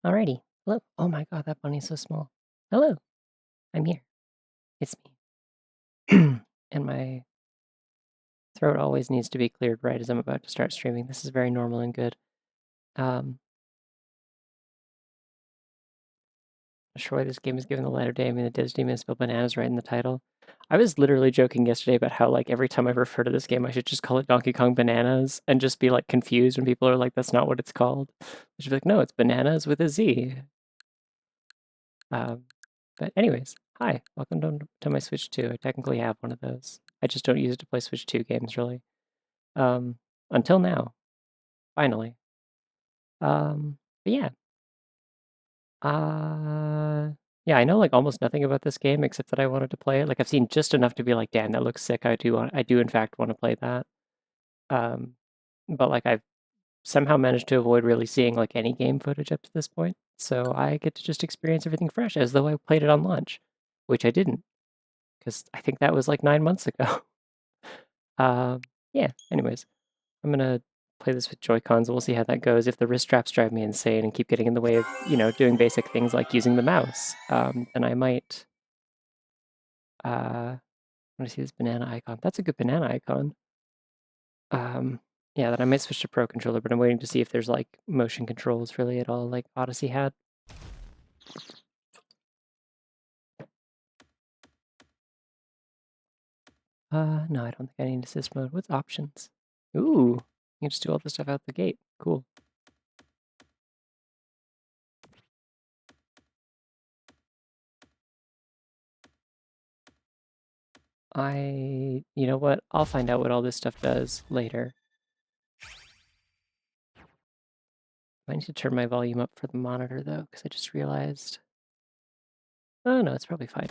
Alrighty. Hello. Oh my god, that bunny's so small. Hello. I'm here. It's me. And my throat always needs to be cleared right as I'm about to start streaming. This is very normal and good. Not sure why this game is given the light of day. I mean, the Disney may spell bananas right in the title. I was literally joking yesterday about how, like, every time I refer to this game, I should just call it Donkey Kong Bananas and just be, like, confused when people are like, that's not what it's called. I should be like, no, it's Bananas with a Z. But anyways, hi, welcome to my Switch 2. I technically have one of those. I just don't use it to play Switch 2 games, really. Until now, finally. But yeah. Yeah, I know like almost nothing about this game except that I wanted to play it. Like I've seen just enough to be like, damn, that looks sick. I do in fact want to play that. But like I've somehow managed to avoid really seeing like any game footage up to this point. So I get to just experience everything fresh as though I played it on launch, which I didn't, because I think that was like 9 months ago. Yeah, anyways, I'm gonna play this with Joy-Cons and we'll see how that goes. If the wrist straps drive me insane and keep getting in the way of, doing basic things like using the mouse, then I might, I want to see this banana icon. That's a good banana icon. Yeah, then I might switch to Pro Controller, but I'm waiting to see if there's like motion controls really at all, like Odyssey had. No, I don't think I need assist mode. What's options? Ooh, you can just do all this stuff out the gate. Cool. You know what? I'll find out what all this stuff does later. I need to turn my volume up for the monitor though, because I just realized. Oh no, it's probably fine.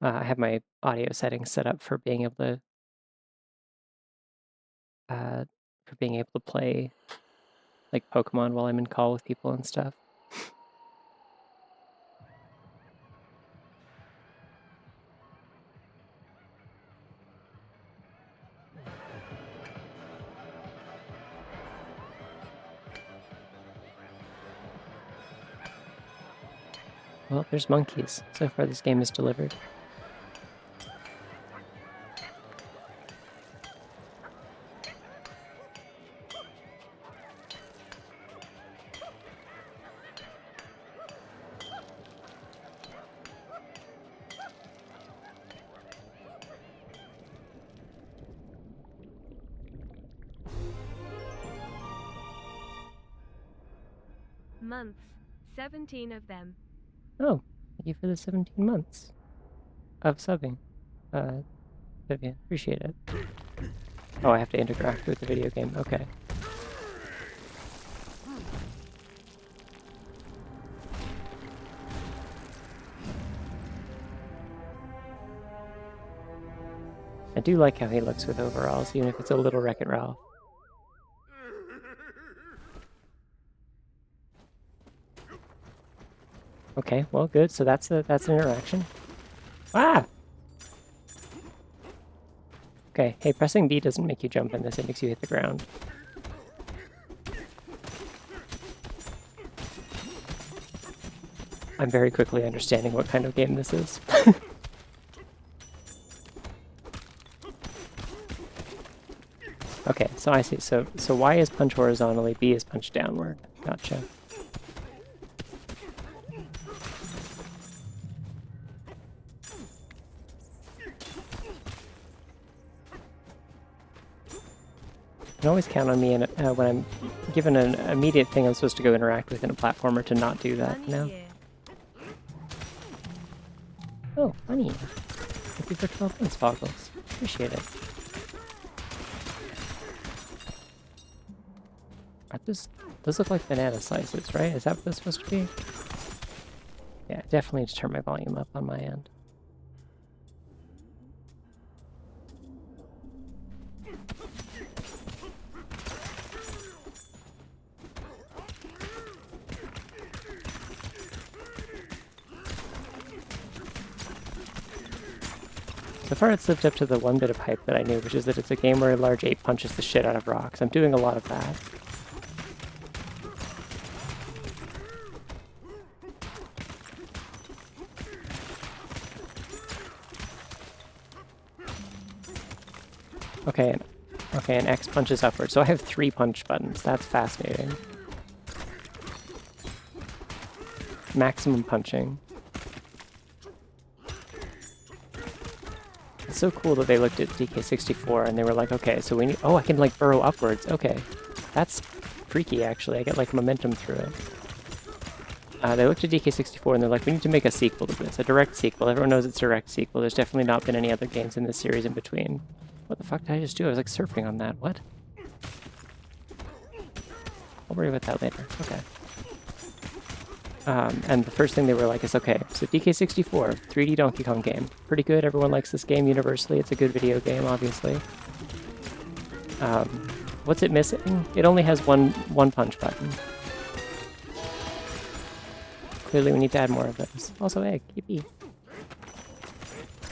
I have my audio settings set up for being able to play like Pokemon while I'm in call with people and stuff. Well, there's monkeys. So far this game is delivered. Months. 17 of them. Oh, thank you for the 17 months of subbing. Vivian, appreciate it. Oh, I have to interact with the video game. Okay. I do like how he looks with overalls, even if it's a little Wreck-It Ralph. Okay, well, good. So that's an interaction. Ah! Okay, hey, pressing B doesn't make you jump in this, it makes you hit the ground. I'm very quickly understanding what kind of game this is. Okay, so I see. So Y is punch horizontally, B is punch downward. Gotcha. You can always count on me when I'm given an immediate thing I'm supposed to go interact with in a platformer to not do that now. Oh, money. Thank you for 12 months, Foggles. Appreciate it. Those look like banana slices, right? Is that what that's supposed to be? Yeah, definitely need to turn my volume up on my end. So far it's lived up to the one bit of hype that I knew, which is that it's a game where a large ape punches the shit out of rocks. I'm doing a lot of that. Okay, and X punches upward. So I have 3 punch buttons. That's fascinating. Maximum punching. It's so cool that they looked at DK64 and they were like, okay, so we need... Oh, I can, like, burrow upwards. Okay. That's freaky, actually. I get, like, momentum through it. They looked at DK64 and they're like, we need to make a sequel to this. A direct sequel. Everyone knows it's a direct sequel. There's definitely not been any other games in this series in between. What the fuck did I just do? I was, like, surfing on that. What? I'll worry about that later. Okay. And the first thing they were like is, okay, so DK64, 3D Donkey Kong game. Pretty good, everyone likes this game universally. It's a good video game, obviously. What's it missing? It only has one punch button. Clearly we need to add more of those. Also egg, yippee.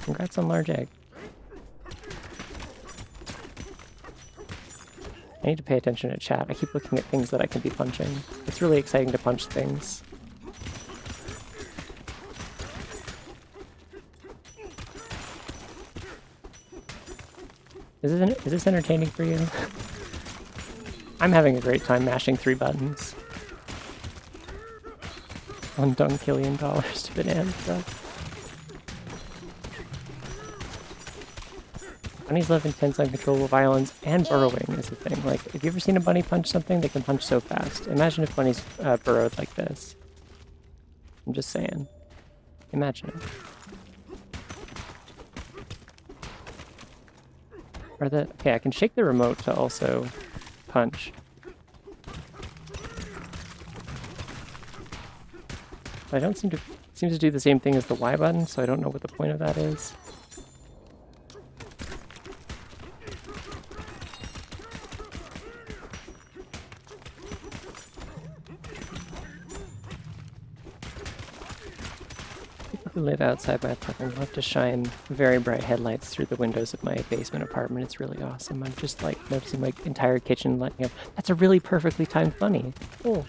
Congrats on large egg. I need to pay attention to chat. I keep looking at things that I can be punching. It's really exciting to punch things. Is this entertaining for you? I'm having a great time mashing 3 buttons. $1 dunk-killion to Bananza. Bunnies live intense, uncontrollable violence, and burrowing is the thing. Like, have you ever seen a bunny punch something? They can punch so fast. Imagine if bunnies burrowed like this. I'm just saying. Imagine it. Okay, I can shake the remote to also punch. But I don't seem to... It seems to do the same thing as the Y button, so I don't know what the point of that is. People who live outside my apartment love to shine very bright headlights through the windows of my basement apartment. It's really awesome. I'm just like noticing my entire kitchen lighting up. That's a really perfectly timed bunny. Cool.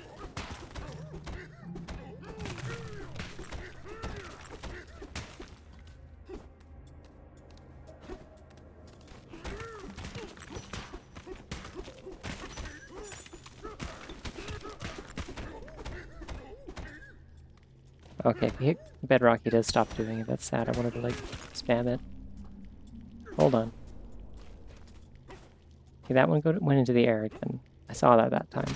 Okay, if you hit bedrock, he does stop doing it. That's sad. I wanted to, like, spam it. Hold on. Okay, that one went into the air again. I saw that time.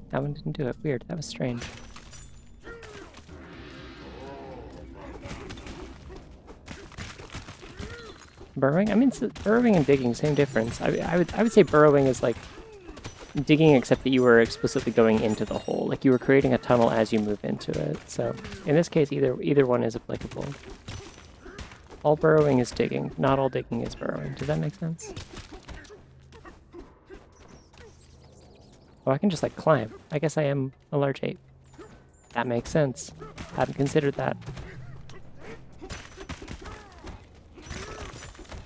That one didn't do it. Weird. That was strange. Burrowing? I mean, burrowing and digging, same difference. I would say burrowing is like digging, except that you were explicitly going into the hole. Like you were creating a tunnel as you move into it. So in this case, either one is applicable. All burrowing is digging. Not all digging is burrowing. Does that make sense? Oh, I can just like climb. I guess I am a large ape. That makes sense. Hadn't considered that.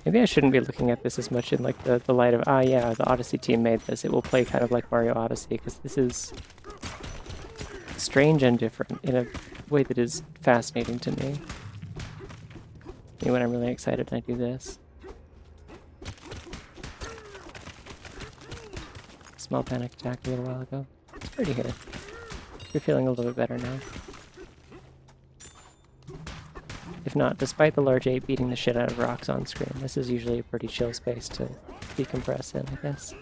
Maybe I shouldn't be looking at this as much in like the light of, yeah, the Odyssey team made this. It will play kind of like Mario Odyssey, because this is strange and different in a way that is fascinating to me. Maybe when I'm really excited I do this. Small panic attack a little while ago. It's pretty good. You're feeling a little bit better now. If not, despite the large ape beating the shit out of rocks on screen, this is usually a pretty chill space to decompress in, I guess.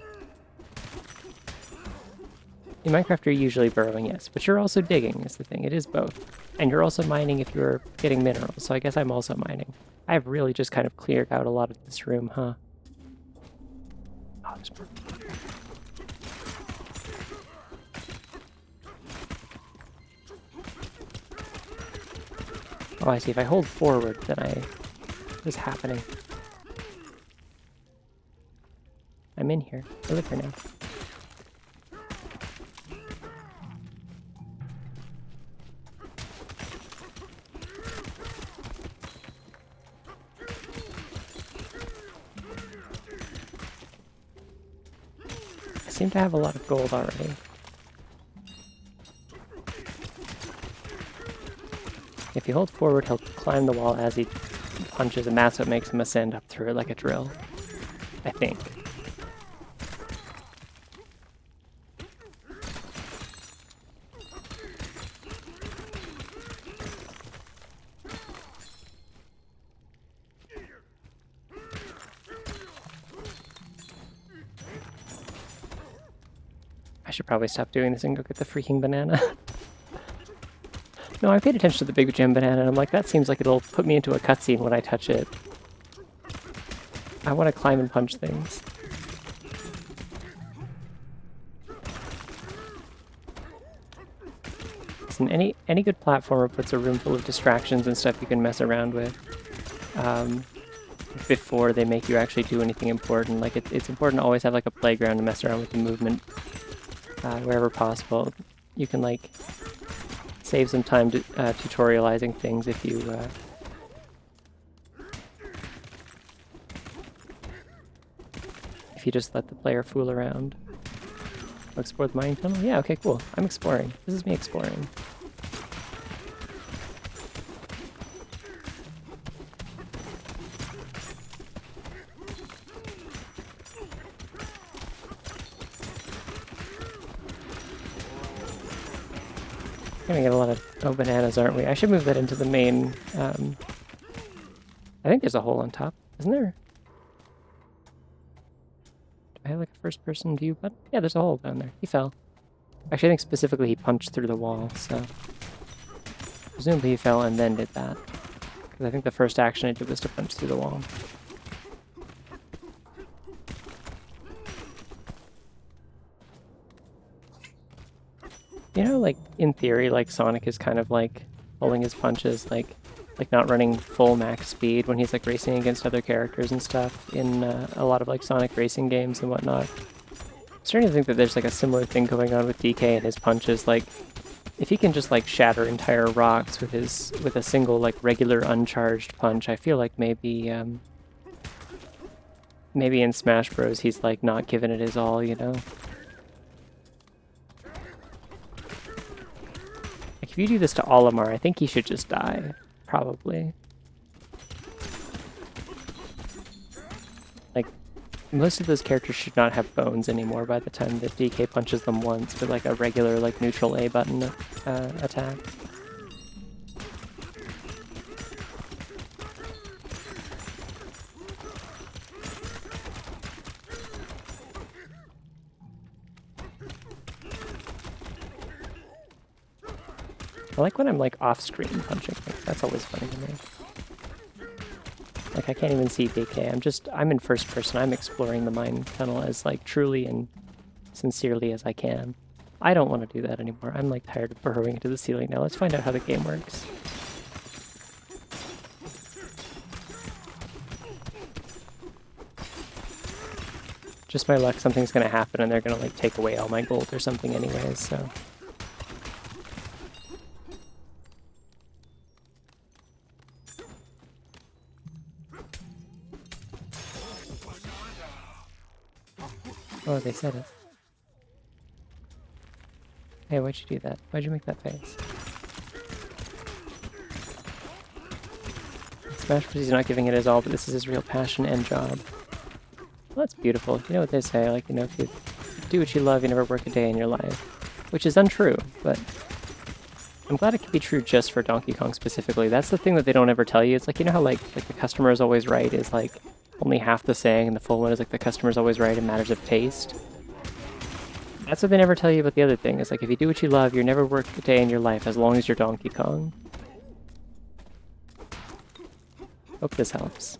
In Minecraft, you're usually burrowing, yes, but you're also digging, is the thing. It is both. And you're also mining if you're getting minerals, so I guess I'm also mining. I've really just kind of cleared out a lot of this room, huh? Oh, there's more. Oh, I see. If I hold forward, then what is happening? I'm in here. I live here now. I seem to have a lot of gold already. If you hold forward, he'll climb the wall as he punches, and that's what makes him ascend up through it like a drill, I think. I should probably stop doing this and go get the freaking banana. No, I paid attention to the big gem banana, and I'm like, that seems like it'll put me into a cutscene when I touch it. I want to climb and punch things. Listen, any good platformer puts a room full of distractions and stuff you can mess around with before they make you actually do anything important. Like, it's important to always have like a playground to mess around with the movement wherever possible. You can like save some time to, tutorializing things if you just let the player fool around. Explore the mining tunnel? Yeah, okay, cool. I'm exploring. This is me exploring. We're gonna get a lot of bananas, aren't we? I should move that into the main. I think there's a hole on top, isn't there? Do I have like a first-person view button? Yeah, there's a hole down there. He fell. Actually, I think specifically he punched through the wall, so presumably he fell and then did that. Because I think the first action I did was to punch through the wall. You know, like, in theory, like, Sonic is kind of, like, pulling his punches, like not running full max speed when he's, like, racing against other characters and stuff in a lot of, like, Sonic racing games and whatnot. I'm starting to think that there's, like, a similar thing going on with DK and his punches, like, if he can just, like, shatter entire rocks with a single, like, regular uncharged punch, I feel like maybe in Smash Bros. He's, like, not giving it his all, you know? If you do this to Olimar, I think he should just die. Probably. Like, most of those characters should not have bones anymore by the time that DK punches them once with like a regular like neutral A button attack. I like when I'm like off-screen punching things. That's always funny to me. Like I can't even see DK. I'm in first person. I'm exploring the mine tunnel as like truly and sincerely as I can. I don't want to do that anymore. I'm like tired of burrowing into the ceiling now. Let's find out how the game works. Just by luck, something's gonna happen and they're gonna like take away all my gold or something anyways, so. Oh, they said it. Hey, why'd you do that? Why'd you make that face? Smash Bros. He's not giving it his all, but this is his real passion and job. Well, that's beautiful. You know what they say, like, you know, if you do what you love, you never work a day in your life. Which is untrue, but I'm glad it can be true just for Donkey Kong specifically. That's the thing that they don't ever tell you. It's like, you know how, like the customer is always right is, like, only half the saying, and the full one is like the customer's always right in matters of taste. That's what they never tell you about the other thing. It's like if you do what you love, you never work a day in your life as long as you're Donkey Kong. Hope this helps.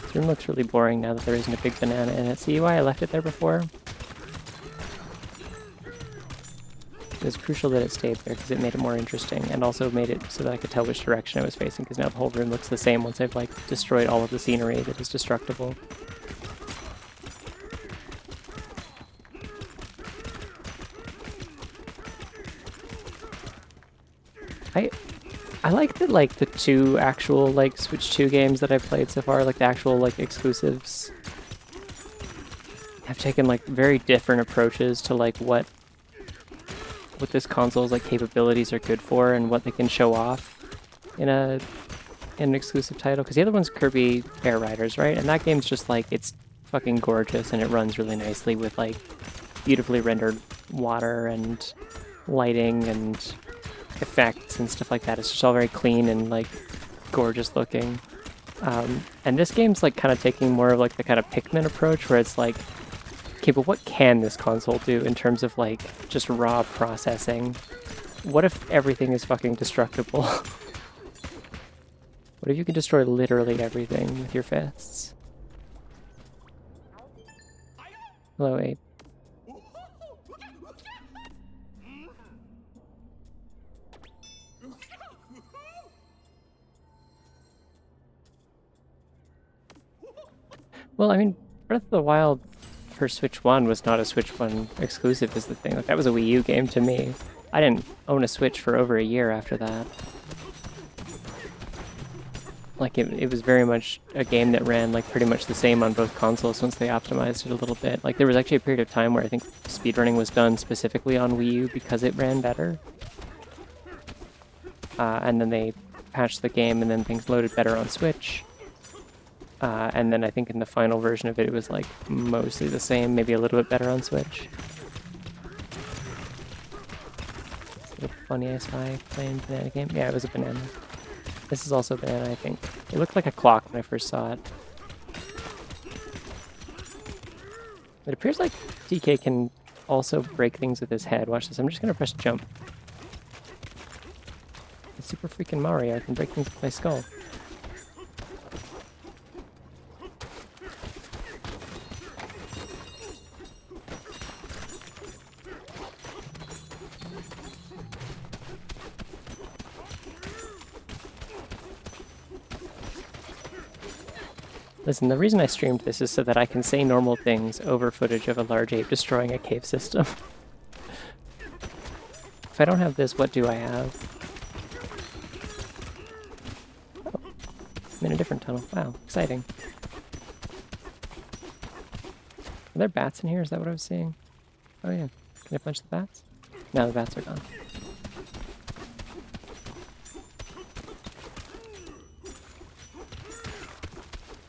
This room looks really boring now that there isn't a big banana in it. See why I left it there before? It was crucial that it stayed there because it made it more interesting and also made it so that I could tell which direction I was facing because now the whole room looks the same once I've like destroyed all of the scenery that is destructible. I like that like the two actual like Switch 2 games that I've played so far, like the actual like exclusives, have taken like very different approaches to like what this console's like capabilities are good for and what they can show off in an exclusive title. Because the other one's Kirby Air Riders, right? And that game's just like, it's fucking gorgeous and it runs really nicely with like beautifully rendered water and lighting and effects and stuff like that. It's just all very clean and like gorgeous looking. And this game's like kind of taking more of like the kind of Pikmin approach where it's like, okay, but what can this console do in terms of like just raw processing? What if everything is fucking destructible? What if you can destroy literally everything with your fists? Hello, Ape. Well, I mean, Breath of the Wild for Switch 1 was not a Switch 1 exclusive is the thing. Like, that was a Wii U game to me. I didn't own a Switch for over a year after that. Like, it was very much a game that ran, like, pretty much the same on both consoles once they optimized it a little bit. Like, there was actually a period of time where I think speedrunning was done specifically on Wii U because it ran better. And then they patched the game and then things loaded better on Switch. And then I think in the final version of it, it was like mostly the same, maybe a little bit better on Switch. Is it a funny I spy playing banana game? Yeah, it was a banana. This is also a banana, I think. It looked like a clock when I first saw it. It appears like DK can also break things with his head. Watch this, I'm just gonna press jump. It's Super freaking Mario, I can break things with my skull. Listen, the reason I streamed this is so that I can say normal things over footage of a large ape destroying a cave system. If I don't have this, what do I have? Oh, I'm in a different tunnel. Wow, exciting. Are there bats in here? Is that what I was seeing? Oh yeah. Can I punch the bats? No, the bats are gone.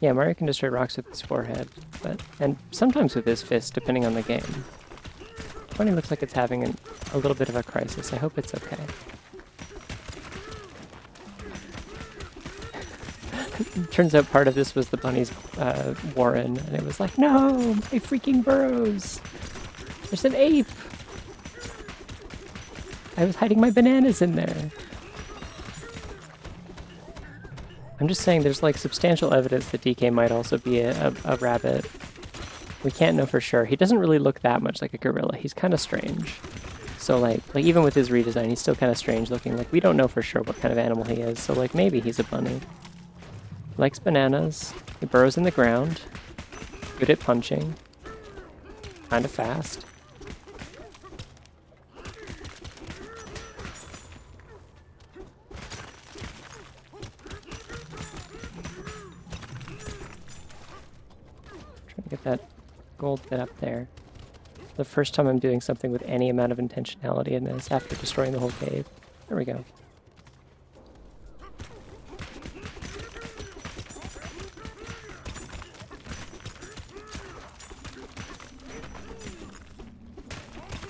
Yeah, Mario can destroy rocks with his forehead, and sometimes with his fist, depending on the game. Bunny looks like it's having a little bit of a crisis. I hope it's okay. Turns out part of this was the bunny's warren, and it was like, no, my freaking burrows! There's an ape! I was hiding my bananas in there. I'm just saying there's like substantial evidence that DK might also be a rabbit. We can't know for sure. He doesn't really look that much like a gorilla. He's kind of strange. So like even with his redesign, he's still kind of strange looking. Like we don't know for sure what kind of animal he is. So like maybe he's a bunny. He likes bananas. He burrows in the ground. Good at punching. Kind of fast. Get that gold bit up there. The first time I'm doing something with any amount of intentionality in this after destroying the whole cave. There we go.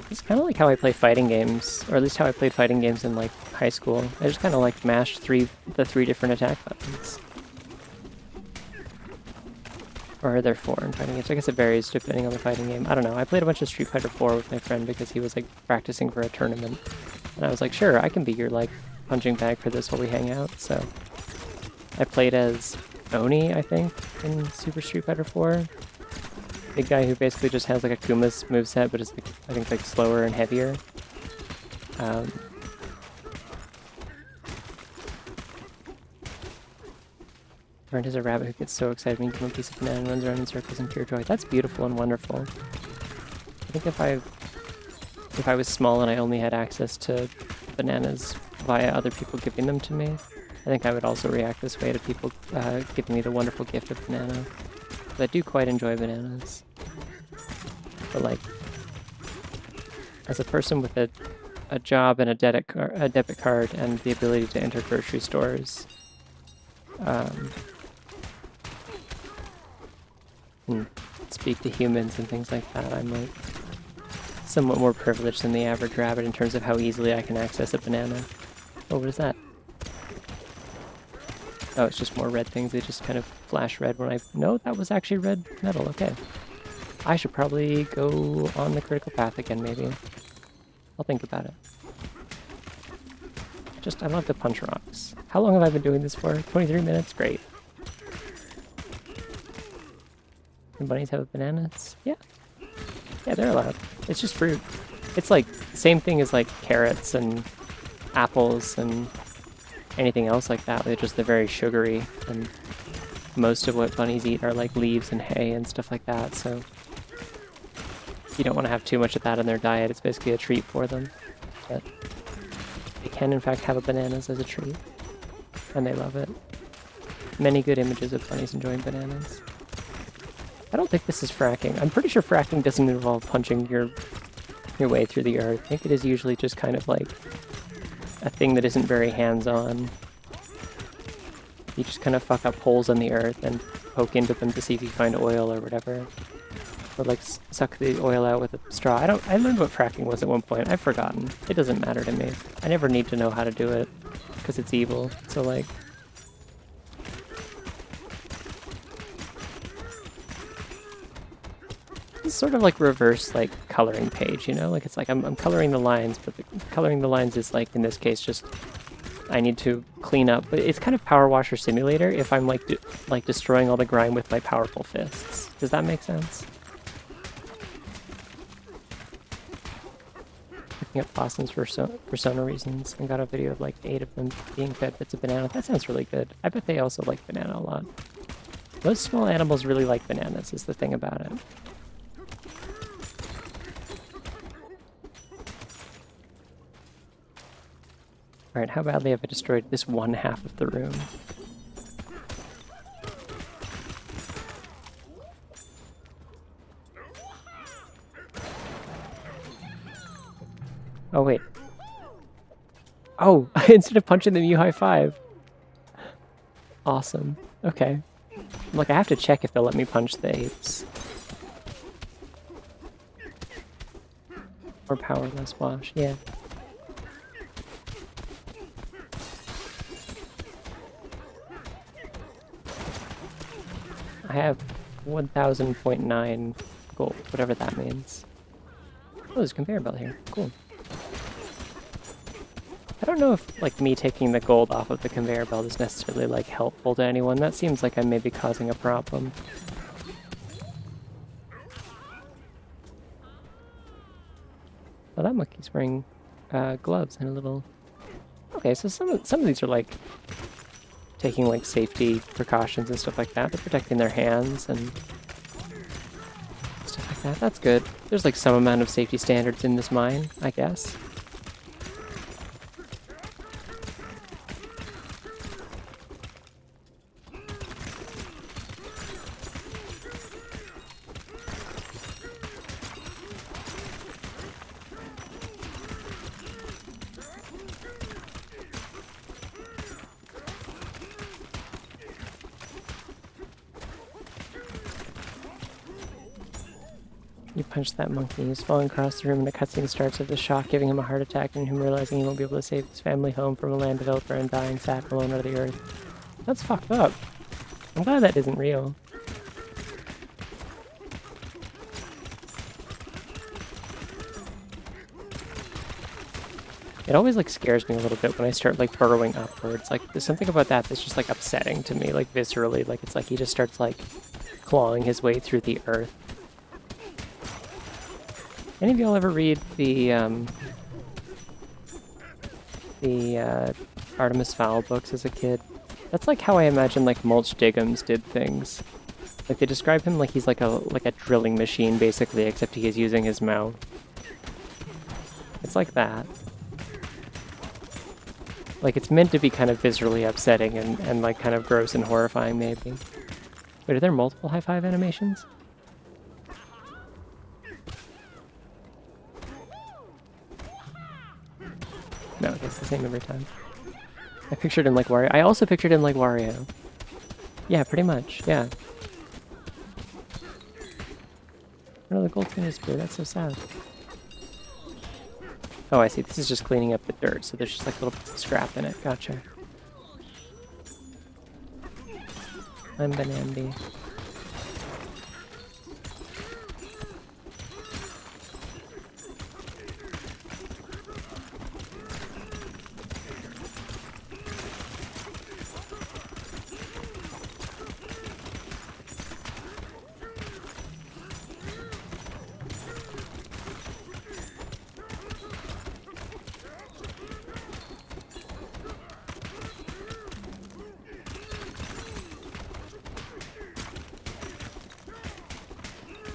It's kind of like how I play fighting games, or at least how I played fighting games in like high school. I just kind of like mashed the three different attack buttons. Or are there 4 in fighting games? I guess it varies depending on the fighting game. I don't know. I played a bunch of Street Fighter 4 with my friend because he was like practicing for a tournament. And I was like, sure, I can be your like punching bag for this while we hang out. So I played as Oni, I think, in Super Street Fighter 4. Big guy who basically just has like a Kuma's moveset, but is like, I think like slower and heavier. Friend is a rabbit who gets so excited when you give him a piece of banana and runs around in circles in pure joy. That's beautiful and wonderful. I think if I was small and I only had access to bananas via other people giving them to me, I think I would also react this way to people giving me the wonderful gift of banana. But I do quite enjoy bananas. But like, as a person with a job and a debit card and the ability to enter grocery stores, and speak to humans and things like that, I'm like somewhat more privileged than the average rabbit in terms of how easily I can access a banana. Oh, what is that? Oh, it's just more red things. They just kind of flash red when I... No, that was actually red metal. Okay. I should probably go on the critical path again, maybe. I'll think about it. Just, I love to punch rocks. How long have I been doing this for? 23 minutes? Great. And bunnies have bananas? Yeah. Yeah, they're allowed. It's just fruit. It's like, same thing as like carrots and apples and anything else like that. They're just, they're very sugary, and most of what bunnies eat are like leaves and hay and stuff like that, so you don't want to have too much of that in their diet. It's basically a treat for them. But they can in fact have bananas as a treat, and they love it. Many good images of bunnies enjoying bananas. I don't think this is fracking. I'm pretty sure fracking doesn't involve punching your way through the earth. I think it is usually just kind of like a thing that isn't very hands-on. You just kind of fuck up holes in the earth and poke into them to see if you find oil or whatever. Or like suck the oil out with a straw. I learned what fracking was at one point. I've forgotten. It doesn't matter to me. I never need to know how to do it because it's evil. So like, it's sort of like reverse like coloring page, you know? Like it's like I'm coloring the lines, but coloring the lines is like in this case just I need to clean up. But it's kind of Power Washer Simulator if I'm like destroying all the grime with my powerful fists. Does that make sense? Looking up possums for persona reasons, and got a video of like 8 of them being fed bits of banana. That sounds really good. I bet they also like banana a lot. Most small animals really like bananas, is the thing about it. Alright, how badly have I destroyed this one half of the room? Oh, wait. Oh, instead of punching them, you high five. Awesome. Okay. Like, I have to check if they'll let me punch the apes. Or powerless wash, yeah. I have 1000.9 gold, whatever that means. Oh, there's a conveyor belt here. Cool. I don't know if, like, me taking the gold off of the conveyor belt is necessarily, like, helpful to anyone. That seems like I may be causing a problem. Oh, that monkey's wearing gloves and a little... Okay, so some of these are, like, taking, like, safety precautions and stuff like that. They're protecting their hands and stuff like that. That's good. There's, like, some amount of safety standards in this mine, I guess. You punch that monkey. He's falling across the room and a cutscene starts with the shock giving him a heart attack and him realizing he won't be able to save his family home from a land developer and dying sad alone out of the earth. That's fucked up. I'm glad that isn't real. It always like scares me a little bit when I start like burrowing upwards. Like there's something about that that's just like upsetting to me, like viscerally. Like it's like he just starts like clawing his way through the earth. Any of y'all ever read the Artemis Fowl books as a kid? That's like how I imagine like Mulch Diggums did things. Like they describe him like he's like a drilling machine basically, except he is using his mouth. It's like that. Like it's meant to be kind of viscerally upsetting and like kind of gross and horrifying maybe. Wait, are there multiple high five animations? It's the same every time. I pictured him like Wario. I also pictured him like Wario. Yeah, pretty much, yeah. Another gold tennis spear, that's so sad. Oh, I see. This is just cleaning up the dirt, so there's just like a little scrap in it. Gotcha. I'm Bananza.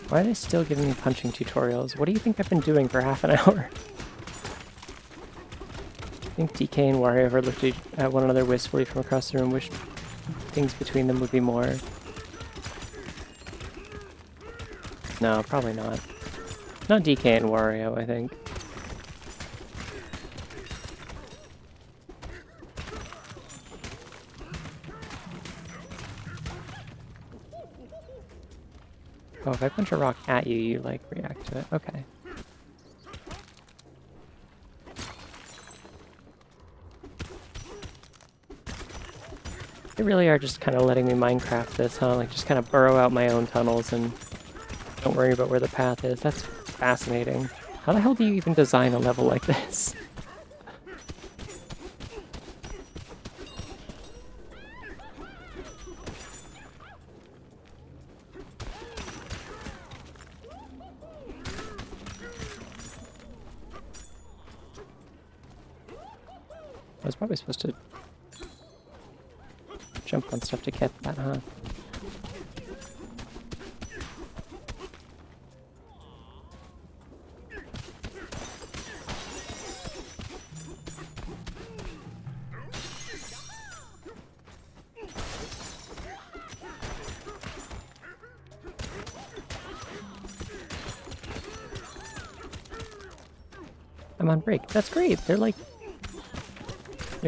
Why are they still giving me punching tutorials? What do you think I've been doing for half an hour? I think DK and Wario ever looked at one another wistfully from across the room, wished things between them would be more. No, probably not. Not DK and Wario, I think. Oh, if I punch a rock at you, you like react to it. Okay. They really are just kind of letting me Minecraft this, huh? Like just kind of burrow out my own tunnels and don't worry about where the path is. That's fascinating. How the hell do you even design a level like this? I was probably supposed to jump on stuff to get that, huh? I'm on break. That's great. They're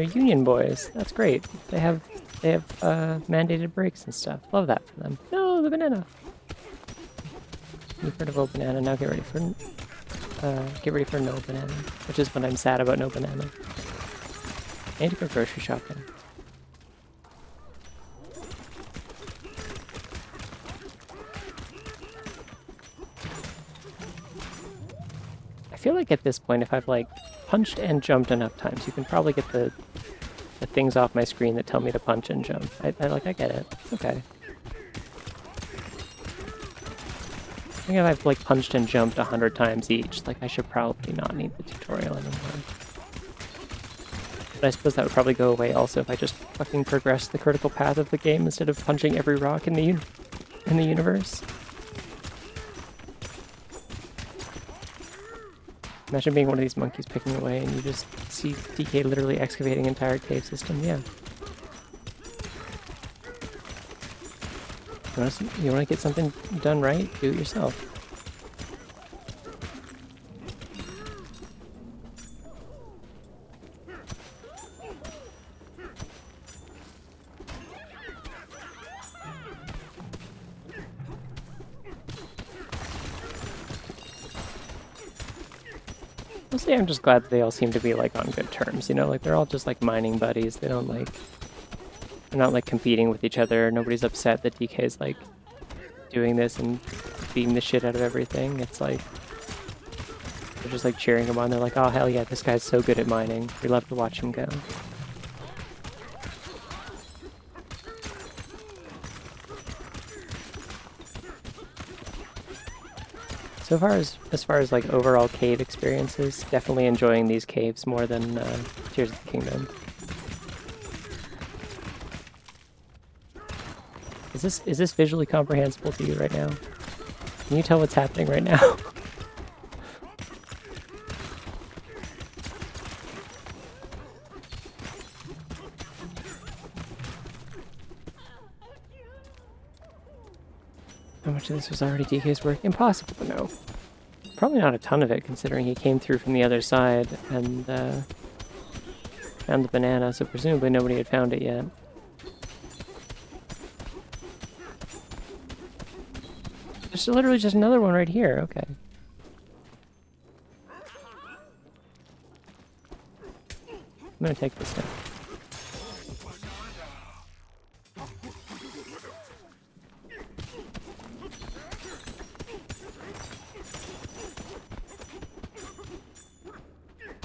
union boys. That's great. They have mandated breaks and stuff. Love that for them. No, the banana. You've heard of old banana. Now get ready for no banana, which is when I'm sad about no banana. I need to go grocery shopping. I feel like at this point, if I've like punched and jumped enough times, you can probably get the things off my screen that tell me to punch and jump. I get it. Okay. I think if I've like punched and jumped 100 times each, like I should probably not need the tutorial anymore. But I suppose that would probably go away also if I just fucking progress the critical path of the game instead of punching every rock in the universe. Imagine being one of these monkeys picking away and you just see DK literally excavating an entire cave system. Yeah. You want to get something done right? Do it yourself. Mostly I'm just glad that they all seem to be like on good terms, you know? Like they're all just like mining buddies. They don't like... They're not like competing with each other. Nobody's upset that DK's like doing this and beating the shit out of everything. It's like... They're just like cheering him on. They're like, oh hell yeah, this guy's so good at mining. We love to watch him go. So far as like overall cave experiences, definitely enjoying these caves more than Tears of the Kingdom. Is this visually comprehensible to you right now? Can you tell what's happening right now? How much of this was already DK's work? Impossible to know. Probably not a ton of it, considering he came through from the other side and Found the banana, so presumably nobody had found it yet. There's literally just another one right here, okay. I'm gonna take this now.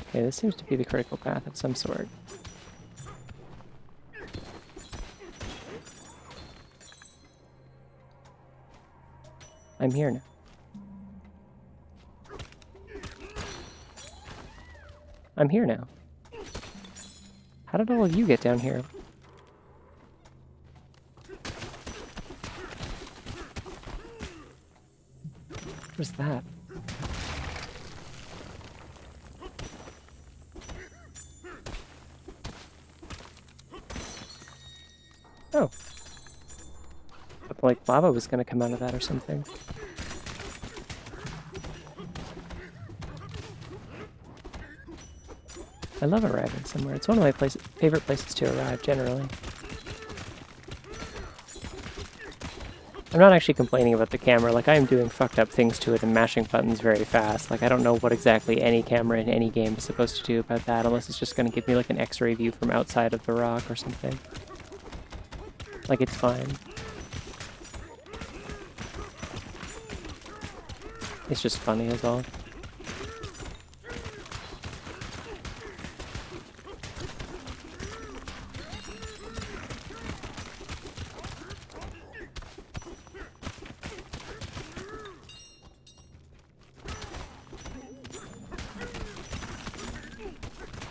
Okay, this seems to be the critical path of some sort. I'm here now. I'm here now. How did all of you get down here? What's that? Oh. But like lava was gonna come out of that or something. I love arriving somewhere. It's one of my favorite places to arrive, generally. I'm not actually complaining about the camera. Like, I am doing fucked up things to it and mashing buttons very fast. Like, I don't know what exactly any camera in any game is supposed to do about that, unless it's just going to give me, like, an X-ray view from outside of the rock or something. Like, it's fine. It's just funny is all.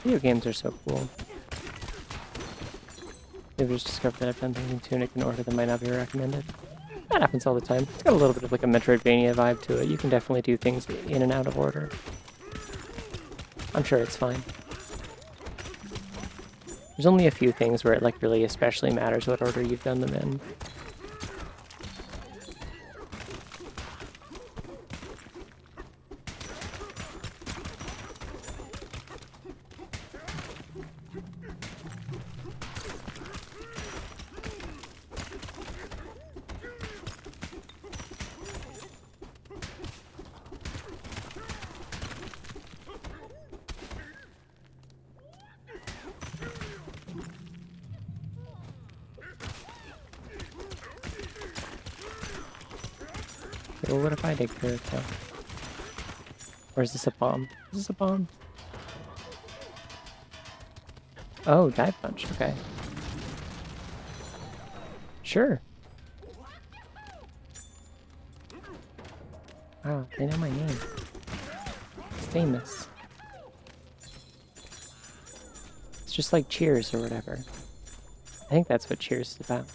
Video games are so cool. They've just discovered that I've done something tunic in order that might not be recommended. That happens all the time. It's got a little bit of like a Metroidvania vibe to it. You can definitely do things in and out of order. I'm sure it's fine. There's only a few things where it like really especially matters what order you've done them in. Well, what if I dig through it though? Or is this a bomb? Is this a bomb? Oh, dive punch, okay. Sure. Wow, they know my name. It's famous. It's just like Cheers or whatever. I think that's what Cheers is about.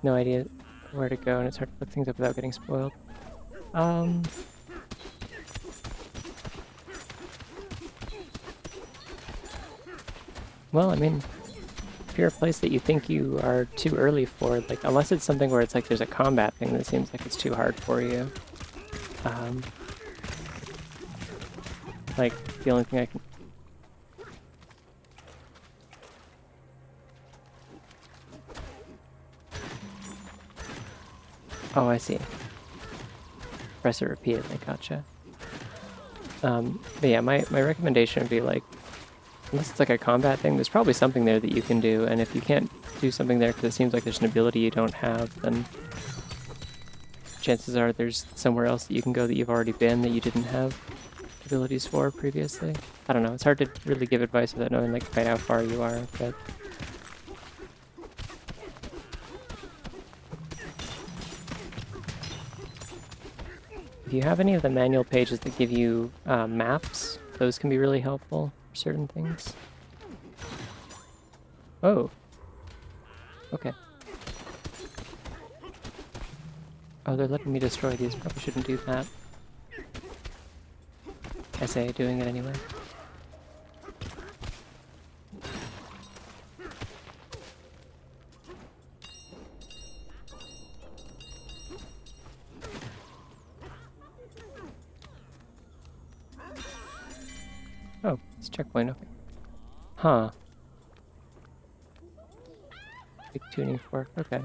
No idea where to go, and it's hard to look things up without getting spoiled. Well, I mean, if you're a place that you think you are too early for, like, unless it's something where it's like there's a combat thing that seems like it's too hard for you. Like, the only thing I can... Oh, I see. Press it repeatedly, gotcha. But yeah, my recommendation would be like, unless it's like a combat thing, there's probably something there that you can do, and if you can't do something there because it seems like there's an ability you don't have, then chances are there's somewhere else that you can go that you've already been that you didn't have abilities for previously. I don't know, it's hard to really give advice without knowing like quite how far you are, but... If you have any of the manual pages that give you maps, those can be really helpful for certain things. Oh. Okay. Oh, they're letting me destroy these. Probably shouldn't do that. I say, doing it anyway. Oh, it's checkpoint, okay. Huh. Big tuning fork, okay.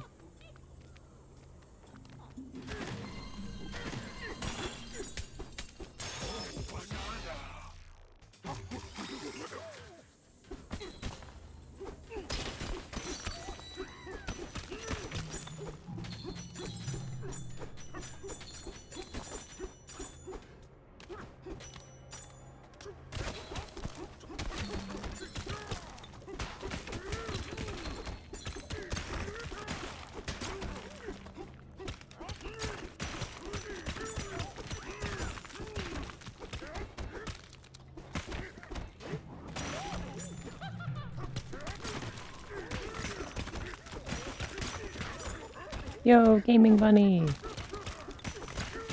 Yo, gaming bunny!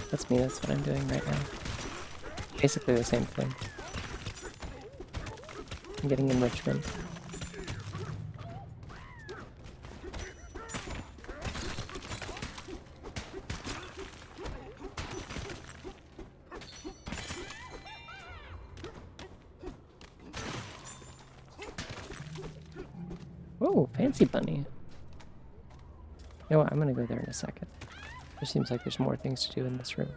That's me, that's what I'm doing right now. Basically the same thing. I'm getting enrichment. Whoa, fancy bunny. You know what, I'm gonna go there in a second. There seems like there's more things to do in this room.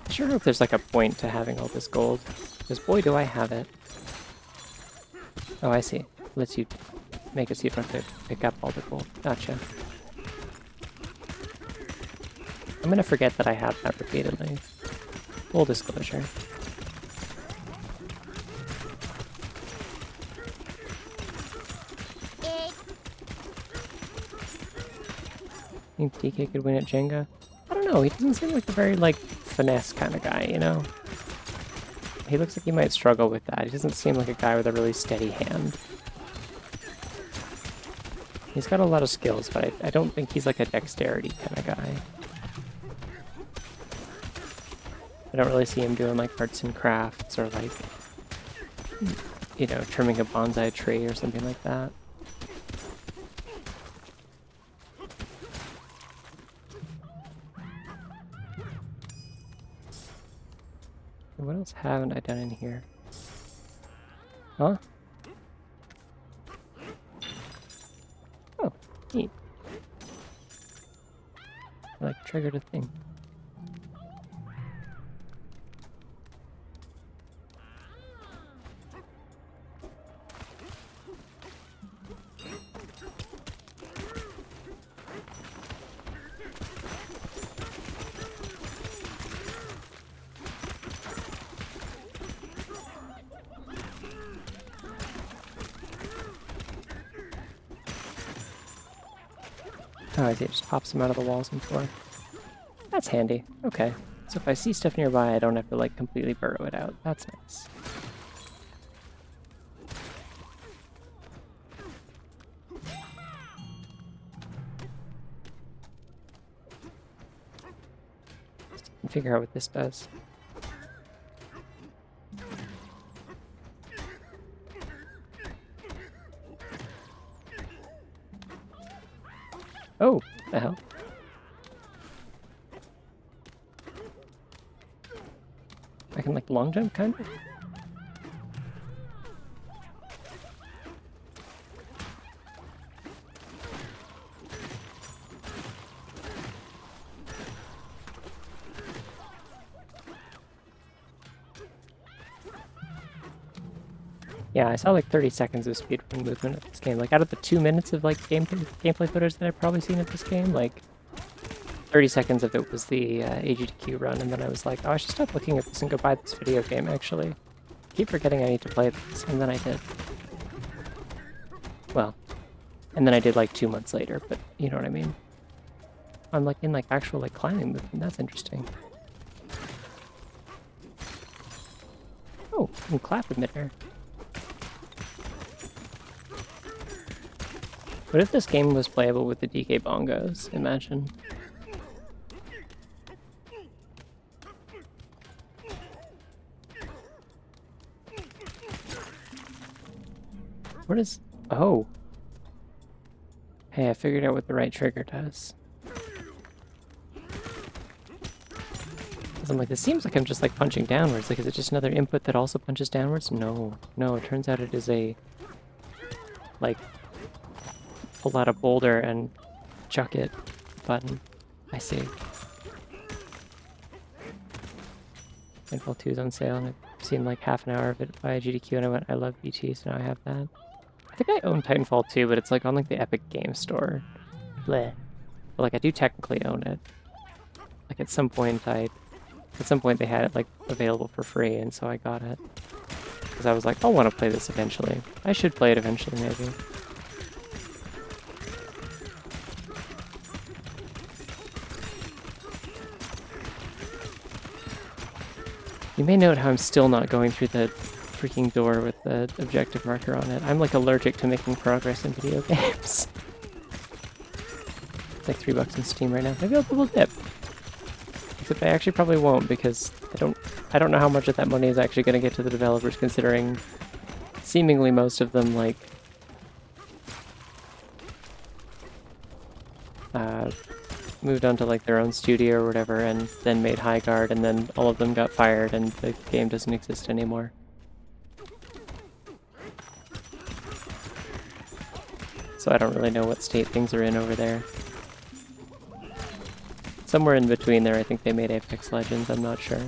I sure hope there's like a point to having all this gold, because boy do I have it. Oh, I see. Lets you make it so you don't have to pick up all the gold. Gotcha. I'm gonna forget that I have that repeatedly. Full disclosure. Think DK could win at Jenga? I don't know, he doesn't seem like a very, like, finesse kind of guy, you know? He looks like he might struggle with that. He doesn't seem like a guy with a really steady hand. He's got a lot of skills, but I don't think he's like a dexterity kind of guy. I don't really see him doing like arts and crafts or like, you know, trimming a bonsai tree or something like that. What else haven't I done in here? Huh? Oh, neat. I like triggered a thing. Oh, I see, it just pops them out of the walls and floor. That's handy. Okay. So if I see stuff nearby, I don't have to like completely burrow it out. That's nice. Figure out what this does. Oh, the hell? I can like long jump, kind of? Yeah, I saw like 30 seconds of speedrun movement of this game. Like out of the 2 minutes of like gameplay footage that I've probably seen of this game, like 30 seconds of it was the AGDQ run, and then I was like, oh, I should stop looking at this and go buy this video game, actually. I keep forgetting I need to play this, and then I did. Well, and then I did like 2 months later, but you know what I mean. I'm like in like actual like climbing movement, that's interesting. Oh, you can clap in midair. What if this game was playable with the DK bongos? Imagine. What is... Oh. Hey, I figured out what the right trigger does. I'm like, this seems like I'm just like punching downwards. Like, is it just another input that also punches downwards? No. No, it turns out it is a, like, pull out a boulder and chuck it button. I see. Titanfall 2 is on sale, and I've seen like half an hour of it by GDQ, and I went, I love BT, so now I have that. I think I own Titanfall 2, but it's like on like the Epic Game Store. Bleh. But like I do technically own it. Like at some point they had it like available for free, and so I got it. Because I was like, I'll want to play this eventually. I should play it eventually, maybe. You may note how I'm still not going through the freaking door with the objective marker on it. I'm like allergic to making progress in video games. It's like $3 on Steam right now. Maybe I'll double dip. Except I actually probably won't, because I don't know how much of that money is actually going to get to the developers, considering seemingly most of them like moved on to like their own studio or whatever, and then made High Guard, and then all of them got fired, and the game doesn't exist anymore. So I don't really know what state things are in over there. Somewhere in between there, I think they made Apex Legends, I'm not sure.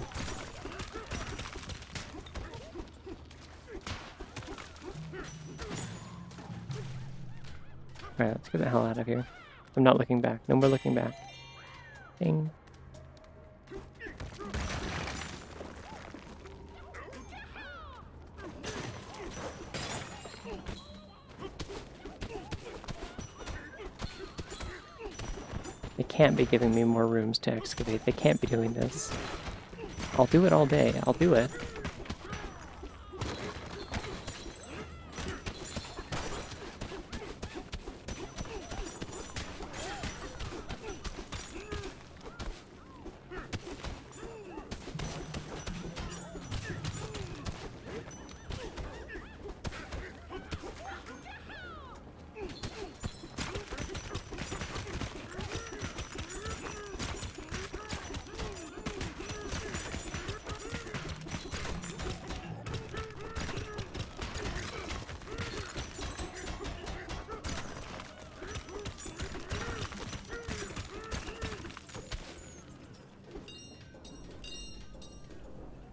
Alright, let's get the hell out of here. I'm not looking back. No more looking back. Ding. They can't be giving me more rooms to excavate. They can't be doing this. I'll do it all day. I'll do it.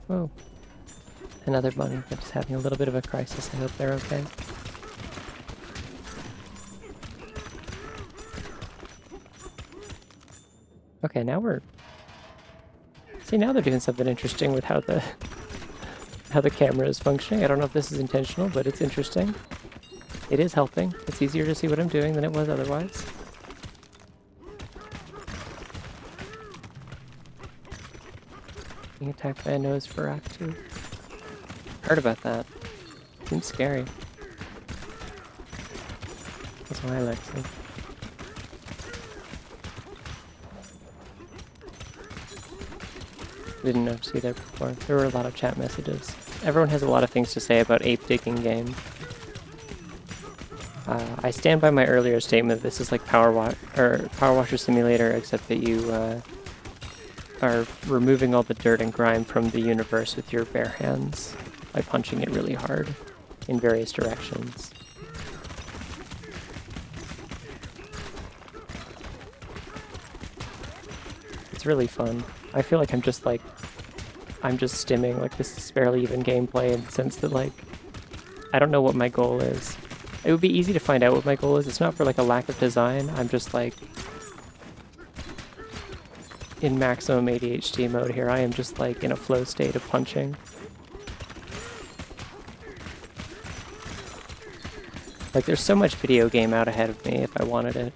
Whoa. Another bunny that's having a little bit of a crisis. I hope they're okay. Okay, now we're... See, now they're doing something interesting with how the camera is functioning. I don't know if this is intentional, but it's interesting. It is helping. It's easier to see what I'm doing than it was otherwise. Being attacked by a Nosferatu. Heard about that. Seems scary. That's why I like it. Didn't notice you there before. There were a lot of chat messages. Everyone has a lot of things to say about ape digging game. I stand by my earlier statement that this is like Power Washer Simulator, except that you are removing all the dirt and grime from the universe with your bare hands by punching it really hard in various directions. It's really fun. I feel like I'm just stimming, like this is barely even gameplay in the sense that like, I don't know what my goal is. It would be easy to find out what my goal is. It's not for like a lack of design. I'm just like in maximum ADHD mode here. I am just like in a flow state of punching. Like there's so much video game out ahead of me if I wanted it.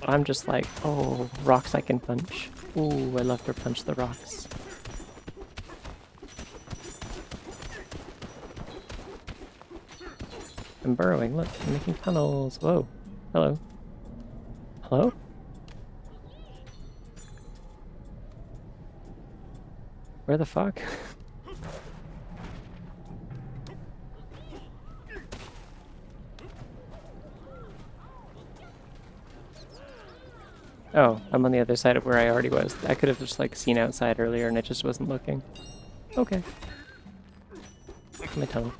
I'm just like, oh, rocks I can punch. Ooh, I love to punch the rocks. I'm burrowing, look, I'm making tunnels. Whoa. Hello. Hello? Where the fuck? Oh, I'm on the other side of where I already was. I could have just like seen outside earlier and I just wasn't looking. Okay. My tongue.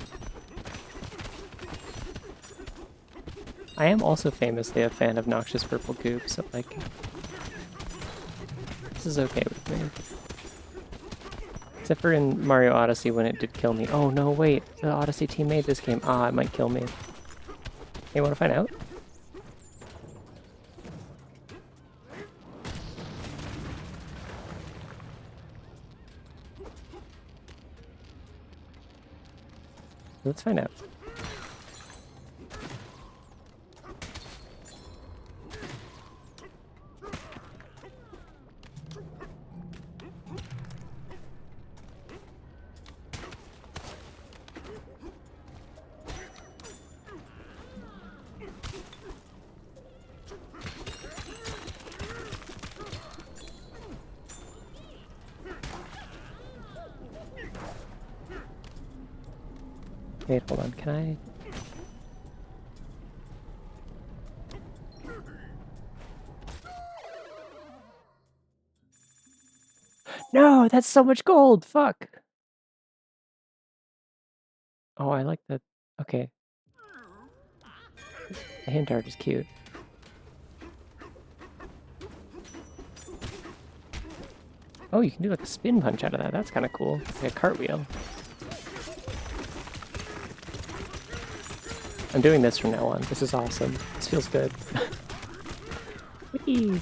I am also famously a fan of noxious purple goop, so like this is okay with me. Except for in Mario Odyssey when it did kill me. Oh no, wait, the Odyssey team made this game. Ah, it might kill me. Hey, wanna find out? Let's find out. Wait, hold on, can I? No, that's so much gold! Fuck! Oh, I like that. Okay. The hint art is cute. Oh, you can do like a spin punch out of that. That's kind of cool. Like a cartwheel. I'm doing this from now on. This is awesome. This feels good. Whee!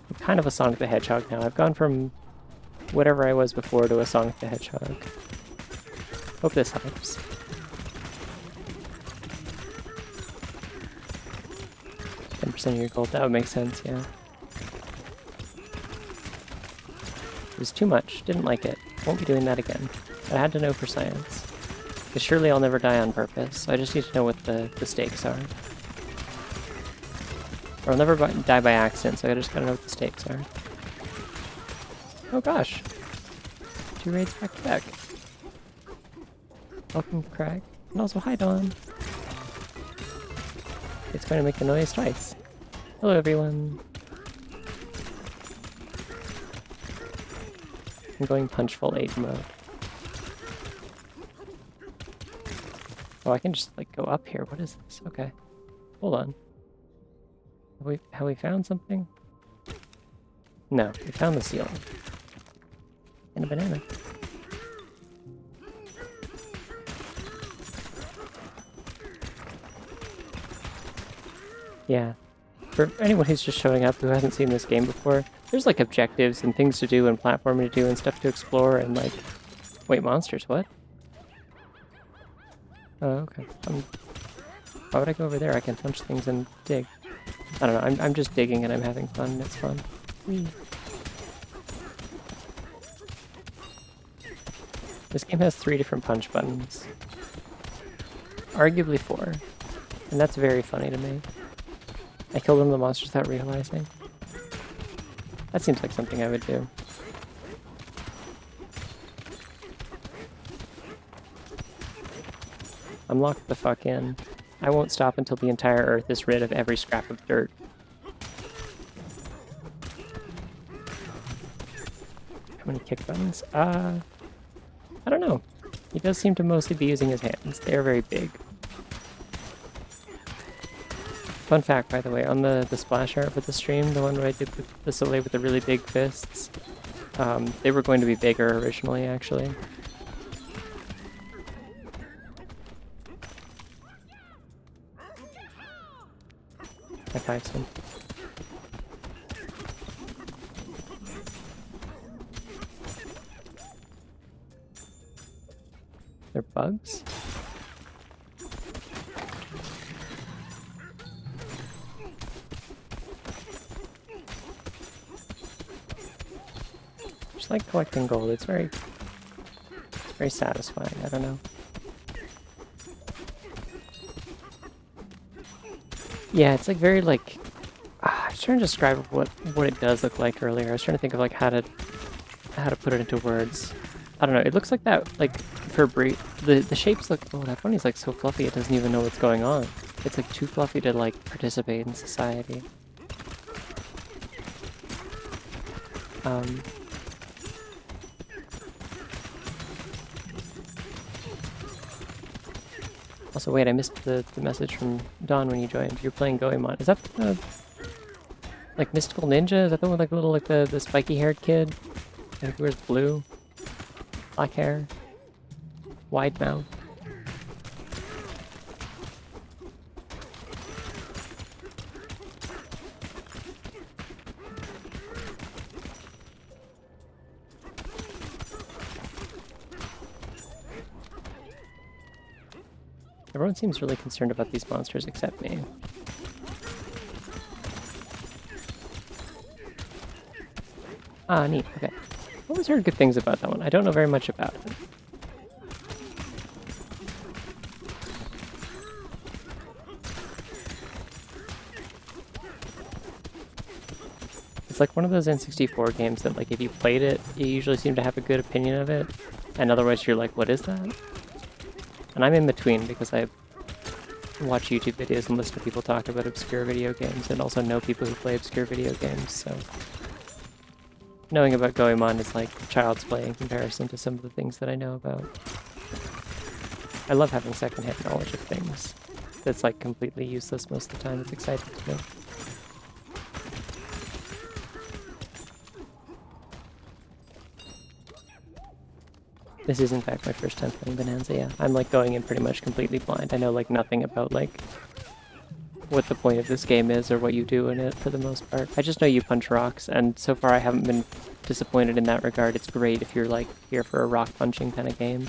I'm kind of a Sonic the Hedgehog now. I've gone from whatever I was before to a Sonic the Hedgehog. Hope this helps. Of your gold. That would make sense, yeah. It was too much. Didn't like it. Won't be doing that again. But I had to know for science. Because surely I'll never die on purpose, so I just need to know what the stakes are. Or I'll never die by accident, so I just gotta know what the stakes are. Oh gosh! 2 raids back to back. Welcome, Craig. And also, hi, Dawn. It's going to make the noise twice. Hello, everyone. I'm going punch full 8 mode. Oh, I can just like go up here. What is this? Okay. Hold on. Have we found something? No, we found the ceiling. And a banana. Yeah. For anyone who's just showing up who hasn't seen this game before, there's like objectives and things to do and platforming to do and stuff to explore and like... Wait, monsters, what? Oh, okay. Why would I go over there? I can punch things and dig. I don't know, I'm just digging and I'm having fun and it's fun. Whee. This game has 3 different punch buttons. Arguably 4. And that's very funny to me. I killed one of the monsters without realizing. That seems like something I would do. I'm locked the fuck in. I won't stop until the entire Earth is rid of every scrap of dirt. How many kick buttons? I don't know. He does seem to mostly be using his hands. They are very big. Fun fact, by the way, on the splash art for the stream, the one where I did the Soleil with the really big fists, they were going to be bigger originally, actually. High five some. They're bugs? Just like collecting gold, it's very satisfying, I don't know. Yeah, it's like very like, I was trying to describe what it does look like earlier. I was trying to think of like how to put it into words. I don't know, it looks like that, like, for the shapes look, oh, that bunny's like so fluffy it doesn't even know what's going on. it's like too fluffy to like participate in society. Also, wait, I missed the message from Don when you joined. You're playing Goemon. Is that like Mystical Ninja? Is that the one like little like the spiky haired kid? I think he wears blue, black hair, wide mouth. Everyone seems really concerned about these monsters except me. Ah, neat. Okay. I always heard good things about that one. I don't know very much about it. It's like one of those N64 games that, like, if you played it, you usually seem to have a good opinion of it, and otherwise you're like, what is that? And I'm in between because I watch YouTube videos and listen to people talk about obscure video games, and also know people who play obscure video games, so knowing about Goemon is like child's play in comparison to some of the things that I know about. I love having secondhand knowledge of things that's like completely useless most of the time. It's exciting to me. This is in fact my first time playing Bananza, yeah. I'm like going in pretty much completely blind. I know like nothing about like what the point of this game is or what you do in it for the most part. I just know you punch rocks, and so far I haven't been disappointed in that regard. It's great if you're like here for a rock punching kind of game.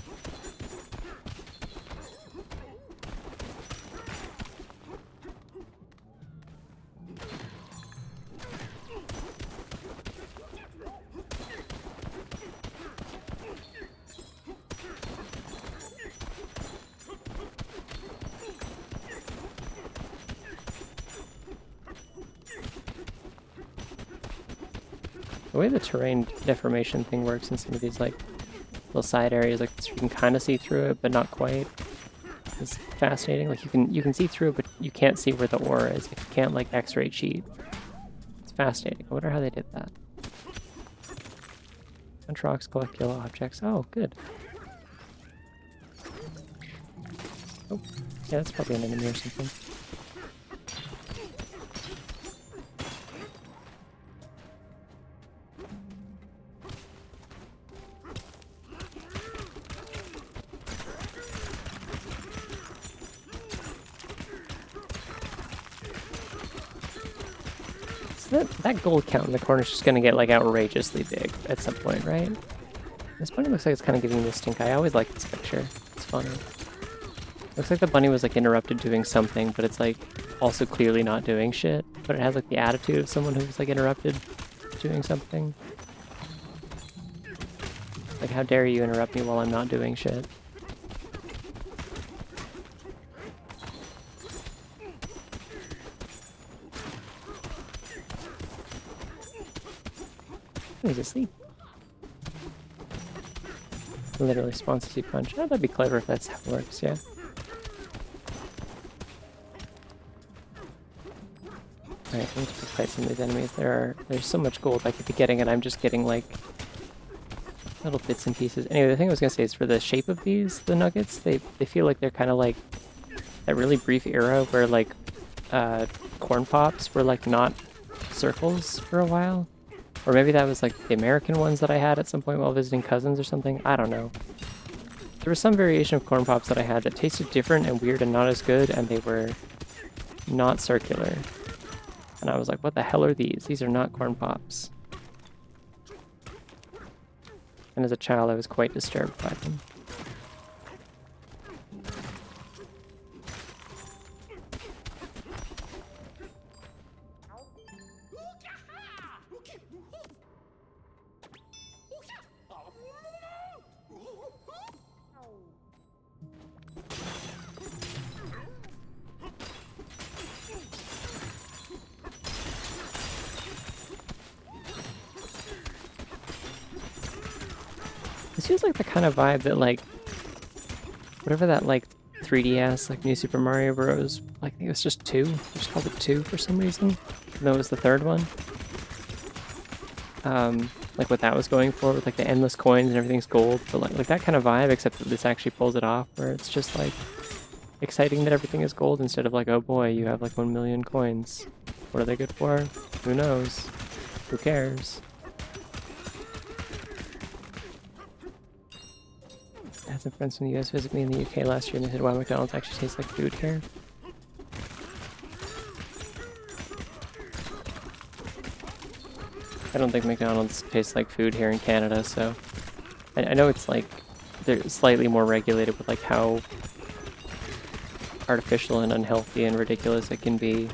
The way the terrain deformation thing works in some of these like little side areas, like this, you can kind of see through it, but not quite. It's fascinating. Like you can see through it, but you can't see where the ore is. Like, you can't like X-ray cheat. It's fascinating. I wonder how they did that. Punch rocks, collect yellow objects. Oh, good. Oh, yeah, that's probably an enemy or something. That gold count in the corner is just gonna get like outrageously big at some point, right? This bunny looks like it's kind of giving me a stink eye. I always like this picture. It's funny. Looks like the bunny was like interrupted doing something, but it's like also clearly not doing shit. But it has like the attitude of someone who's like interrupted doing something. Like, how dare you interrupt me while I'm not doing shit? He's asleep. Literally spawns to punch. Oh, that'd be clever if that's how it works, yeah. Alright, I need to fight some of these enemies. There's so much gold I could be getting, and I'm just getting like little bits and pieces. Anyway, the thing I was gonna say is for the shape of these, the nuggets, they feel like they're kind of like that really brief era where like corn pops were like not circles for a while. Or maybe that was like the American ones that I had at some point while visiting cousins or something. I don't know. There was some variation of corn pops that I had that tasted different and weird and not as good, and they were not circular. And I was like, what the hell are these? These are not corn pops. And as a child, I was quite disturbed by them. This feels like the kind of vibe that, like, whatever that, like, 3DS, like New Super Mario Bros. Like, I think it was just 2. I just called it 2 for some reason. Even though it was the third one. Like what that was going for with like the endless coins and everything's gold, but like that kind of vibe, except that this actually pulls it off, where it's just like exciting that everything is gold instead of like, oh boy, you have like 1 million coins. What are they good for? Who knows? Who cares? I had some friends from the US visit me in the UK last year and they said, wow, McDonald's actually tastes like food here. I don't think McDonald's tastes like food here in Canada, so I know it's like they're slightly more regulated with like how artificial and unhealthy and ridiculous it can be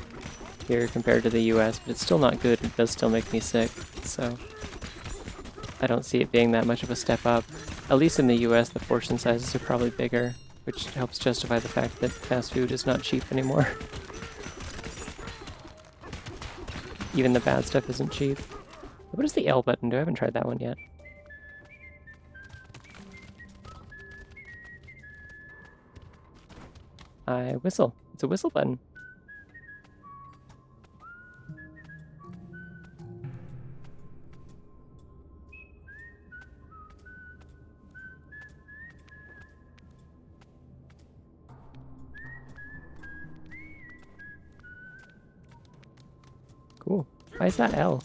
here compared to the US, but it's still not good. It does still make me sick, so I don't see it being that much of a step up. At least in the US, the portion sizes are probably bigger, which helps justify the fact that fast food is not cheap anymore. Even the bad stuff isn't cheap. What is the L button do? I haven't tried that one yet. I whistle. It's a whistle button. Cool. Why is that L?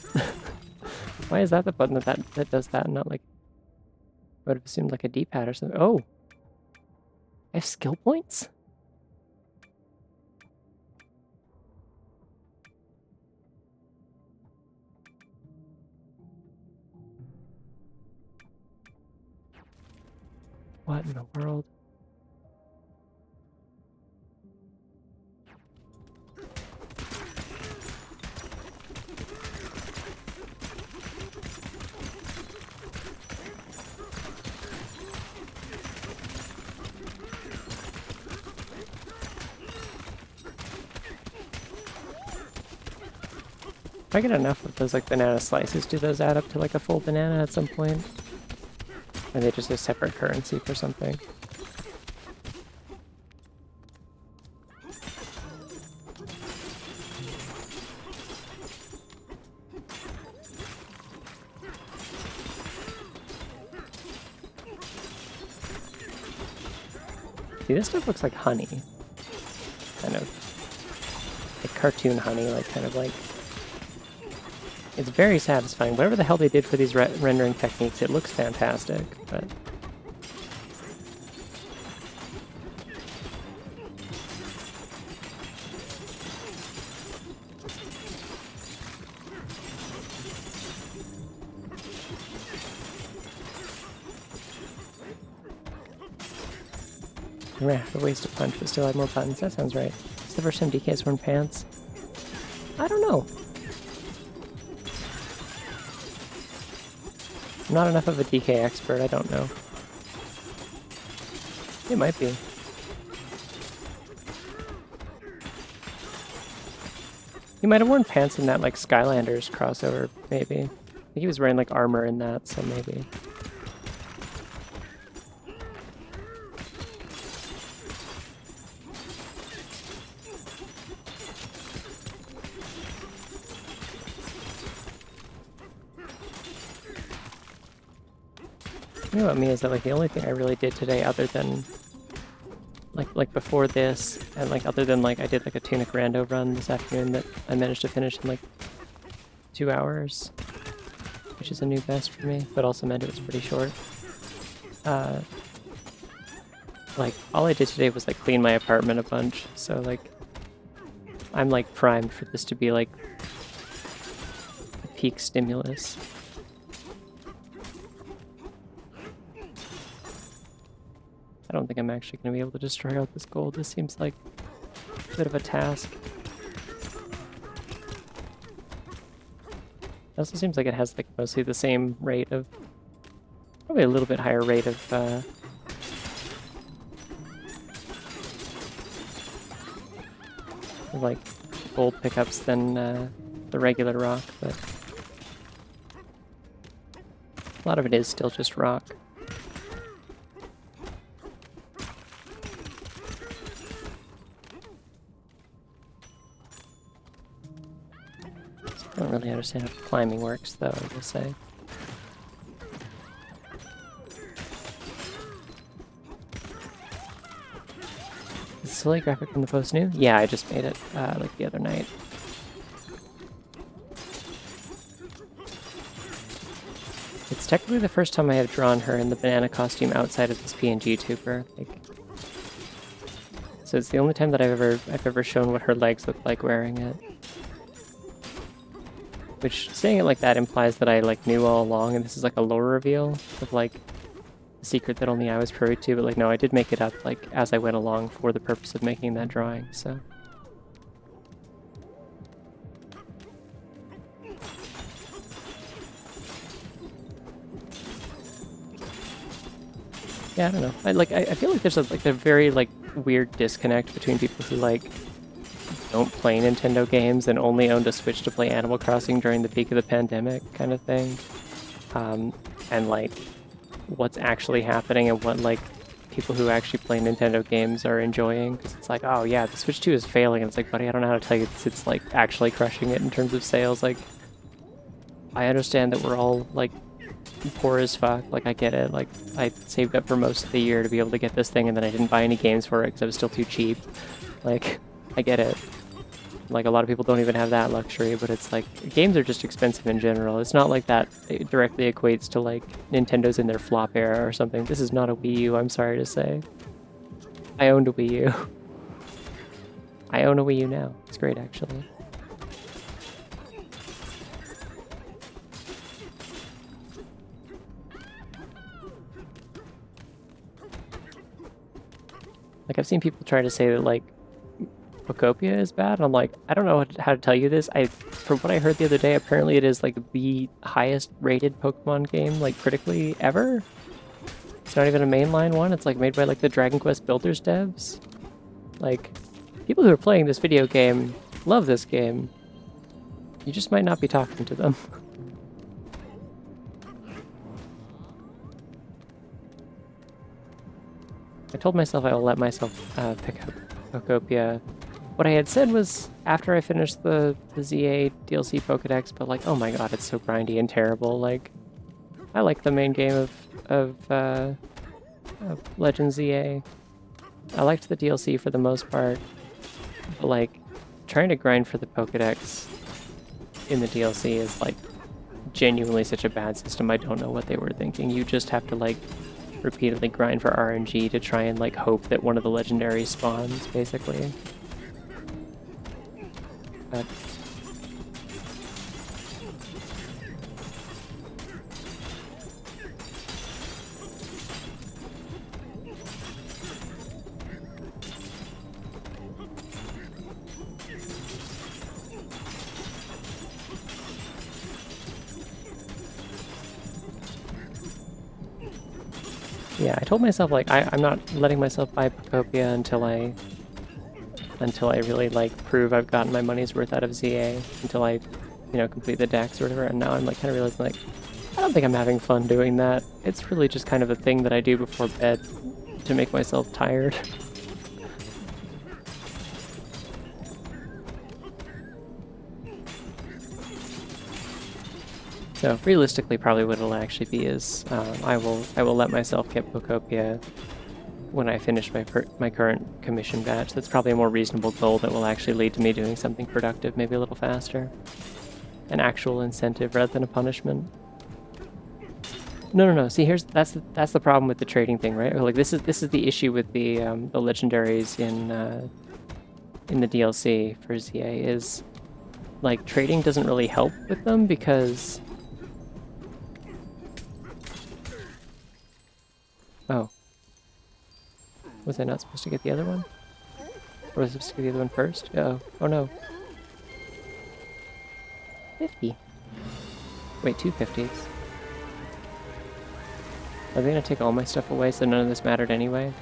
Why is that the button that does that and not like... I would have assumed like a D-pad or something. Oh! I have skill points? What in the world? If I get enough of those like banana slices, do those add up to like a full banana at some point? Or are they just a separate currency for something? See, this stuff looks like honey. Kind of. Like cartoon honey, like kind of like... It's very satisfying. Whatever the hell they did for these rendering techniques, it looks fantastic, but... The waste of punch, but still have more buttons. That sounds right. It's the first time DK has worn pants. I don't know. I'm not enough of a DK expert, I don't know. It might be. He might have worn pants in that, like, Skylanders crossover, maybe. I think he was wearing, like, armor in that, so maybe. You know about me is that like the only thing I really did today other than like before this and like other than like I did like a Tunic Rando run this afternoon that I managed to finish in like 2 hours, which is a new best for me, but also meant it was pretty short. Like all I did today was like clean my apartment a bunch, so like I'm like primed for this to be like a peak stimulus. I don't think I'm actually going to be able to destroy out this gold. This seems like a bit of a task. It also seems like it has like mostly the same rate of... Probably a little bit higher rate of like gold pickups than the regular rock, but a lot of it is still just rock. I don't really understand how climbing works, though, I will say. Is this silly graphic from the post new? Yeah, I just made it, like the other night. It's technically the first time I have drawn her in the banana costume outside of this PNG tuber. Like, so it's the only time that I've ever shown what her legs look like wearing it. Which, saying it like that implies that I like knew all along, and this is like a lore reveal of like a secret that only I was privy to. But like, no, I did make it up like as I went along for the purpose of making that drawing. So. Yeah, I don't know. I feel like there's a very like weird disconnect between people who like don't play Nintendo games and only owned a Switch to play Animal Crossing during the peak of the pandemic kind of thing. And like what's actually happening and what like people who actually play Nintendo games are enjoying. Because it's like, oh yeah, the Switch 2 is failing. And it's like, buddy, I don't know how to tell you it's like actually crushing it in terms of sales. Like, I understand that we're all like poor as fuck, like I get it, like I saved up for most of the year to be able to get this thing and then I didn't buy any games for it because it was still too cheap. Like, I get it. Like, a lot of people don't even have that luxury, but it's like, games are just expensive in general. It's not like that it directly equates to like Nintendo's in their flop era or something. This is not a Wii U, I'm sorry to say. I owned a Wii U. I own a Wii U now. It's great, actually. Like, I've seen people try to say that, like, Pokopia is bad, and I'm like, I don't know how to tell you this. From what I heard the other day, apparently it is, like, the highest rated Pokemon game, like, critically ever. It's not even a mainline one. It's, like, made by, like, the Dragon Quest Builders devs. Like, people who are playing this video game love this game. You just might not be talking to them. I told myself I will let myself pick up Pokopia. What I had said was after I finished the ZA DLC Pokedex, but like, oh my god, it's so grindy and terrible. Like, I like the main game of Legend ZA. I liked the DLC for the most part, but like, trying to grind for the Pokedex in the DLC is like genuinely such a bad system. I don't know what they were thinking. You just have to like repeatedly grind for RNG to try and like hope that one of the legendaries spawns, basically. But yeah, I told myself like I'm not letting myself buy Pokopia until I really like prove I've gotten my money's worth out of ZA, until I, you know, complete the decks or whatever. And now I'm like kind of realizing like I don't think I'm having fun doing that. It's really just kind of a thing that I do before bed to make myself tired. So realistically, probably what it'll actually be is I will let myself get Pokopia when I finish my current commission batch. That's probably a more reasonable goal that will actually lead to me doing something productive, maybe a little faster. An actual incentive rather than a punishment. No. See, that's the problem with the trading thing, right? Or like this is the issue with the legendaries in the DLC for ZA is like trading doesn't really help with them because. Oh. Was I not supposed to get the other one? Or was I supposed to get the other one first? Uh-oh. Oh no. 50. Wait, 2 50s. Are they gonna take all my stuff away so none of this mattered anyway?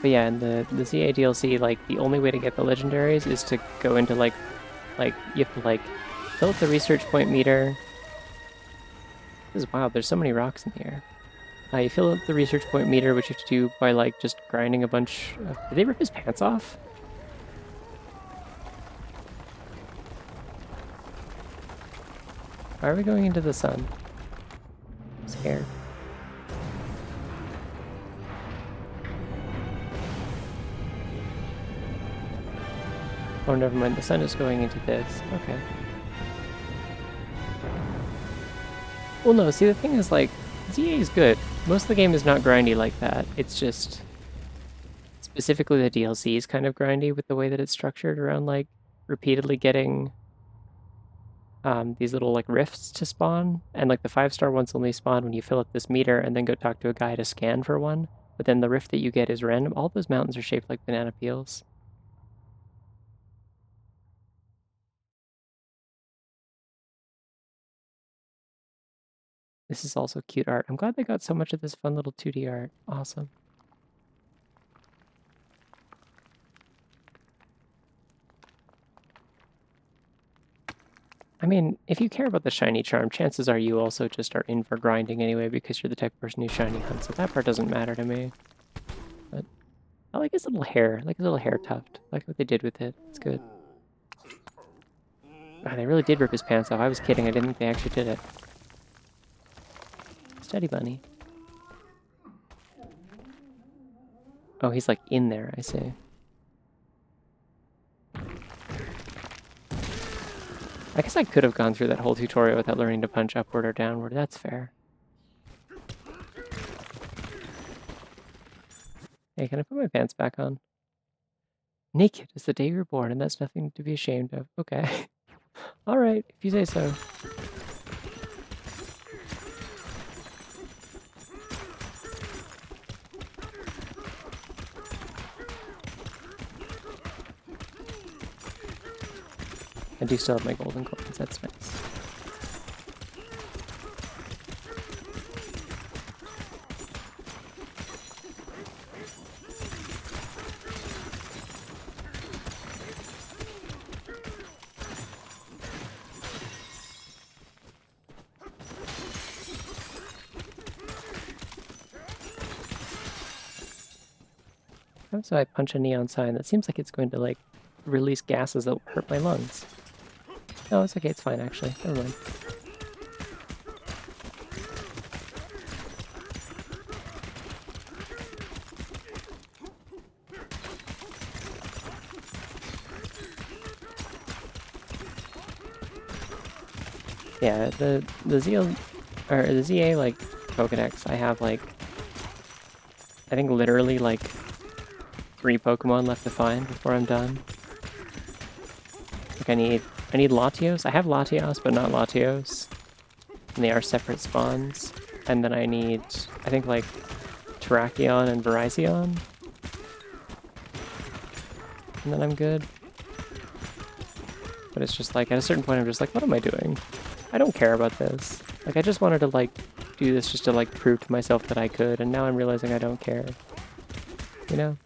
But yeah, in the ZA DLC, like, the only way to get the legendaries is to go into, like, you have to, like, fill up the research point meter, This is wild. There's so many rocks in the air. You fill up the research point meter, which you have to do by like just grinding a bunch of... Did they rip his pants off? Why are we going into the sun? I'm scared. Oh, never mind. The sun is going into this. Okay. Well, no. See, the thing is, like, ZA is good. Most of the game is not grindy like that. It's just... Specifically, the DLC is kind of grindy with the way that it's structured around, like, repeatedly getting these little, like, rifts to spawn. And, like, the 5-star ones only spawn when you fill up this meter and then go talk to a guy to scan for one. But then the rift that you get is random. All those mountains are shaped like banana peels. This is also cute art. I'm glad they got so much of this fun little 2D art. Awesome. I mean, if you care about the shiny charm, chances are you also just are in for grinding anyway because you're the type of person who shiny hunts, so that part doesn't matter to me. But I like his little hair, I like his little hair tuft. I like what they did with it. It's good. Oh, they really did rip his pants off. I was kidding. I didn't think they actually did it. Steady bunny. Oh, he's like in there, I see. I guess I could have gone through that whole tutorial without learning to punch upward or downward. That's fair. Hey, can I put my pants back on? Naked is the day you were born, and that's nothing to be ashamed of. Okay. Alright, if you say so. I do still have my golden coins, that's nice. So I punch a neon sign that seems like it's going to like release gases that will hurt my lungs. No, it's okay, it's fine actually. Never mind. Yeah, the ZA like Pokedex, I have like I think literally like 3 Pokemon left to find before I'm done. Like I need Latios. I have Latios, but not Latios. And they are separate spawns. And then I need, I think like Terrakion and Virizion. And then I'm good. But it's just like, at a certain point I'm just like, what am I doing? I don't care about this. Like I just wanted to like do this just to like prove to myself that I could, and now I'm realizing I don't care. You know?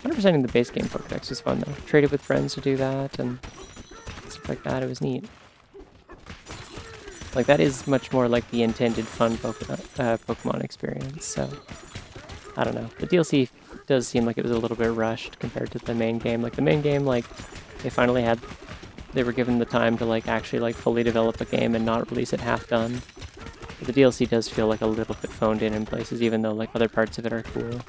100%ing the base game Pokedex was fun though. Traded with friends to do that and stuff like that. It was neat. Like that is much more like the intended fun Pokemon experience. So I don't know. The DLC does seem like it was a little bit rushed compared to the main game. Like the main game, like they were given the time to like actually like fully develop a game and not release it half done. But the DLC does feel like a little bit phoned in places, even though like other parts of it are cool.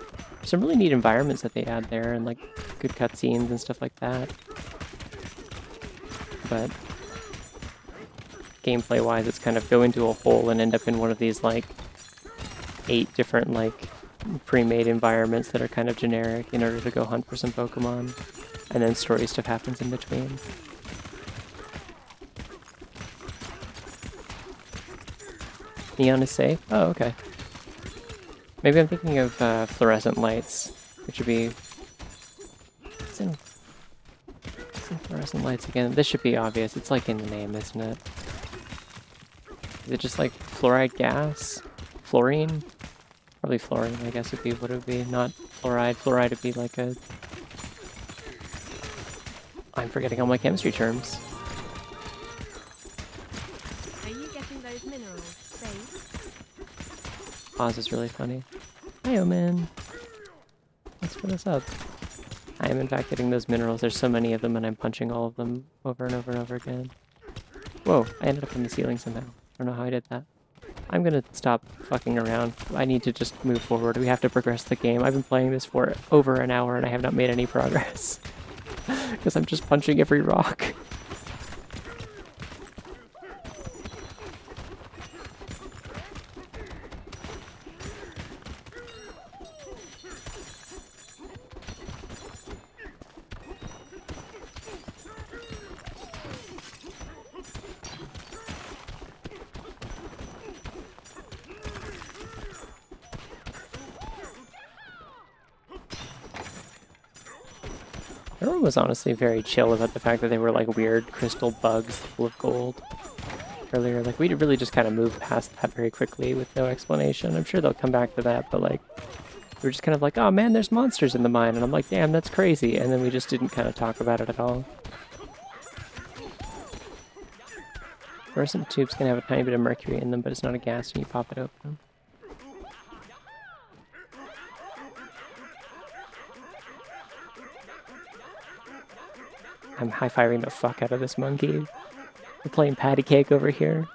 Some really neat environments that they add there, and like good cutscenes and stuff like that. But gameplay-wise, it's kind of go into a hole and end up in one of these like 8 different like pre-made environments that are kind of generic in order to go hunt for some Pokemon, and then story stuff happens in between. Neon is safe? Oh, okay. Maybe I'm thinking of fluorescent lights, which would be... What's in fluorescent lights again? This should be obvious. It's like in the name, isn't it? Is it just like fluoride gas? Fluorine? Probably fluorine, I guess would be what it would be. Not fluoride. Fluoride would be like a... I'm forgetting all my chemistry terms. Are you getting those those minerals, thanks. Pause is really funny. Hi, Omen. Thanks for the sub. I am in fact getting those minerals. There's so many of them and I'm punching all of them over and over and over again. Whoa, I ended up in the ceiling somehow. I don't know how I did that. I'm gonna stop fucking around. I need to just move forward. We have to progress the game. I've been playing this for over an hour and I have not made any progress. Because I'm just punching every rock. Everyone was honestly very chill about the fact that they were like weird crystal bugs full of gold earlier. Like we really just kind of moved past that very quickly with no explanation. I'm sure they'll come back to that, but like we were just kind of like, oh man, there's monsters in the mine. And I'm like, damn, that's crazy. And then we just didn't kind of talk about it at all. Fluorescent tubes can have a tiny bit of mercury in them, but it's not a gas when you pop it open. I'm high-fiving the fuck out of this monkey. We're playing patty cake over here.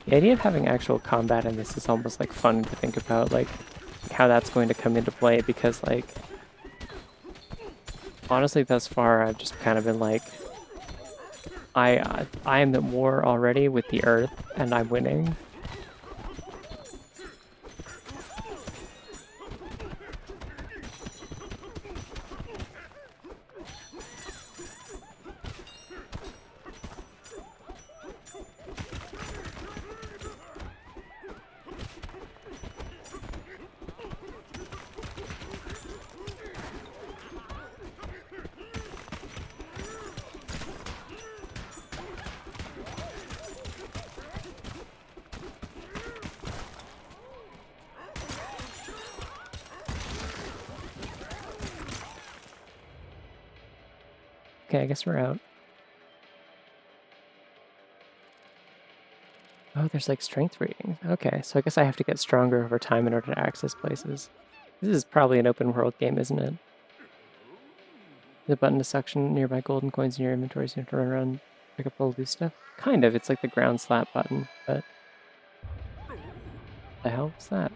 The idea of having actual combat in this is almost like fun to think about, like how that's going to come into play, because like honestly thus far I've just kind of been like I am at war already with the earth and I'm winning. Okay, I guess we're out. Oh, there's like strength readings. Okay, so I guess I have to get stronger over time in order to access places. This is probably an open world game, isn't it? The button to suction nearby golden coins in your inventory so you have to run around, pick up all loose stuff. Kind of, it's like the ground slap button, but the hell was that?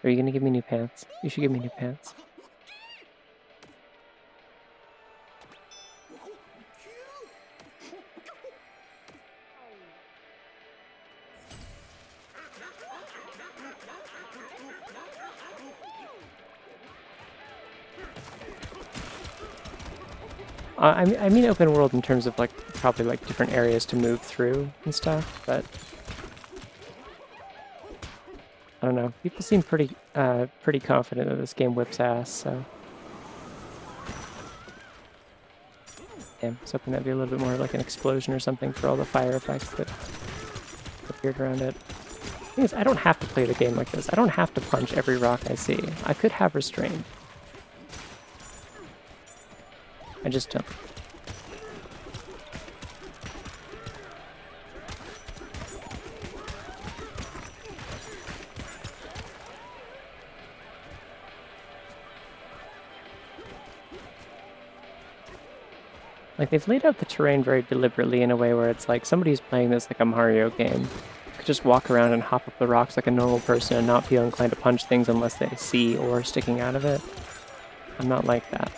Are you gonna give me new pants? You should give me new pants. I mean open world in terms of like probably like different areas to move through and stuff, but I don't know. People seem pretty confident that this game whips ass, so yeah, I was hoping that'd be a little bit more like an explosion or something for all the fire effects that appeared around it. The thing is, I don't have to play the game like this. I don't have to punch every rock I see. I could have restraint. I just don't. Like, they've laid out the terrain very deliberately in a way where it's like somebody who's playing this like a Mario game could just walk around and hop up the rocks like a normal person and not feel inclined to punch things unless they see ore sticking out of it. I'm not like that.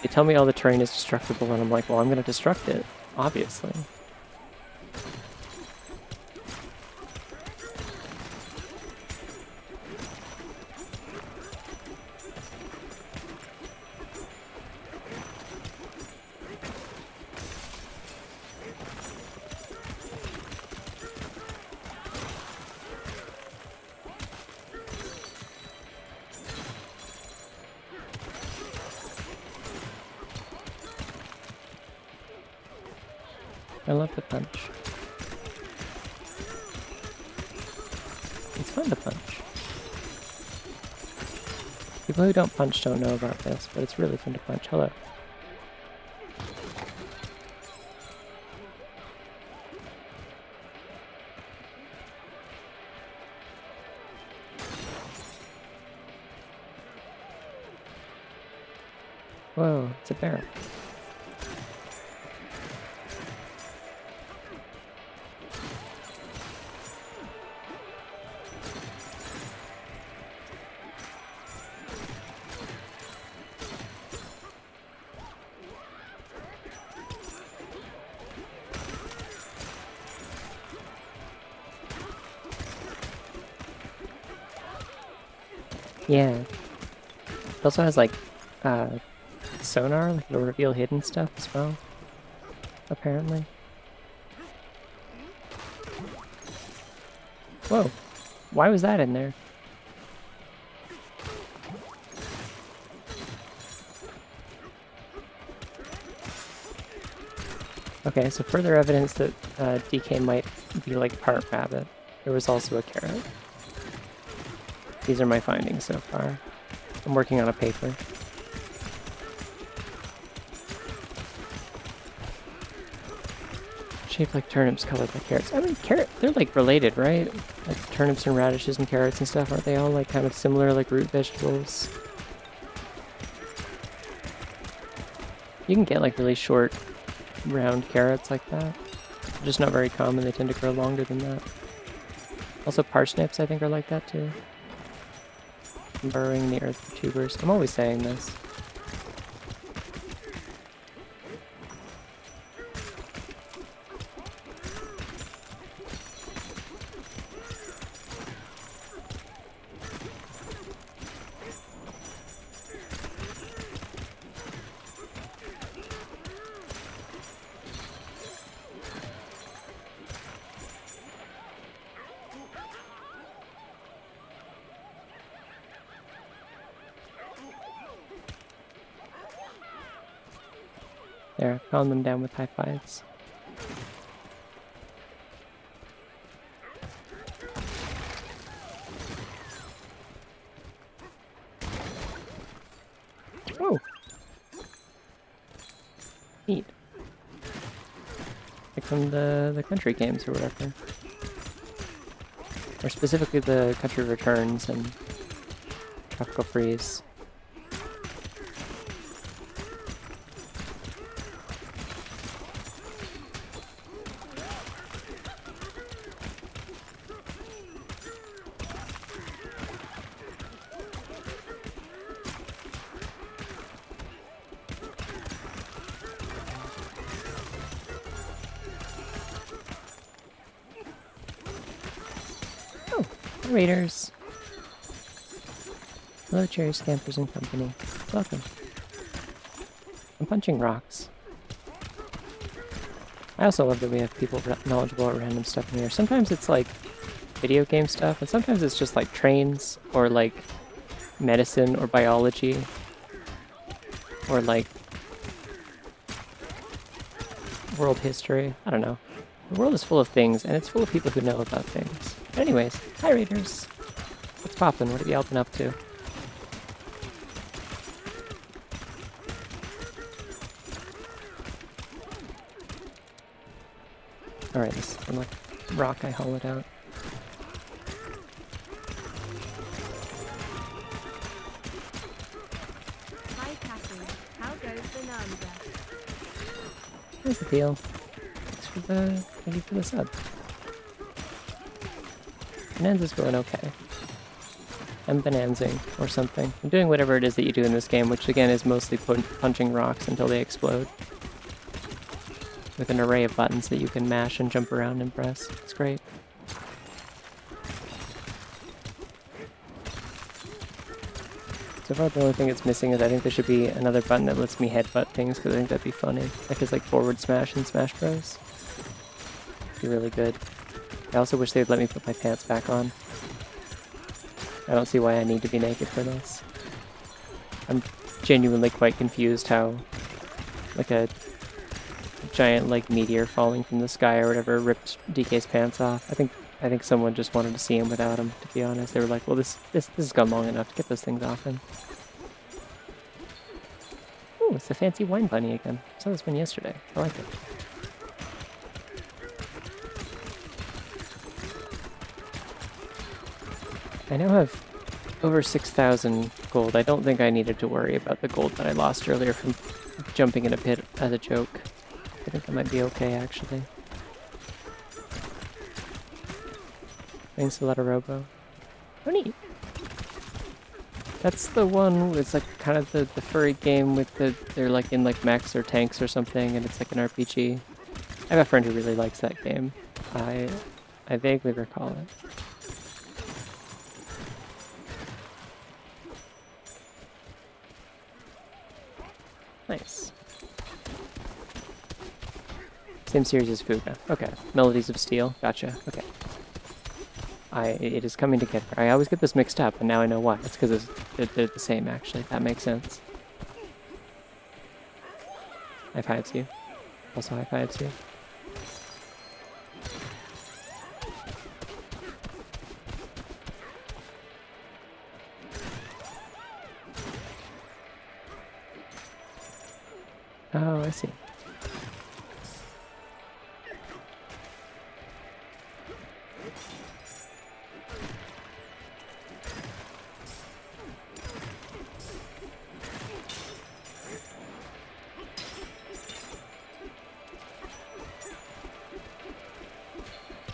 They tell me all the terrain is destructible and I'm like, well, I'm gonna destruct it, obviously. I love to punch. It's fun to punch. People who don't punch don't know about this, but it's really fun to punch. Hello. Whoa, it's a bear. Yeah. It also has like sonar, like it'll reveal hidden stuff as well. Apparently. Whoa. Why was that in there? Okay, so further evidence that DK might be like part rabbit. There was also a carrot. These are my findings so far. I'm working on a paper. Shaped like turnips, colored like carrots. I mean, they're like related, right? Like turnips and radishes and carrots and stuff, aren't they all like kind of similar, like root vegetables? You can get like really short, round carrots like that. They're just not very common, they tend to grow longer than that. Also parsnips, I think, are like that too. Burrowing the earth for tubers. I'm always saying this. There, calm them down with high fives. Whoa! Neat. Like from the country games or whatever. Or specifically the Country Returns and Tropical Freeze. Oh, raiders. Hello, cherry scampers and company. Welcome. I'm punching rocks. I also love that we have people knowledgeable about random stuff in here. Sometimes it's like video game stuff, and sometimes it's just like trains, or like medicine, or biology, or like world history. I don't know. The world is full of things, and it's full of people who know about things. But anyways, hi Raiders! What's poppin'? What have y'all been up to? Alright, this is from like rock I hollowed out. Hi Cathy, how goes Bananza? Here's the deal. Thank you for the sub. Bananza's going okay. I'm bananzing, or something. I'm doing whatever it is that you do in this game, which again is mostly punching rocks until they explode. With an array of buttons that you can mash and jump around and press. It's great. So far the only thing it's missing is I think there should be another button that lets me headbutt things, because I think that'd be funny. Like it's like forward smash in Smash Bros. Be really good. I also wish they'd let me put my pants back on. I don't see why I need to be naked for this. I'm genuinely quite confused how like a giant like meteor falling from the sky or whatever ripped DK's pants off. I think someone just wanted to see him without him, to be honest. They were like, well, this has gone long enough to get those things off him. Ooh, it's the fancy wine bunny again. I saw this one yesterday. I like it. I now have over 6,000 gold. I don't think I needed to worry about the gold that I lost earlier from jumping in a pit as a joke. I think I might be okay, actually. Thanks a lot of Robo. Oh, neat. That's the one, it's like kind of the furry game with they're like in like mechs or tanks or something, and it's like an RPG. I have a friend who really likes that game. I vaguely recall it. Nice. Same series as Fuga. Okay. Melodies of Steel. Gotcha. Okay. It is coming together. I always get this mixed up, and now I know why. It's because they're the same, actually. That makes sense. High fives you. Also high fives you. Oh, I see.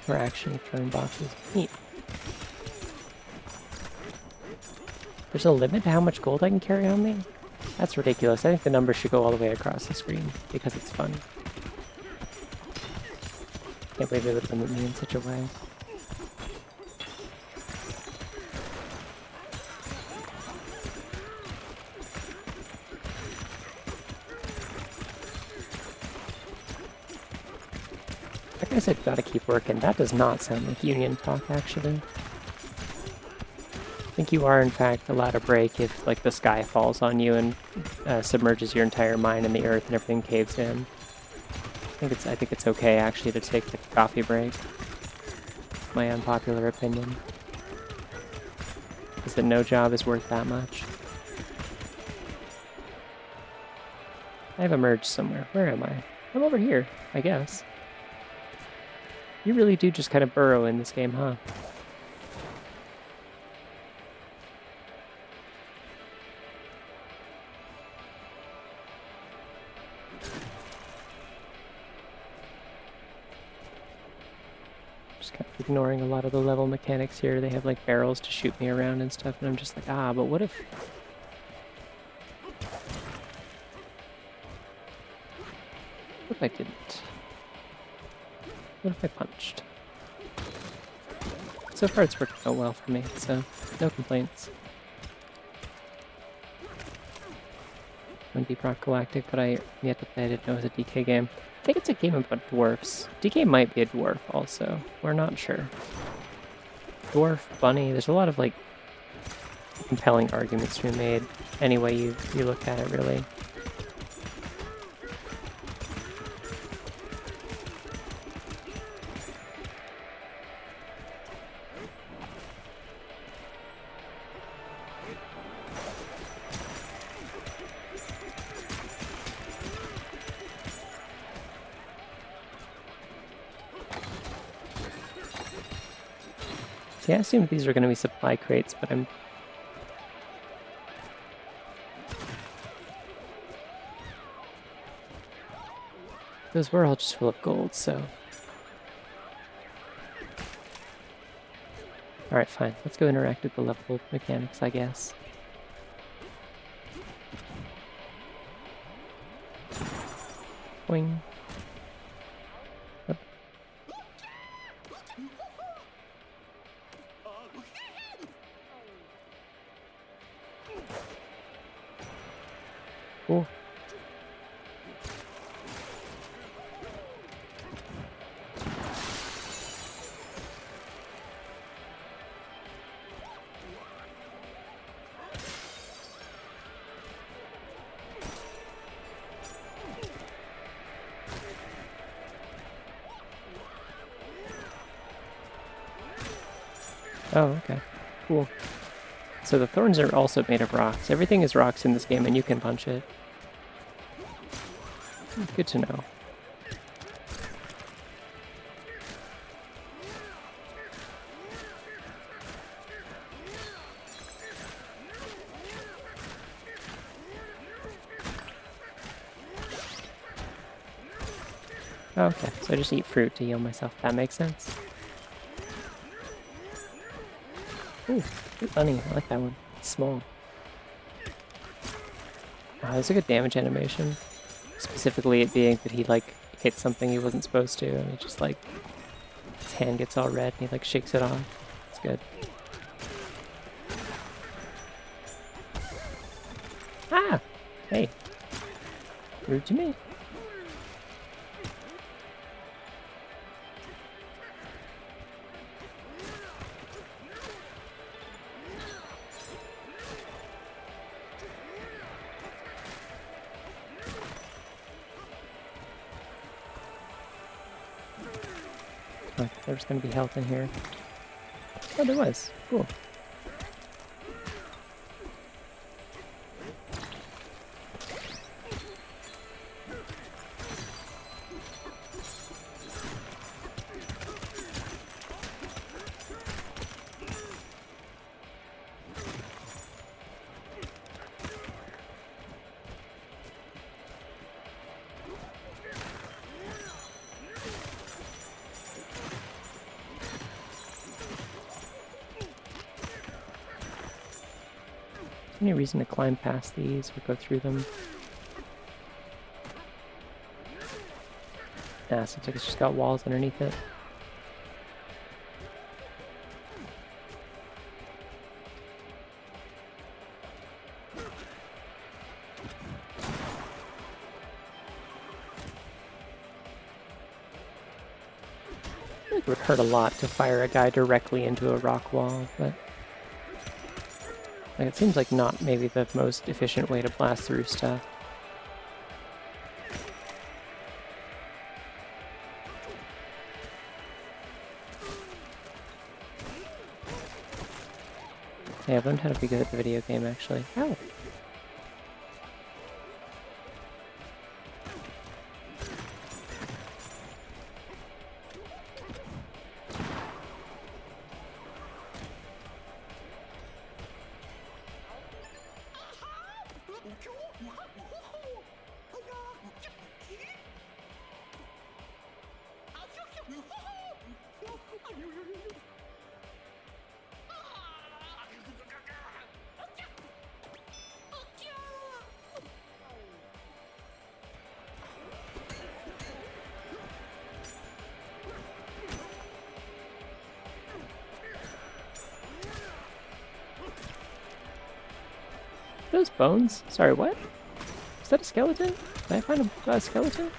We're actually throwing boxes. Neat. There's a limit to how much gold I can carry on me? That's ridiculous. I think the numbers should go all the way across the screen because it's fun. Can't believe they would limit me in such a way. Like I said, gotta keep working. That does not sound like union talk, actually. I think you are, in fact, allowed a break if, like, the sky falls on you and submerges your entire mine in the earth and everything caves in. I think it's okay, actually, to take the coffee break. My unpopular opinion is that no job is worth that much. I have emerged somewhere. Where am I? I'm over here, I guess. You really do just kind of burrow in this game, huh? Just kind of ignoring a lot of the level mechanics here. They have like barrels to shoot me around and stuff, and I'm just like, ah, but what if... What if I didn't? What if I punched? So far it's worked out well for me, so no complaints. On Deep Rock Galactic, but I yet to play. I didn't know it was a DK game. I think it's a game about dwarfs. DK might be a dwarf also. We're not sure. Dwarf, bunny, there's a lot of like compelling arguments to be made any way you look at it, really. See, I assumed these were going to be supply crates, but I'm... Those were all just full of gold, so... Alright, fine. Let's go interact with the level mechanics, I guess. Boing. Cool. Oh, okay. Cool. So the thorns are also made of rocks. Everything is rocks in this game, and you can punch it. Good to know. Okay, so I just eat fruit to heal myself. That makes sense. Ooh, good bunny. I like that one. It's small. Wow, that's a good damage animation. Specifically it being that he, like, hit something he wasn't supposed to, and he just, like, his hand gets all red, and he, like, shakes it off. It's good. Ah! Hey. Rude to me. Oh, there's gonna be health in here. Oh, there was. Cool. Any reason to climb past these or go through them? Nah, seems like it's just got walls underneath it. I think it would hurt a lot to fire a guy directly into a rock wall, but like, it seems like not maybe the most efficient way to blast through stuff. Hey, I've learned how to be good at the video game, actually. Ow! Those bones? Sorry, what? Is that a skeleton? Did I find a skeleton?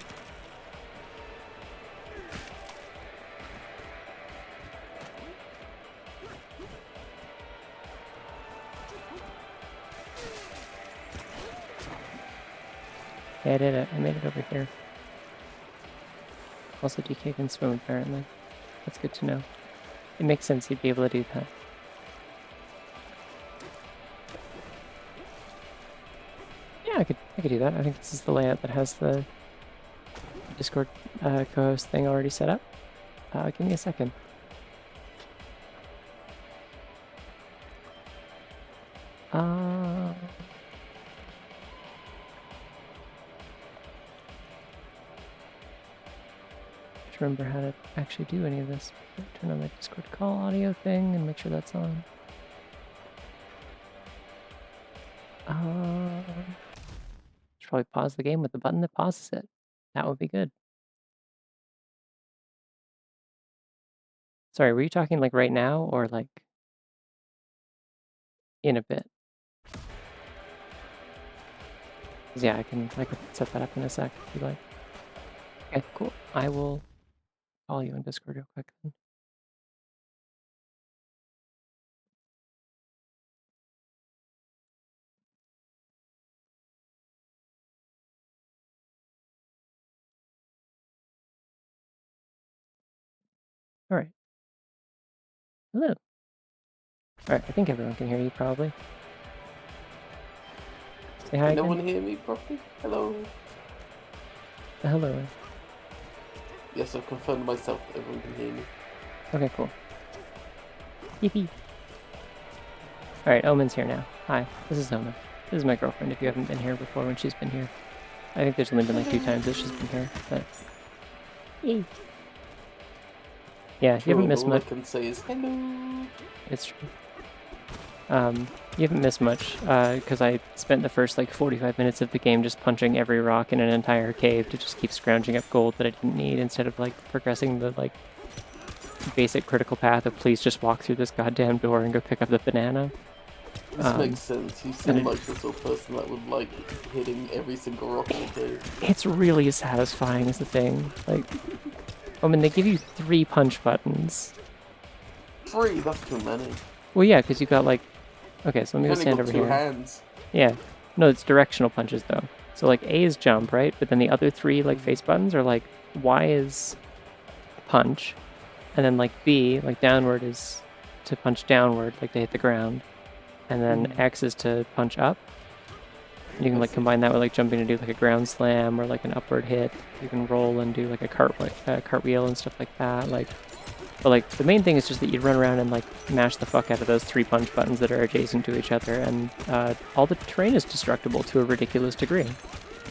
Yeah, I did it. I made it over here. Also, DK can swim, apparently. That's good to know. It makes sense he'd be able to do that. Yeah, I could do that. I think this is the layout that has the Discord co-host thing already set up. Give me a second. Uh, just remember how to actually do any of this. Turn on my Discord call audio thing and make sure that's on. Should probably pause the game with the button that pauses it. That would be good. Sorry, were you talking like right now or like in a bit? 'Cause yeah, I could set that up in a sec if you like. Okay, cool. I will call you on Discord real quick then. All right. Hello. Alright, I think everyone can hear you, probably. Say hi Can no again. one hear me properly? Hello? Hello. Yes, I've confirmed myself that everyone can hear me. Okay, cool. Yippee. Alright, Omen's here now. Hi, this is Omen. This is my girlfriend, if you haven't been here before when she's been here. I think there's only been like 2 times that she's been here, but... Yay! Yeah, you True, haven't and missed all I much. can say is hello. It's true. You haven't missed much, because I spent the first like 45 minutes of the game just punching every rock in an entire cave to just keep scrounging up gold that I didn't need, instead of like progressing the like basic critical path of please just walk through this goddamn door and go pick up the banana. This makes sense. You seem and like the sort of person that would like hitting every single rock in the cave. It's really satisfying is the thing. Like, I mean, they give you 3 punch buttons. 3? That's too many. Well, yeah, because you got like... Okay, so let me You've go only stand got over 2 here. hands. Yeah. No, it's directional punches, though. So, like, A is jump, right? But then the other 3, like, face buttons are, like, Y is punch. And then, like, B, like, downward is to punch downward, like, to hit the ground. And then X is to punch up. And you can, like, combine that with, like, jumping to do, like, a ground slam or, like, an upward hit. You can roll and do, like, a cartwheel and stuff like that. Like... But, like, the main thing is just that you run around and, like, mash the fuck out of those 3 punch buttons that are adjacent to each other, and all the terrain is destructible to a ridiculous degree.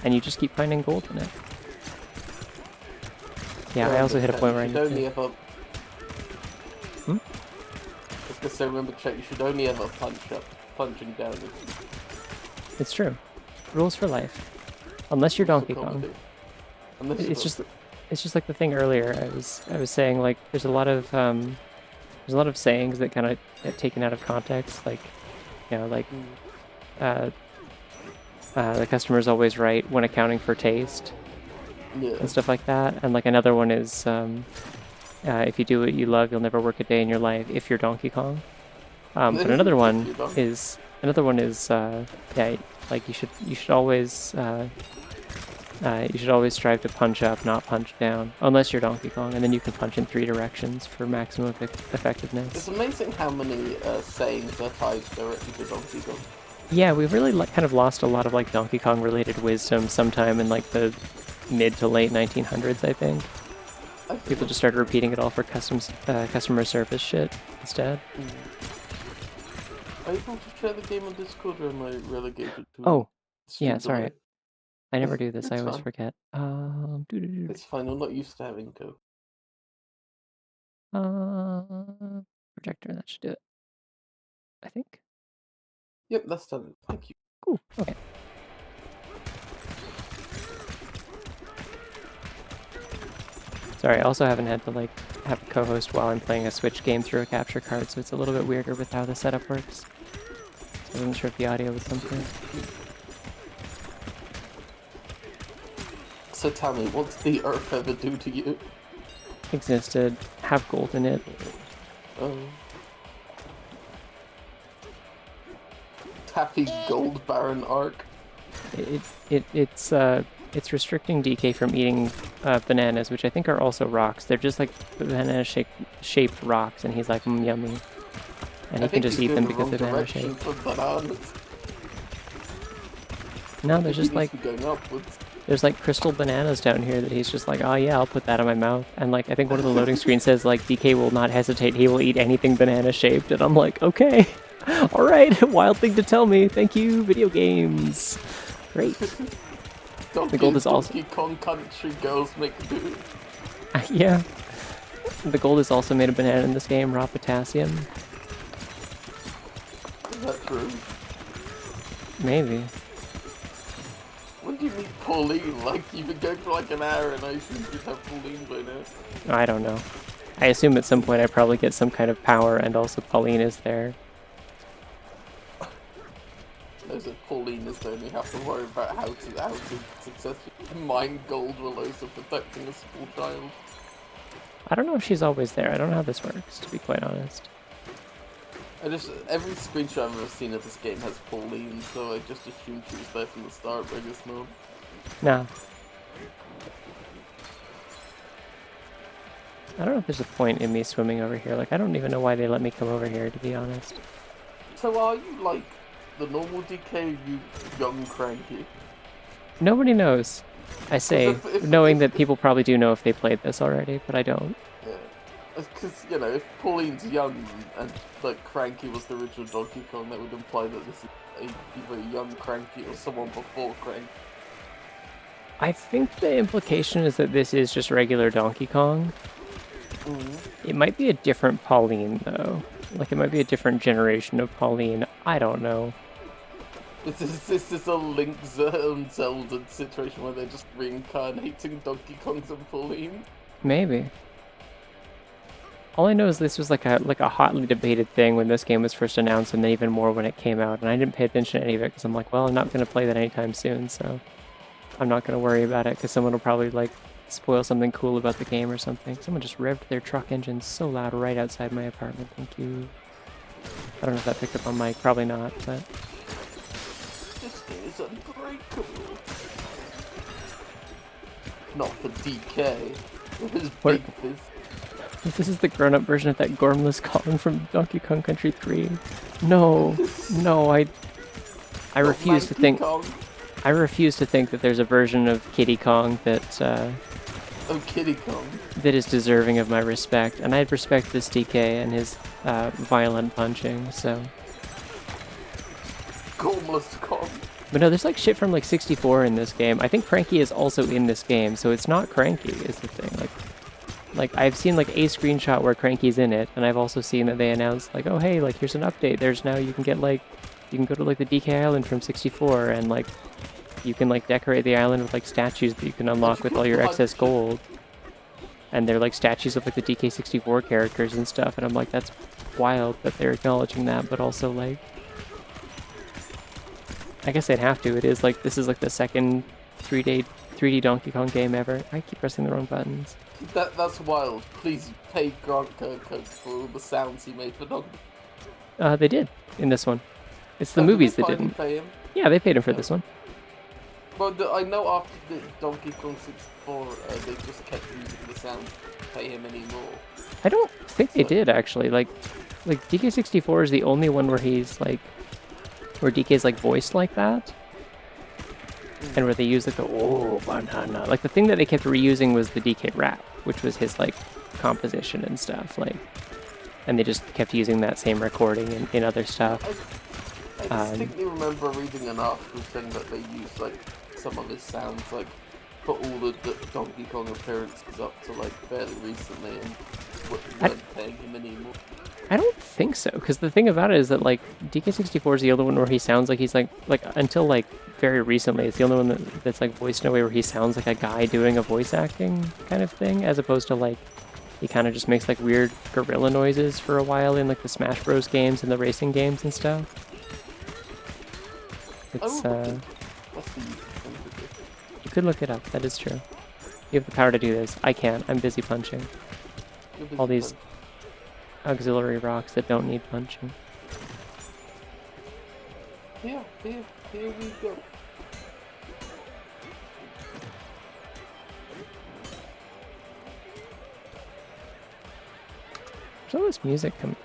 And you just keep finding gold in it. Yeah, I also hit a point where I need to... I was gonna say, remember, check, you should only ever punch up, punching down. It's true. Rules for life. Unless you're Donkey Kong. It's just like the thing earlier. I was saying, like, there's a lot of sayings that kind of get taken out of context, like, you know, like the customer's always right when accounting for taste, and stuff like that. And like another one is if you do what you love, you'll never work a day in your life if you're Donkey Kong. But another one is yeah, like you should always strive to punch up, not punch down, unless you're Donkey Kong, and then you can punch in 3 directions for maximum effectiveness. It's amazing how many sayings are tied directly to Donkey Kong. Yeah, we've really kind of lost a lot of like Donkey Kong related wisdom sometime in like the mid to late 1900s, I think. People just started repeating it all for customer service shit instead. Are you able to share the game on Discord, or am I relegated to... Oh, yeah, sorry. I never do this. I always fine. forget. It's fine. I'm not used to having go. Projector. That should do it. I think. Yep, that's done. Thank you. Cool. Okay. Sorry, I also haven't had to like have a co-host while I'm playing a Switch game through a capture card, so it's a little bit weirder with how the setup works. So I wasn't sure if the audio would come through. So tell me, what's the Earth ever do to you? Existed. Have gold in it. Oh. Taffy Gold Baron arc. It's restricting DK from eating bananas, which I think are also rocks. They're just like banana-shaped rocks, and he's like, yummy. And he can just eat them because they're banana-shaped. No, there's just like... There's like crystal bananas down here that he's just like, oh yeah, I'll put that in my mouth. And like, I think one of the loading screens says like, DK will not hesitate, he will eat anything banana-shaped. And I'm like, okay, alright, wild thing to tell me. Thank you, video games. Great. The gold is also... Donkey Kong Country girls make do. Yeah. The gold is also made of banana in this game, raw potassium. Is that true? Maybe. When do you meet Pauline? Like, you've been going for like an hour and I assume you'd have Pauline by now. I don't know. I assume at some point I probably get some kind of power and also Pauline is there. Knows that Pauline is there and you have to worry about how to successfully mine gold while also protecting a small child. I don't know if she's always there. I don't know how this works, to be quite honest. Every screenshot I've ever seen of this game has Pauline, so I just assumed she was there from the start, but I guess no. Nah. I don't know if there's a point in me swimming over here. Like, I don't even know why they let me come over here, to be honest. So are you like the normal DK, you young cranky? Nobody knows. I 'Cause say, knowing that people probably do know if they played this already, but I don't. yeah, because you know, if Pauline's young and like Cranky was the original Donkey Kong, that would imply that this is either a young Cranky or someone before Cranky. I think the implication is that this is just regular Donkey Kong. It might be a different Pauline, though. Like, it might be a different generation of Pauline. I don't know. This is a Link and Zelda situation where they're just reincarnating Donkey Kongs and Pauline. Maybe. All I know is this was like a hotly debated thing when this game was first announced, and then even more when it came out. And I didn't pay attention to any of it because I'm like, well, I'm not going to play that anytime soon, so I'm not going to worry about it because someone will probably like spoil something cool about the game or something. Someone just revved their truck engine so loud right outside my apartment. Thank you. I don't know if that picked up on mic. Probably not, but This game is unbreakable. Not for DK. With his What- big fist. this is the grown-up version of that Gormless Kong from Donkey Kong Country 3. No, no, I refuse to think. Kong. I refuse to think that there's a version of Kiddy Kong that Oh, Kiddy Kong. that is deserving of my respect, and I'd respect this DK and his violent punching. So, Gormless Kong. but no, there's like shit from like 64 in this game. I think Cranky is also in this game, so it's not Cranky is the thing. Like I've seen like a screenshot where Cranky's in it, and I've also seen that they announced like, oh hey, like here's an update. There's now you can get like you can go to like the DK Island from 64, and like you can like decorate the island with like statues that you can unlock with all your excess gold. And they're like statues of like the DK64 characters and stuff, and I'm like, that's wild that they're acknowledging that, but also like, I guess they'd have to. It is like this is like the second 3D Donkey Kong game ever. I keep pressing the wrong buttons. That's wild. Please pay Grant Kirkhope for all the sounds he made for Donkey. They did in this one. It's the Did movies they that finally didn't. pay him? Yeah, they paid him for this one. Well, I know after the Donkey Kong 64, they just kept using the sound to pay him anymore. I don't think they did actually. Like DK64 is the only one where he's like, where DK's like voiced like that. And where they use like the oh banana, like the thing that they kept reusing was the DK rap, which was his like composition and stuff, like, and they just kept using that same recording in other stuff. I distinctly remember reading an article saying that they used like some of his sounds like for all the Donkey Kong appearances up to like fairly recently, and weren't paying him anymore. I don't think so, because the thing about it is that like DK64 is the only one where he sounds like he's like until like very recently, it's the only one that's like voiced in a way where he sounds like a guy doing a voice acting kind of thing, as opposed to like he kind of just makes like weird gorilla noises for a while in like the Smash Bros games and the racing games and stuff. It's That's the easy thing to do. you could look it up. That is true. You have the power to do this. I can't. I'm busy punching You're busy all these punching. auxiliary rocks that don't need punching. Here we go. There's all this music coming.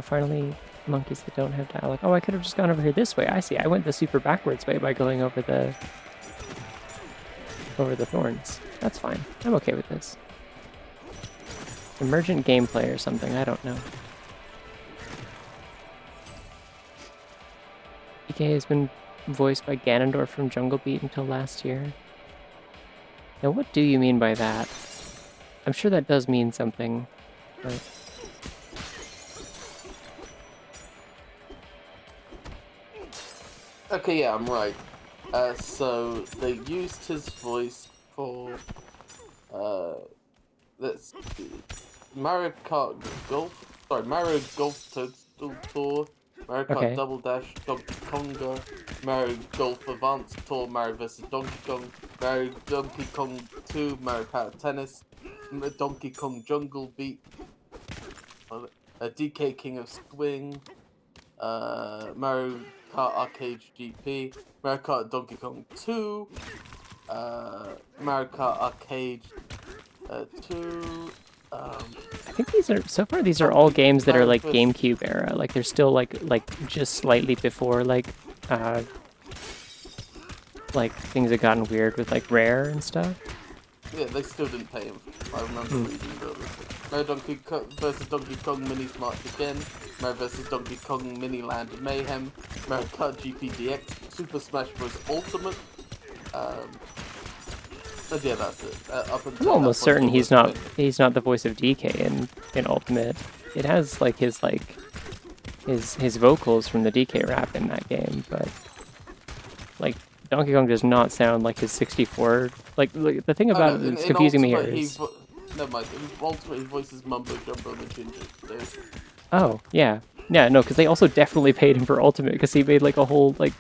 Finally, monkeys that don't have dialogue. Oh, I could have just gone over here this way. I see. I went the super backwards way by going over the thorns. That's fine. I'm okay with this. Emergent gameplay or something. I don't know. DK has been voiced by Ganondorf from Jungle Beat until last year. Now, what do you mean by that? I'm sure that does mean something, but... Okay, yeah, I'm right. So they used his voice for let's see, Mario Kart Golf. Sorry, Mario Golf Toadstool Tour, Mario Kart Okay. Double Dash, Donkey Konga, Mario Golf Advanced Tour, Mario vs Donkey Kong, Mario Donkey Kong 2, Mario Kart Tennis, Donkey Kong Jungle Beat, DK King of Swing, Mario Kart Arcade GP, Mario Kart Donkey Kong 2, Mario Kart Arcade 2, I think these are so far. These are all Donkey games that are Mario like vs. GameCube era. Like they're still like just slightly before like things have gotten weird with like Rare and stuff. Yeah, they still didn't pay him. I remember reading those. Mario Donkey Kong vs. Donkey Kong Minis March Again, Mario vs. Donkey Kong Mini Land Mayhem, Mario Kart GP DX, Super Smash Bros. Ultimate. And yeah, that's it. Up I'm until that almost point, certain they he's weren't not paying him. the voice of DK in Ultimate. It has like his vocals from the DK rap in that game, but like Donkey Kong does not sound like his 64. Like the thing Oh about no, it that's in confusing me here Ultimate is never mind. In Ultimate he voices Mumbo Jumbo and the Ginger. There's... oh yeah no because they also definitely paid him for Ultimate because he made like a whole like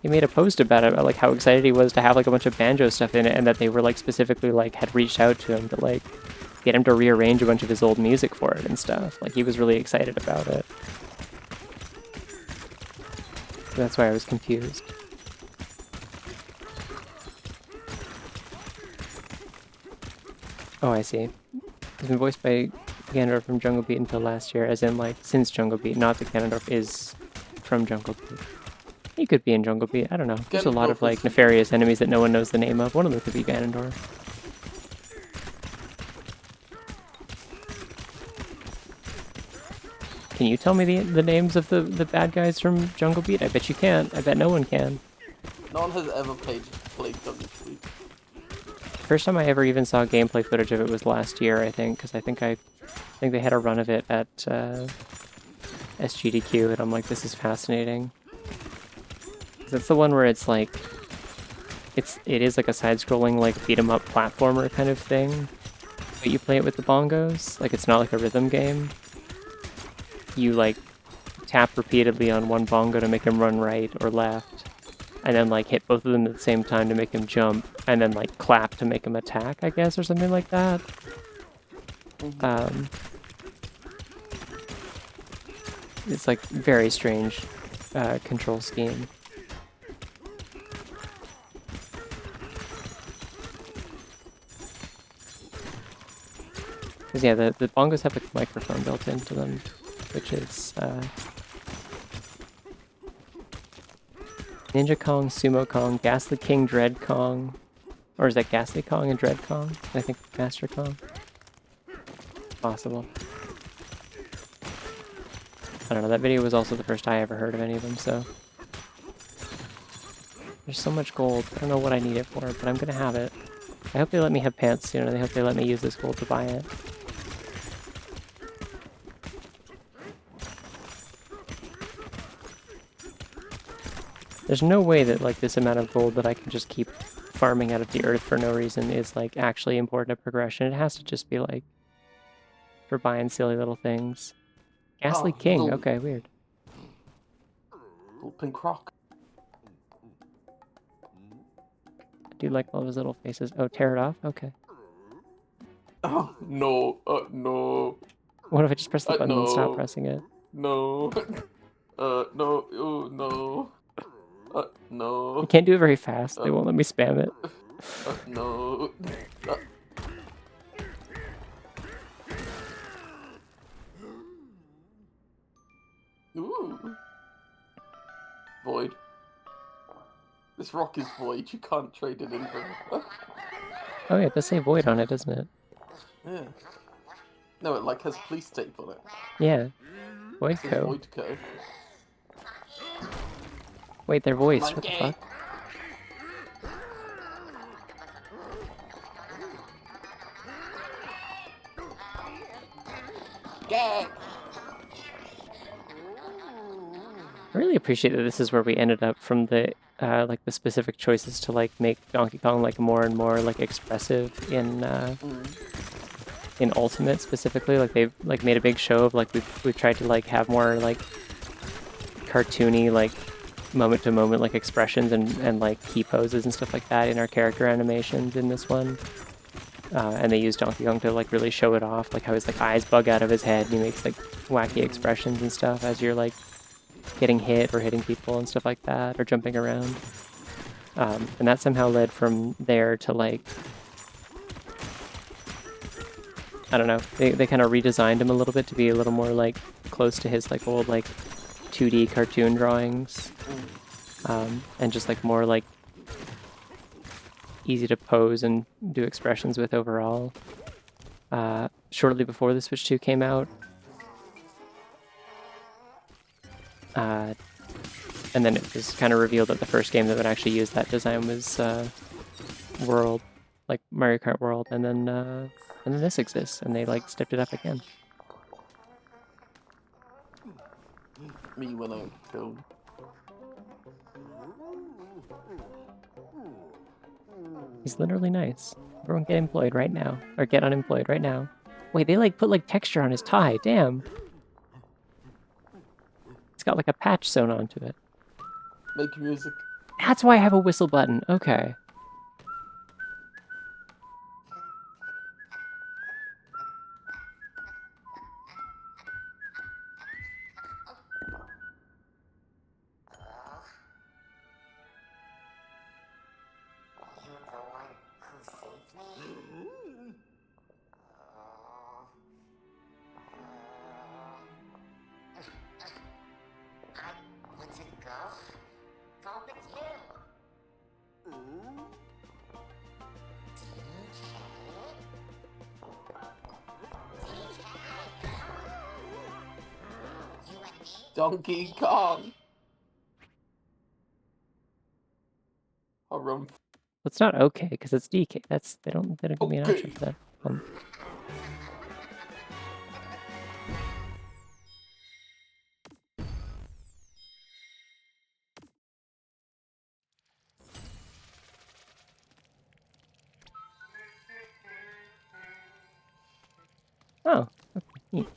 he made a post about it about like how excited he was to have like a bunch of banjo stuff in it and that they were like specifically like had reached out to him to like get him to rearrange a bunch of his old music for it and stuff. Like he was really excited about it. So that's why I was confused. Oh, I see. He's been voiced by Ganondorf from Jungle Beat until last year, as in like since Jungle Beat, not that Ganondorf is from Jungle Beat. He could be in Jungle Beat, I don't know. There's a lot of Ganondorf like is... nefarious enemies that no one knows the name of. One of them could be Ganondorf. Can you tell me the names of the bad guys from Jungle Beat? I bet you can't. I bet no one can. No one has ever played Jungle Beat. First time I ever even saw gameplay footage of it was last year, I think, because I think they had a run of it at SGDQ, and I'm like, this is fascinating. That's the one where it's like, it is like a side-scrolling like beat 'em up platformer kind of thing, but you play it with the bongos. Like it's not like a rhythm game. You like tap repeatedly on one bongo to make him run right or left, and then like hit both of them at the same time to make him jump, and then like clap to make him attack, I guess, or something like that. It's like very strange control scheme. Because yeah, the bongos have a microphone built into them, which is Ninja Kong, Sumo Kong, Ghastly King, Dread Kong. Or is that Ghastly Kong and Dread Kong? I think Master Kong. Possible. I don't know, that video was also the first I ever heard of any of them, so... There's so much gold, I don't know what I need it for, but I'm gonna have it. I hope they let me have pants soon, and I hope they let me use this gold to buy it. There's no way that like this amount of gold that I can just keep farming out of the earth for no reason is like actually important to progression. It has to just be like for buying silly little things. Ghastly Oh, King, okay, weird. little pink rock. I do like all of his little faces. Oh, tear it off? Okay. Oh, no, no. What if I just press the button and stop No, pressing it? no. No, oh, no. I No. can't do it very fast. They won't let me spam it. No. Ooh. Void. This rock is void. You can't trade it in for... Oh yeah, it does say void on it, doesn't it? Yeah. No, it like has police tape on it. Yeah. Void It says Co. Void Co. Wait, they're voiced. What the fuck? Gay. I really appreciate that this is where we ended up from the like the specific choices to like make Donkey Kong like more and more like expressive in Ultimate specifically. Like they've like made a big show of like we've tried to like have more like cartoony like moment to moment like expressions and like key poses and stuff like that in our character animations in this one. And they use Donkey Kong to like really show it off, like how his like eyes bug out of his head and he makes like wacky expressions and stuff as you're like getting hit or hitting people and stuff like that, or jumping around. And that somehow led from there to like I don't know. They kind of redesigned him a little bit to be a little more like close to his like old like 2D cartoon drawings, and just like more like easy to pose and do expressions with overall. Shortly before the Switch 2 came out, and then it was kind of revealed that the first game that would actually use that design was World, like Mario Kart World, and then this exists, and they like stepped it up again. Me when I killed. He's literally nice. Everyone get employed right now, or get unemployed right now. Wait, they like put like texture on his tie. Damn. It's got like a patch sewn onto it. Make music. That's why I have a whistle button. Okay. Donkey Kong. I'll run. Well, it's not okay because it's DK. That's they don't give me an option for that. Oh, okay, neat.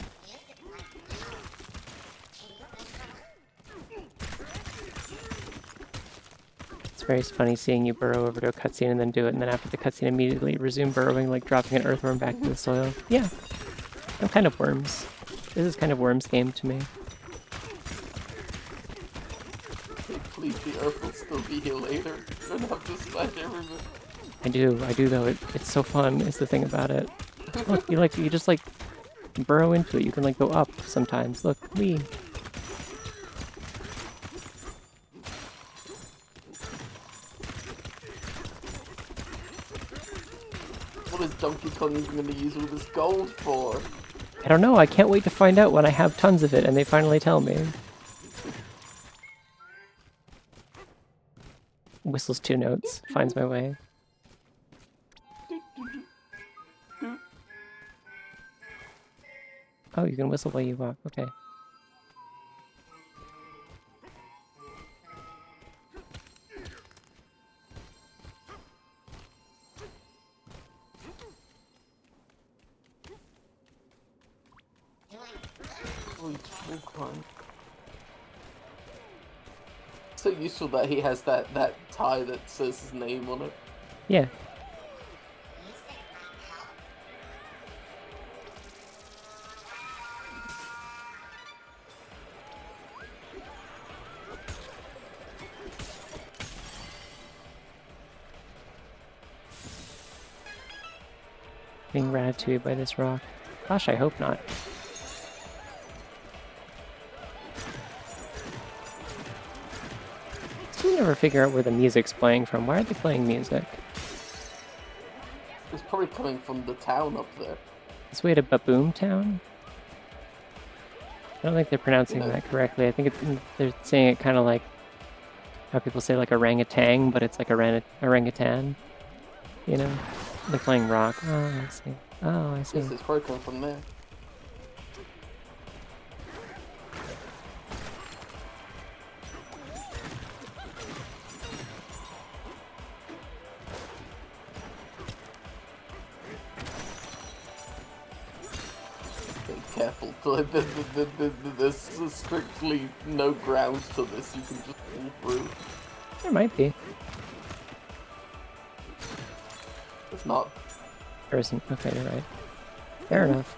It's very funny seeing you burrow over to a cutscene and then do it, and then after the cutscene immediately resume burrowing, like dropping an earthworm back to the soil. Yeah, I'm kind of Worms. This is kind of Worms game to me. Please, the earth will still be here later. You don't have to smash everything. I do though. It's so fun. Is the thing about it. Look, you just like burrow into it. You can like go up sometimes. Look, wee. What is Donkey Kong even going to use all this gold for? I don't know. I can't wait to find out when I have tons of it and they finally tell me. Whistles 2 notes. Finds my way. Oh, you can whistle while you walk. Okay. So useful that he has that tie that says his name on it. Yeah. Being ratatouille by this rock. Gosh, I hope not. Still never figure out where the music's playing from. Why are they playing music? It's probably coming from the town up there. This way to Baboom Town? I don't think they're pronouncing that correctly. I think they're saying it kind of like how people say like orangutan, but it's like orangutan. You know? They're playing rock. Oh, I see. Oh, I see. Yes, it's probably coming from there. Careful, there's strictly no grounds to this, you can just fall through. There might be. It's not. There isn't. Okay, you're right. Fair enough.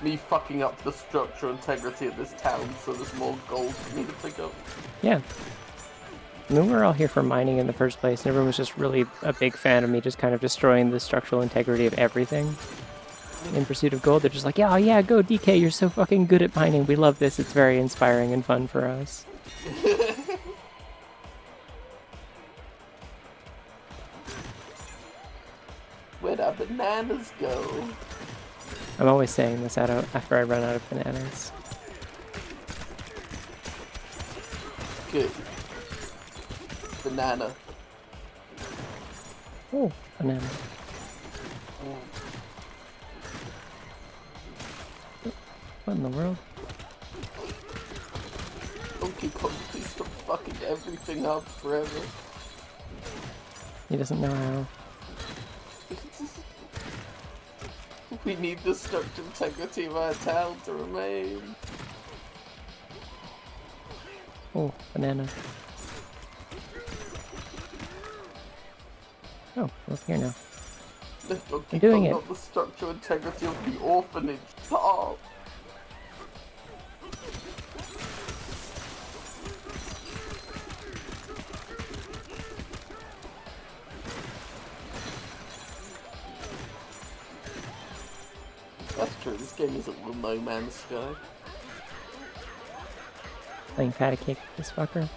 Me fucking up the structure integrity of this town so there's more gold for me to pick up. Yeah. I mean, we were all here for mining in the first place, and everyone was just really a big fan of me just kind of destroying the structural integrity of everything in pursuit of gold. They're just like, yeah, yeah, go DK, you're so fucking good at mining. We love this. It's very inspiring and fun for us. Where'd our bananas go? I'm always saying this after I run out of bananas. Good. Banana. Oh, banana. What in the world? Donkey Kong, please stop fucking everything up forever. He doesn't know how. We need the structural integrity of our town to remain. Oh, banana. Oh, we're up here now. I'm doing it. Not the structural integrity of the orphanage. Stop. That's true, this game isn't the No Man's Sky. Playing patty cake with this fucker.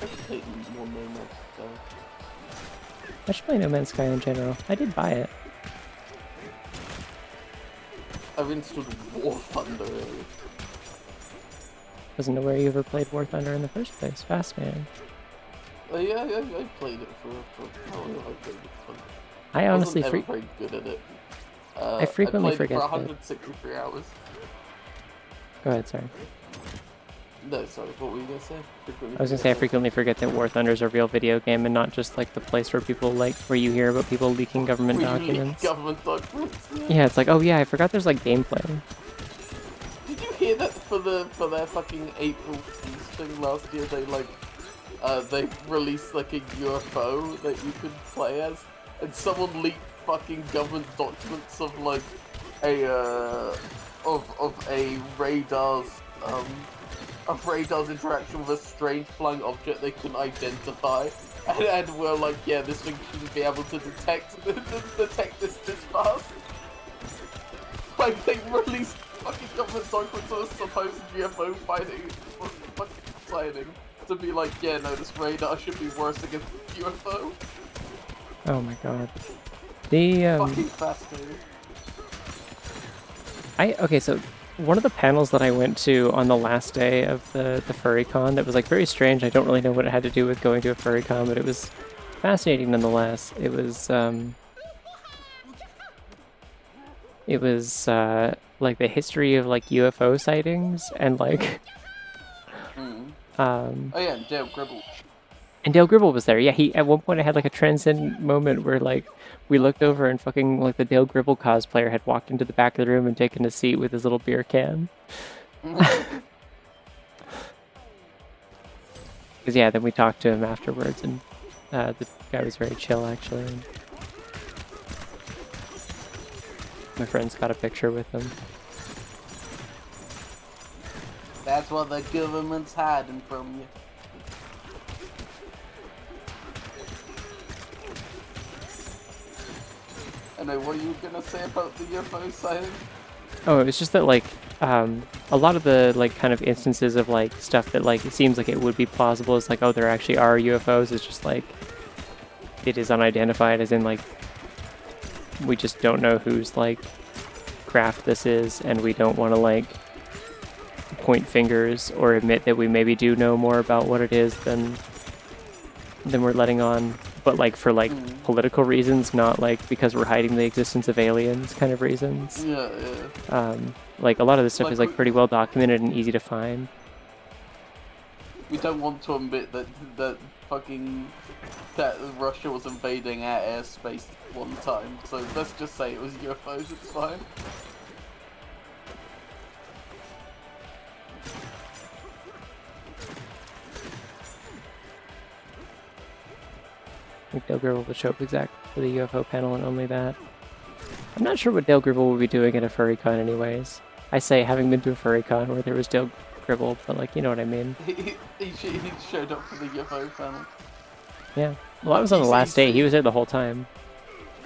I've played more No Man's Sky. I should play No Man's Sky in general. I did buy it. I've installed War Thunder earlier. Wasn't aware you ever played War Thunder in the first place. Fascinating. Oh yeah, I played it for how long have I played it for? I honestly wasn't ever very good at it. I frequently I played forget for that. 163 hours. Go ahead, sorry. No, sorry, what were you gonna say? I was gonna say I frequently forget that War Thunder is a real video game and not just like the place where people where you hear about people leaking government documents. Government documents. Yeah, it's like, oh yeah, I forgot there's like gameplay. Did you hear that for their fucking April Fool's thing last year? They released like a UFO that you could play as, and someone leaked fucking government documents of like a radar's interaction with a strange flying object they couldn't identify, and we're like, yeah, this thing shouldn't be able to detect this fast. Like they released fucking government documents of a supposed UFO sighting to be like, yeah, no, this radar should be worse against the UFO. Oh my god. The Fucking fascinating. okay, so one of the panels that I went to on the last day of the FurryCon that was like very strange. I don't really know what it had to do with going to a FurryCon, but it was fascinating nonetheless. It was like the history of like UFO sightings and like Oh yeah, and Dale Gribble. And Dale Gribble was there. Yeah, he at one point I had like a transcendent moment where like we looked over and fucking like the Dale Gribble cosplayer had walked into the back of the room and taken a seat with his little beer can. Because yeah, then we talked to him afterwards, and the guy was very chill actually. My friends got a picture with him. That's what the government's hiding from you. Anyway, what are you gonna say about the UFO sighting? Oh, it was just that like a lot of the like kind of instances of like stuff that like it seems like it would be plausible is like, oh, there actually are UFOs. It's just like it is unidentified, as in like we just don't know whose like craft this is, and we don't want to like point fingers or admit that we maybe do know more about what it is than we're letting on, but like for like political reasons, not like because we're hiding the existence of aliens kind of reasons. Yeah, yeah. Like a lot of this stuff Like is like pretty well documented and easy to find. We don't want to admit that that Russia was invading our airspace one time, so let's just say it was UFOs, it's fine. I think Dale Gribble would show up exact for the UFO panel and only that. I'm not sure what Dale Gribble would be doing at a FurryCon anyways. I say, having been to a FurryCon where there was Dale Gribble, but like, you know what I mean. He showed up for the UFO panel. Yeah. Well, I was on the last day. He was there the whole time.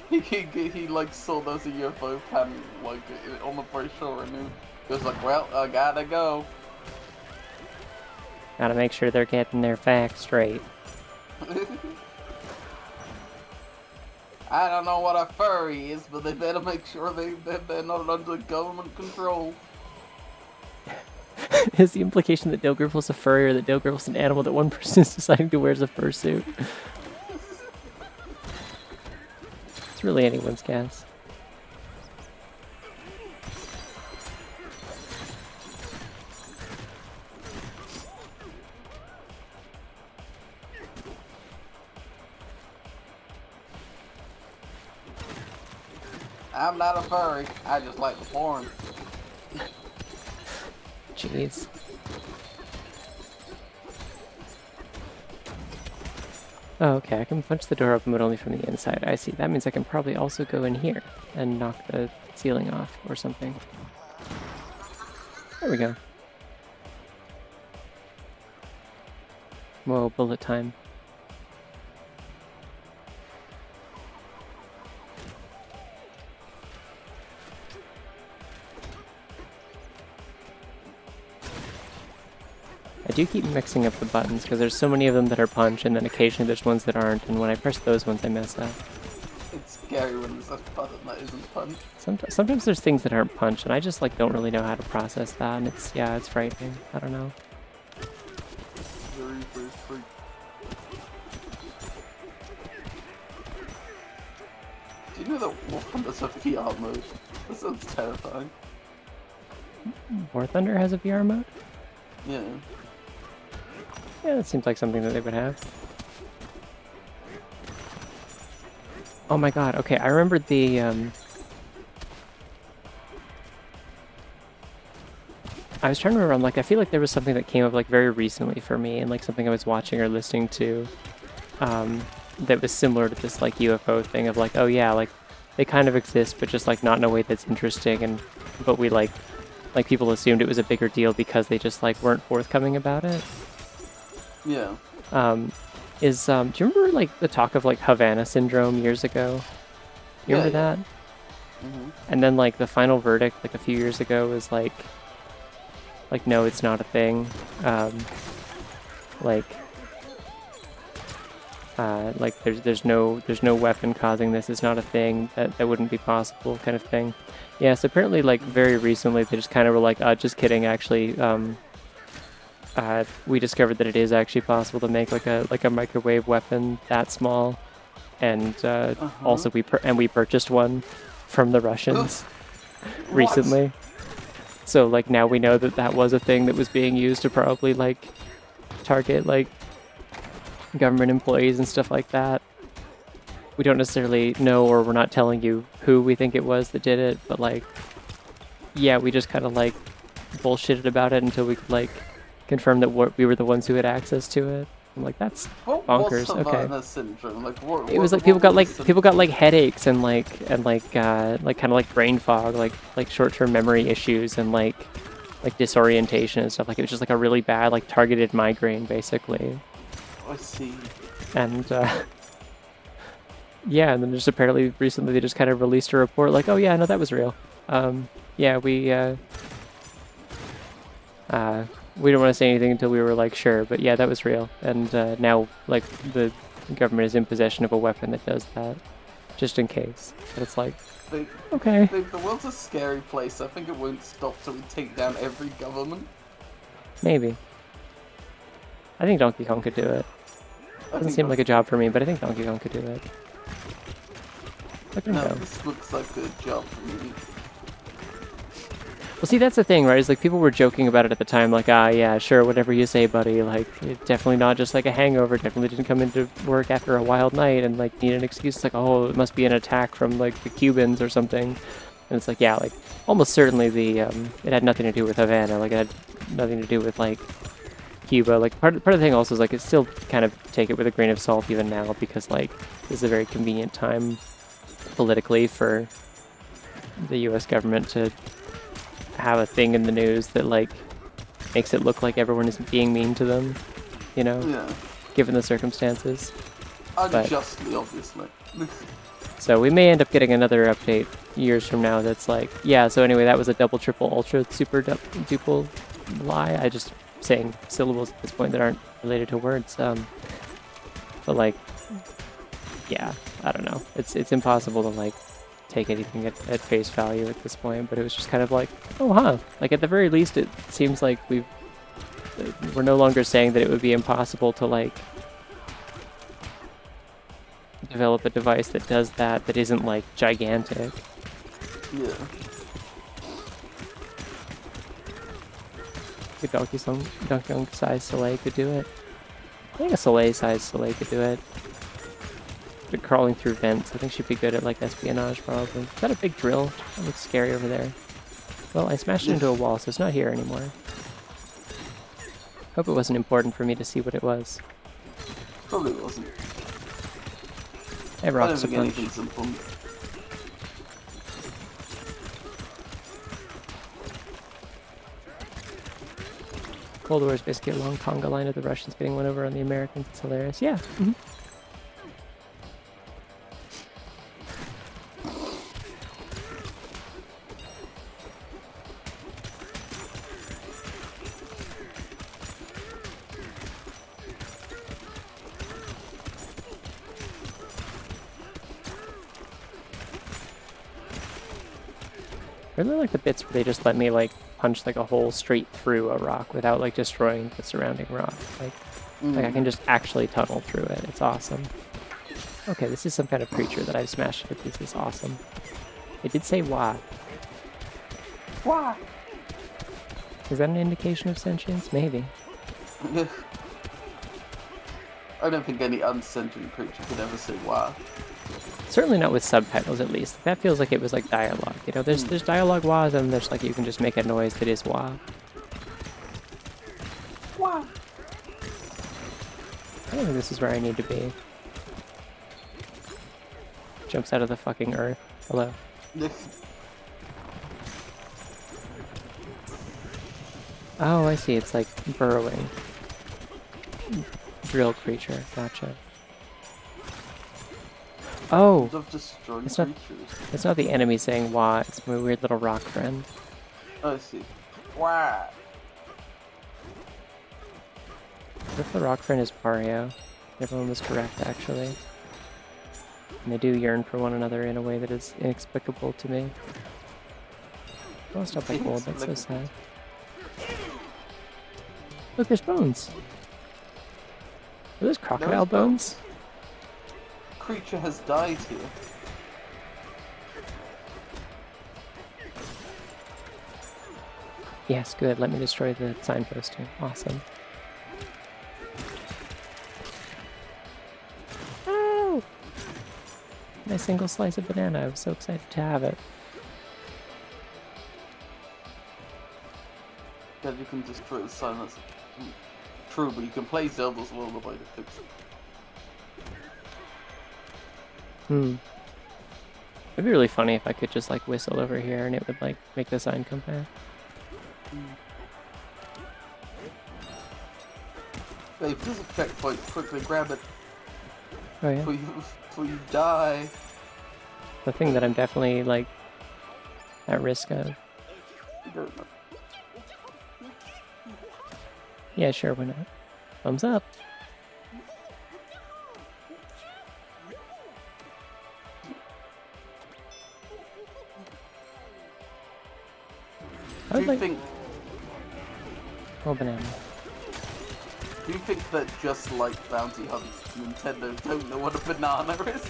He like saw there was a UFO panel like on the brochure and he was like, well, I gotta go. Gotta make sure they're getting their facts straight. I don't know what a furry is, but they better make sure they're not under government control. Is the implication that Dale Griffle's a furry or that Dale Griffle's an animal that one person is deciding to wear as a fursuit? It's really anyone's guess. I'm not a furry. I just like the porn. Jeez. Oh, okay, I can punch the door open, but only from the inside. I see. That means I can probably also go in here and knock the ceiling off or something. There we go. Whoa, bullet time. I do keep mixing up the buttons because there's so many of them that are punch, and then occasionally there's ones that aren't, and when I press those ones, I mess up. It's scary when there's a button that isn't punch. Sometimes there's things that aren't punch, and I just like don't really know how to process that, and it's frightening. I don't know. Very, very free. Do you know that War Thunder's a VR mode? That sounds terrifying. War Thunder has a VR mode? Yeah. Yeah, that seems like something that they would have. Oh my god, okay, I remembered the, I was trying to remember, like, I feel like there was something that came up, like, very recently for me, and, like, something I was watching or listening to, that was similar to this, like, UFO thing of, like, oh yeah, like, they kind of exist, but just, like, not in a way that's interesting, and, but we, like, people assumed it was a bigger deal because they just, like, weren't forthcoming about it. Yeah. Do you remember, like, the talk of, like, Havana Syndrome years ago? You remember that? Mm-hmm. And then, like, the final verdict, like, a few years ago was, like, no, it's not a thing. There's no weapon causing this. It's not a thing. That wouldn't be possible, kind of thing. Yeah, so apparently, like, very recently, they just kind of were like, just kidding, actually, we discovered that it is actually possible to make, like a microwave weapon that small, and, also we purchased one from the Russians recently. So, like, now we know that that was a thing that was being used to probably, like, target, like, government employees and stuff like that. We don't necessarily know, or we're not telling you who we think it was that did it, but, like, yeah, we just kind of, like, bullshitted about it until we could, like, confirm that we were the ones who had access to it. I'm like, that's bonkers. Okay. Syndrome? Like, it was like people got like headaches and like kind of like brain fog, like short-term memory issues and like disorientation and stuff. Like it was just like a really bad like targeted migraine basically. I see. And yeah, and then just apparently recently they just kind of released a report like, oh yeah, no, that was real. Yeah, we don't want to say anything until we were like sure, but yeah, that was real. And now like the government is in possession of a weapon that does that, just in case. But it's like, okay. The world's a scary place. I think it won't stop till we take down every government. Maybe. I think Donkey Kong could do it. Doesn't seem like a job for me, but I think Donkey Kong could do it. No, this looks like a job for me. Well, see, that's the thing, right? Is like people were joking about it at the time, like, yeah, sure, whatever you say, buddy. Like, it's definitely not just like a hangover. Definitely didn't come into work after a wild night and like need an excuse. It's like, oh, it must be an attack from like the Cubans or something. And it's like, yeah, like almost certainly the it had nothing to do with Havana. Like, it had nothing to do with like Cuba. Like, part of the thing also is like it's still kind of take it with a grain of salt even now because like this is a very convenient time politically for the U.S. government to have a thing in the news that like makes it look like everyone is being mean to them, you know, Yeah. given the circumstances. Unjustly, obviously. So we may end up getting another update years from now that's like, yeah, so anyway, that was a double, triple, ultra, super, duple lie. I just saying syllables at this point that aren't related to words. But like, yeah, I don't know. It's impossible to like take anything at face value at this point, but it was just kind of like, oh, huh. Like at the very least, it seems like we're no longer saying that it would be impossible to like develop a device that does that isn't like gigantic. Yeah. Good Donkey Kong-sized Soleil could do it. I think a Soleil-sized Soleil could do it. But crawling through vents, I think she'd be good at like espionage probably. Is that a big drill? That looks scary over there. Well, I smashed it into a wall, so it's not here anymore. Hope it wasn't important for me to see what it was. Probably wasn't. I have I don't rocks to think punch. anything's important. Cold War is basically a long conga line of the Russians getting one over on the Americans. It's hilarious. Yeah. Mm-hmm. I really like the bits where they just let me like punch like a hole straight through a rock without like destroying the surrounding rock. Like I can just actually tunnel through it. It's awesome. Okay, this is some kind of creature that I've smashed to pieces. Awesome. It did say wah. Why? Is that an indication of sentience? Maybe. I don't think any unsentient creature could ever say why. Certainly not with subtitles, at least. That feels like it was like dialogue. You know, there's dialogue wahs, and there's like you can just make a noise that is wah. Why? I don't think this is where I need to be. Jumps out of the fucking earth. Hello. Oh, I see. It's like burrowing. Drill creature. Gotcha. Oh! It's not the enemy saying wah, it's my weird little rock friend. I see. Why? What if the rock friend is Mario? Everyone was correct, actually. And they do yearn for one another in a way that is inexplicable to me. Oh, stop like gold, that's so sad. Look, there's bones! Are those crocodile bones? Creature has died here. Yes, good. Let me destroy the signposting. Awesome. Oh! My single slice of banana. I was so excited to have it. Yeah, you can destroy the sign. That's true, but you can play Zelda's Lullaby to fix it. It'd be really funny if I could just like whistle over here and it would like make the sign come back. Hey, there's a checkpoint. Quickly grab it. Oh yeah? Before you die. The thing that I'm definitely like at risk of. You don't know. Yeah, sure, why not? Thumbs up. Do you think? Oh, banana. Do you think that just like Bounty Hunters, Nintendo don't know what a banana is?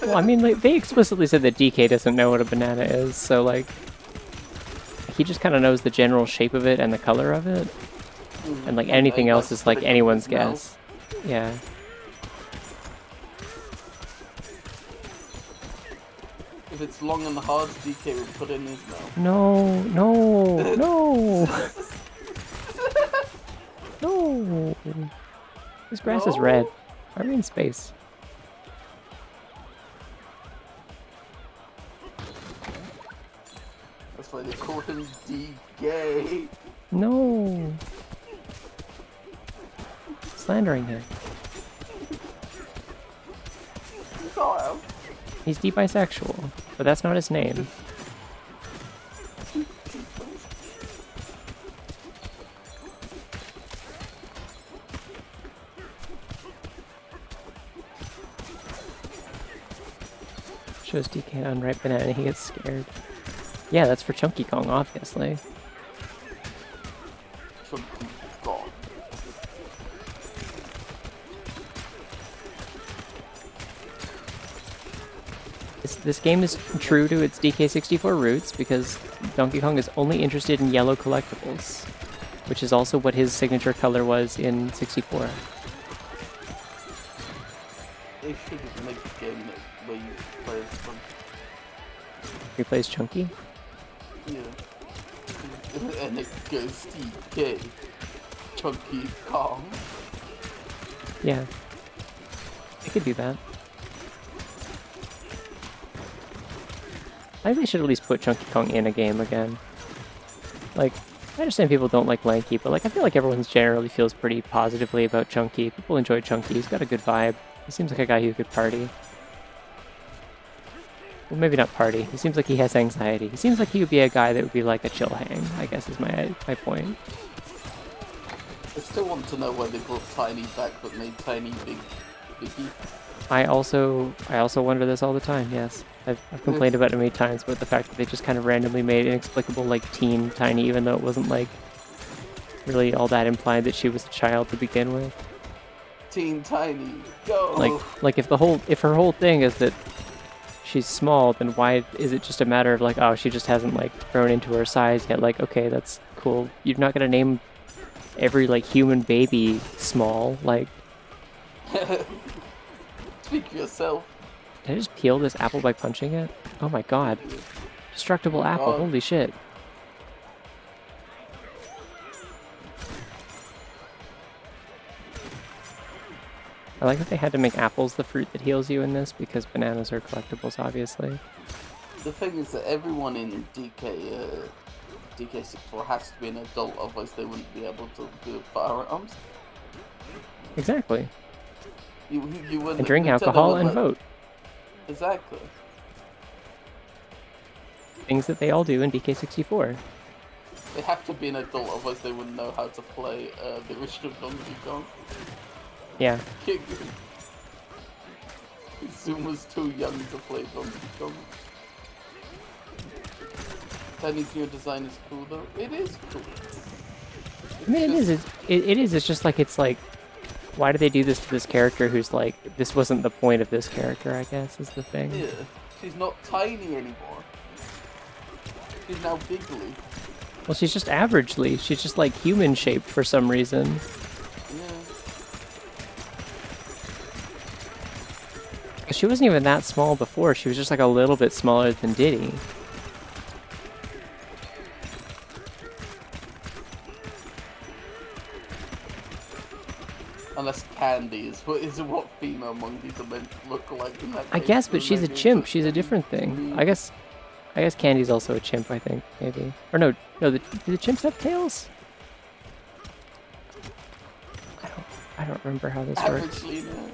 Well, I mean, like, they explicitly said that DK doesn't know what a banana is, so like, he just kind of knows the general shape of it and the color of it, and like anything else is like anyone's guess. Yeah. If it's long and hard, DK would put it in his mouth. No, no, no, no. This grass is red. Are we in space? That's why why they call him D-Gay. No! Slandering him. Oh, He's bisexual, but that's not his name. Shows DK an unripe banana and he gets scared. Yeah, that's for Chunky Kong, obviously. Chunky Kong. This game is true to its DK64 roots because Donkey Kong is only interested in yellow collectibles, which is also what his signature color was in 64. They should make a game where you play as Chunky. He plays Chunky? Yeah. And it goes DK. Chunky Kong. Yeah. I could do that. I think they should at least put Chunky Kong in a game again. Like, I understand people don't like Lanky, but like I feel like everyone generally feels pretty positively about Chunky. People enjoy Chunky. He's got a good vibe. He seems like a guy who could party. Well, maybe not party. He seems like he has anxiety. He seems like he would be a guy that would be like a chill hang, I guess is my point. I still want to know why they brought Tiny back but made Tiny Biggie. I also wonder this all the time, yes. I've complained about it many times about the fact that they just kind of randomly made inexplicable like teen Tiny even though it wasn't like really all that implied that she was a child to begin with. Teen Tiny, go! Like if her whole thing is that she's small, then why is it just a matter of like, oh, she just hasn't like grown into her size yet? Like, okay, that's cool. You're not gonna name every like human baby small, like. Speak for yourself. Did I just peel this apple by punching it? Oh my god. Destructible apple, holy shit. I like that they had to make apples the fruit that heals you in this because bananas are collectibles, obviously. The thing is that everyone in DK64 has to be an adult, otherwise they wouldn't be able to do firearms. Exactly. You wouldn't, and drink alcohol and vote. Exactly. Things that they all do in DK64. They have to be an adult, otherwise they wouldn't know how to play the original Donkey Kong. Yeah. Zoom was too young to play Donkey Kong. Tiny's new design is cool though. It is cool. I mean, it is. It's just like, it's like, why do they do this to this character who's like, this wasn't the point of this character, I guess, is the thing. Yeah. She's not tiny anymore. She's now bigly. Well, she's just averagely. She's just like human-shaped for some reason. Yeah. She wasn't even that small before. She was just like a little bit smaller than Diddy. Unless Candy is what female monkeys are meant to look like in that I case, guess, but she's a maybe chimp. it's She's a different thing. I guess Candy's also a chimp, I think, maybe. Or no, do the chimps have tails? I don't remember how this works. No.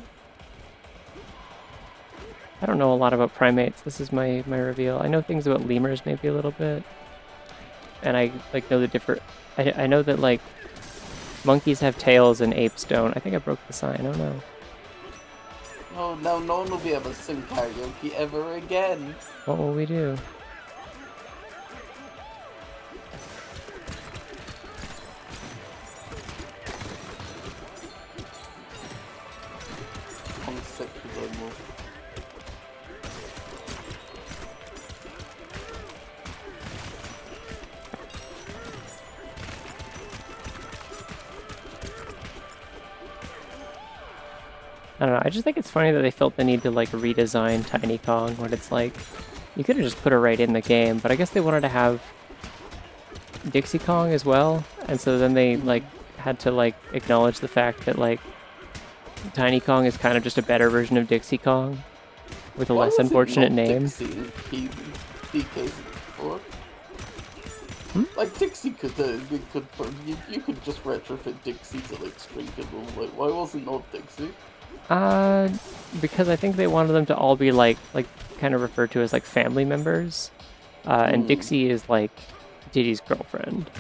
I don't know a lot about primates. This is my reveal. I know things about lemurs maybe a little bit. And I like know the different I know that like monkeys have tails and apes don't. I think I broke the sign. Oh no. Oh no, no one will be able to sing karaoke ever again. What will we do? I'm sick of them all. I don't know, I just think it's funny that they felt the need to like redesign Tiny Kong when it's like, you could have just put her right in the game, but I guess they wanted to have Dixie Kong as well, and so then they like had to like acknowledge the fact that like Tiny Kong is kind of just a better version of Dixie Kong with a less unfortunate name. DK64? Like Dixie could you could just retrofit Dixie to like string people. Like why wasn't not Dixie? Because I think they wanted them to all be like kind of referred to as like family members. And Dixie is like Diddy's girlfriend.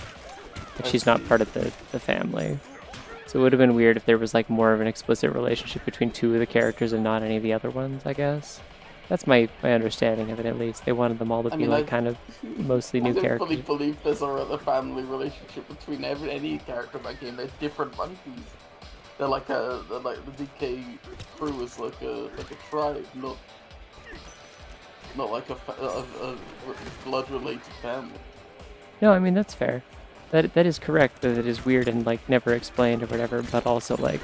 Like, she's not part of the family. So it would have been weird if there was like more of an explicit relationship between two of the characters and not any of the other ones, I guess. That's my understanding of it, at least. They wanted them all to be kind of mostly new characters. I don't fully believe there's a family relationship between any character in that game. They're different monkeys. They're like the DK crew is like a tribe, not like a blood-related family. No, I mean that's fair. That is correct. That it is weird and like never explained or whatever, but also like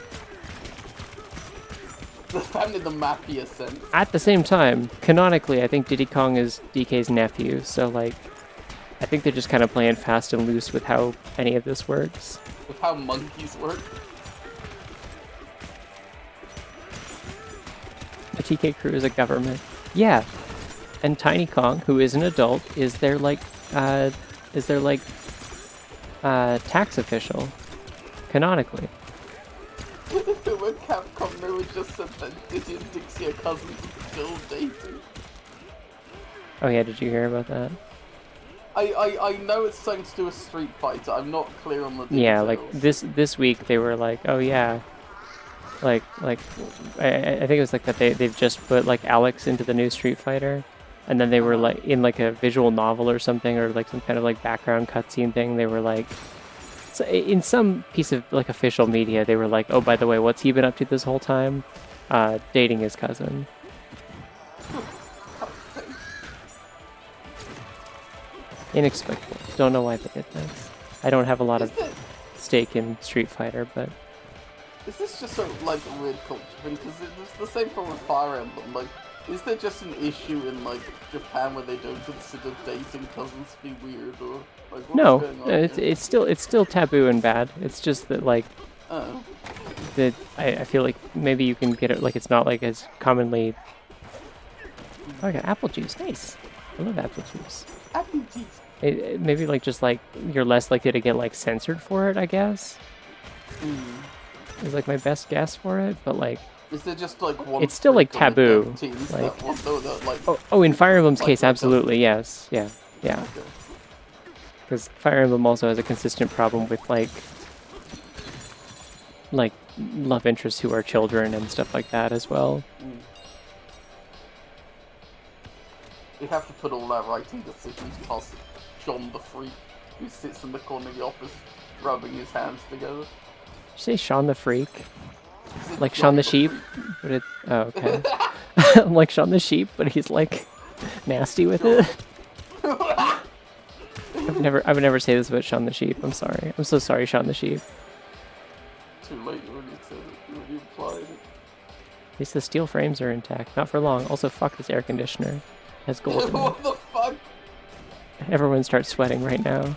the family, the mafia sense. At the same time, canonically, I think Diddy Kong is DK's nephew, so like I think they're just kind of playing fast and loose with how any of this works. With how monkeys work. The TK crew is a government. Yeah. And Tiny Kong, who is an adult, is their tax official. Canonically. If it were Capcom, they would just said that Diddy and Dixie are cousins and still dating. Oh yeah, did you hear about that? I know it's something to do with Street Fighter. I'm not clear on the details. Yeah, like this week they were like, oh yeah. I think it was like that they've just put like Alex into the new Street Fighter, and then they were like in like a visual novel or something, or like some kind of like background cutscene thing. They were like, so in some piece of like official media, they were like, oh by the way, what's he been up to this whole time? Dating his cousin. Inexplicable. Don't know why they did this. I don't have a lot of stake in Street Fighter, but. Is this just sort of like a weird culture thing? Because it's the same thing with Fire Emblem. Like, is there just an issue in like Japan where they don't consider dating cousins to be weird, or like what's going on? No, it's still taboo and bad. It's just that like, that I feel like maybe you can get it like it's not like as commonly. Oh, I got apple juice. Nice. I love apple juice. Apple juice. Maybe like just like you're less likely to get like censored for it, I guess. Is like my best guess for it, but like is there just like one? It's still like taboo. Like in Fire Emblem's case, absolutely yes, yeah. Because Fire Emblem also has a consistent problem with like love interests who are children and stuff like that as well. You have to put all that writing decisions past John the Freak, who sits in the corner of the office, rubbing his hands together. Did you say Shaun the Freak? Like Shaun the Sheep? But it, oh, okay. I'm like Shaun the Sheep, but he's like nasty with it. I would never say this about Shaun the Sheep. I'm sorry. I'm so sorry, Shaun the Sheep. Too late when you said it. You already implied it. At least the steel frames are intact. Not for long. Also, fuck this air conditioner. It has gold in it. What the fuck? Everyone starts sweating right now.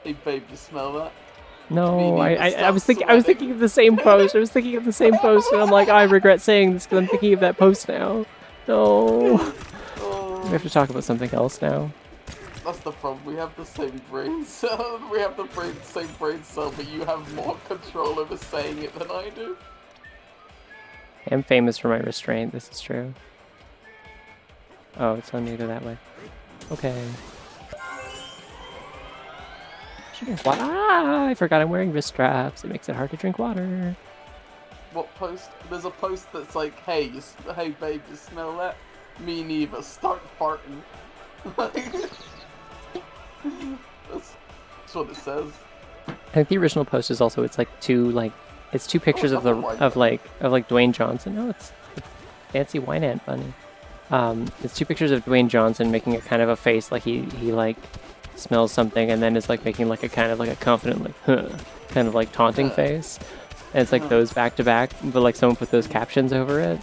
Hey babe, you smell that? No, I was thinking of the same post. I was thinking of the same post, and I'm like, oh, I regret saying this because I'm thinking of that post now. No. We have to talk about something else now. That's the problem. We have the same brain cell. We have the same brain cell, but you have more control over saying it than I do. I am famous for my restraint. This is true. Oh, it's only go that way. Okay. I forgot I'm wearing wrist straps. It makes it hard to drink water. What post? There's a post that's like, hey, hey babe, you smell that? Me neither. Start farting. That's what it says. I think the original post is also it's two pictures of Dwayne Johnson. No, it's a fancy wine ant bunny. It's two pictures of Dwayne Johnson making a kind of a face like he like smells something, and then is like making like a kind of like a confident like kind of like taunting face, and it's like those back to back, but like someone put those captions over it.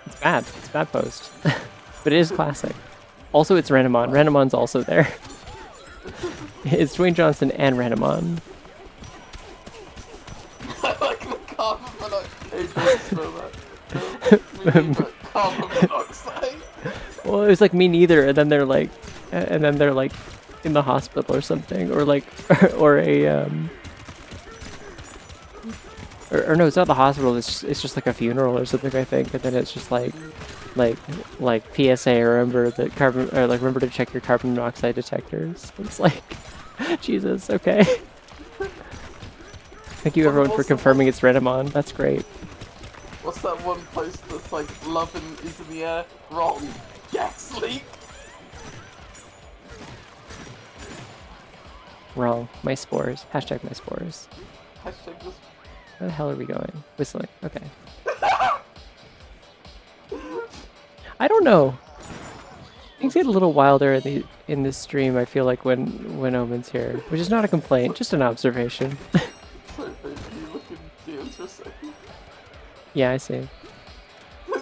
It's bad. It's a bad post, but it is classic. Also, it's Renamon. Renamon's also there. It's Dwayne Johnson and Renamon. I like the comment, but hey, know that. No, me neither. Carbon monoxide. Well, it was like me neither, and then they're like, in the hospital or something, or like, or a or no, it's not the hospital. It's just like a funeral or something, I think. And then it's just like like PSA. Remember that carbon, or like remember to check your carbon monoxide detectors. It's like, Jesus. Okay. Thank you everyone for confirming it's Renamon. That's great. What's that one post that's like, love is in the air? Wrong. Gas leak. Wrong. My spores. Hashtag my spores. Hashtag this. Where the hell are we going? Whistling. Okay. I don't know. Things get a little wilder in this stream, I feel like, when Omen's here. Which is not a complaint, just an observation. Sorry, babe, can you look in DMs for a second? Yeah, I see. Can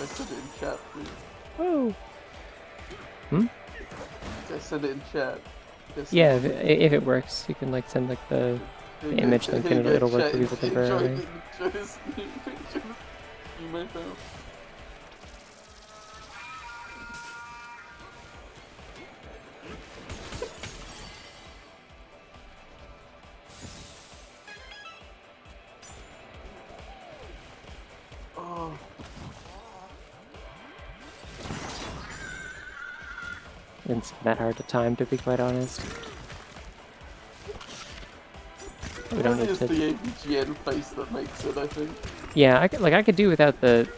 I send it in chat, please? Oh. Hmm? Can I send it in chat? Yeah, if it works, you can like send like the image link and it'll work for people temporarily. Enjoy this new mofo. Oh. It's that hard to time, to be quite honest. We don't need It's to. the AVGN face that makes it, I think. Yeah, I could do without the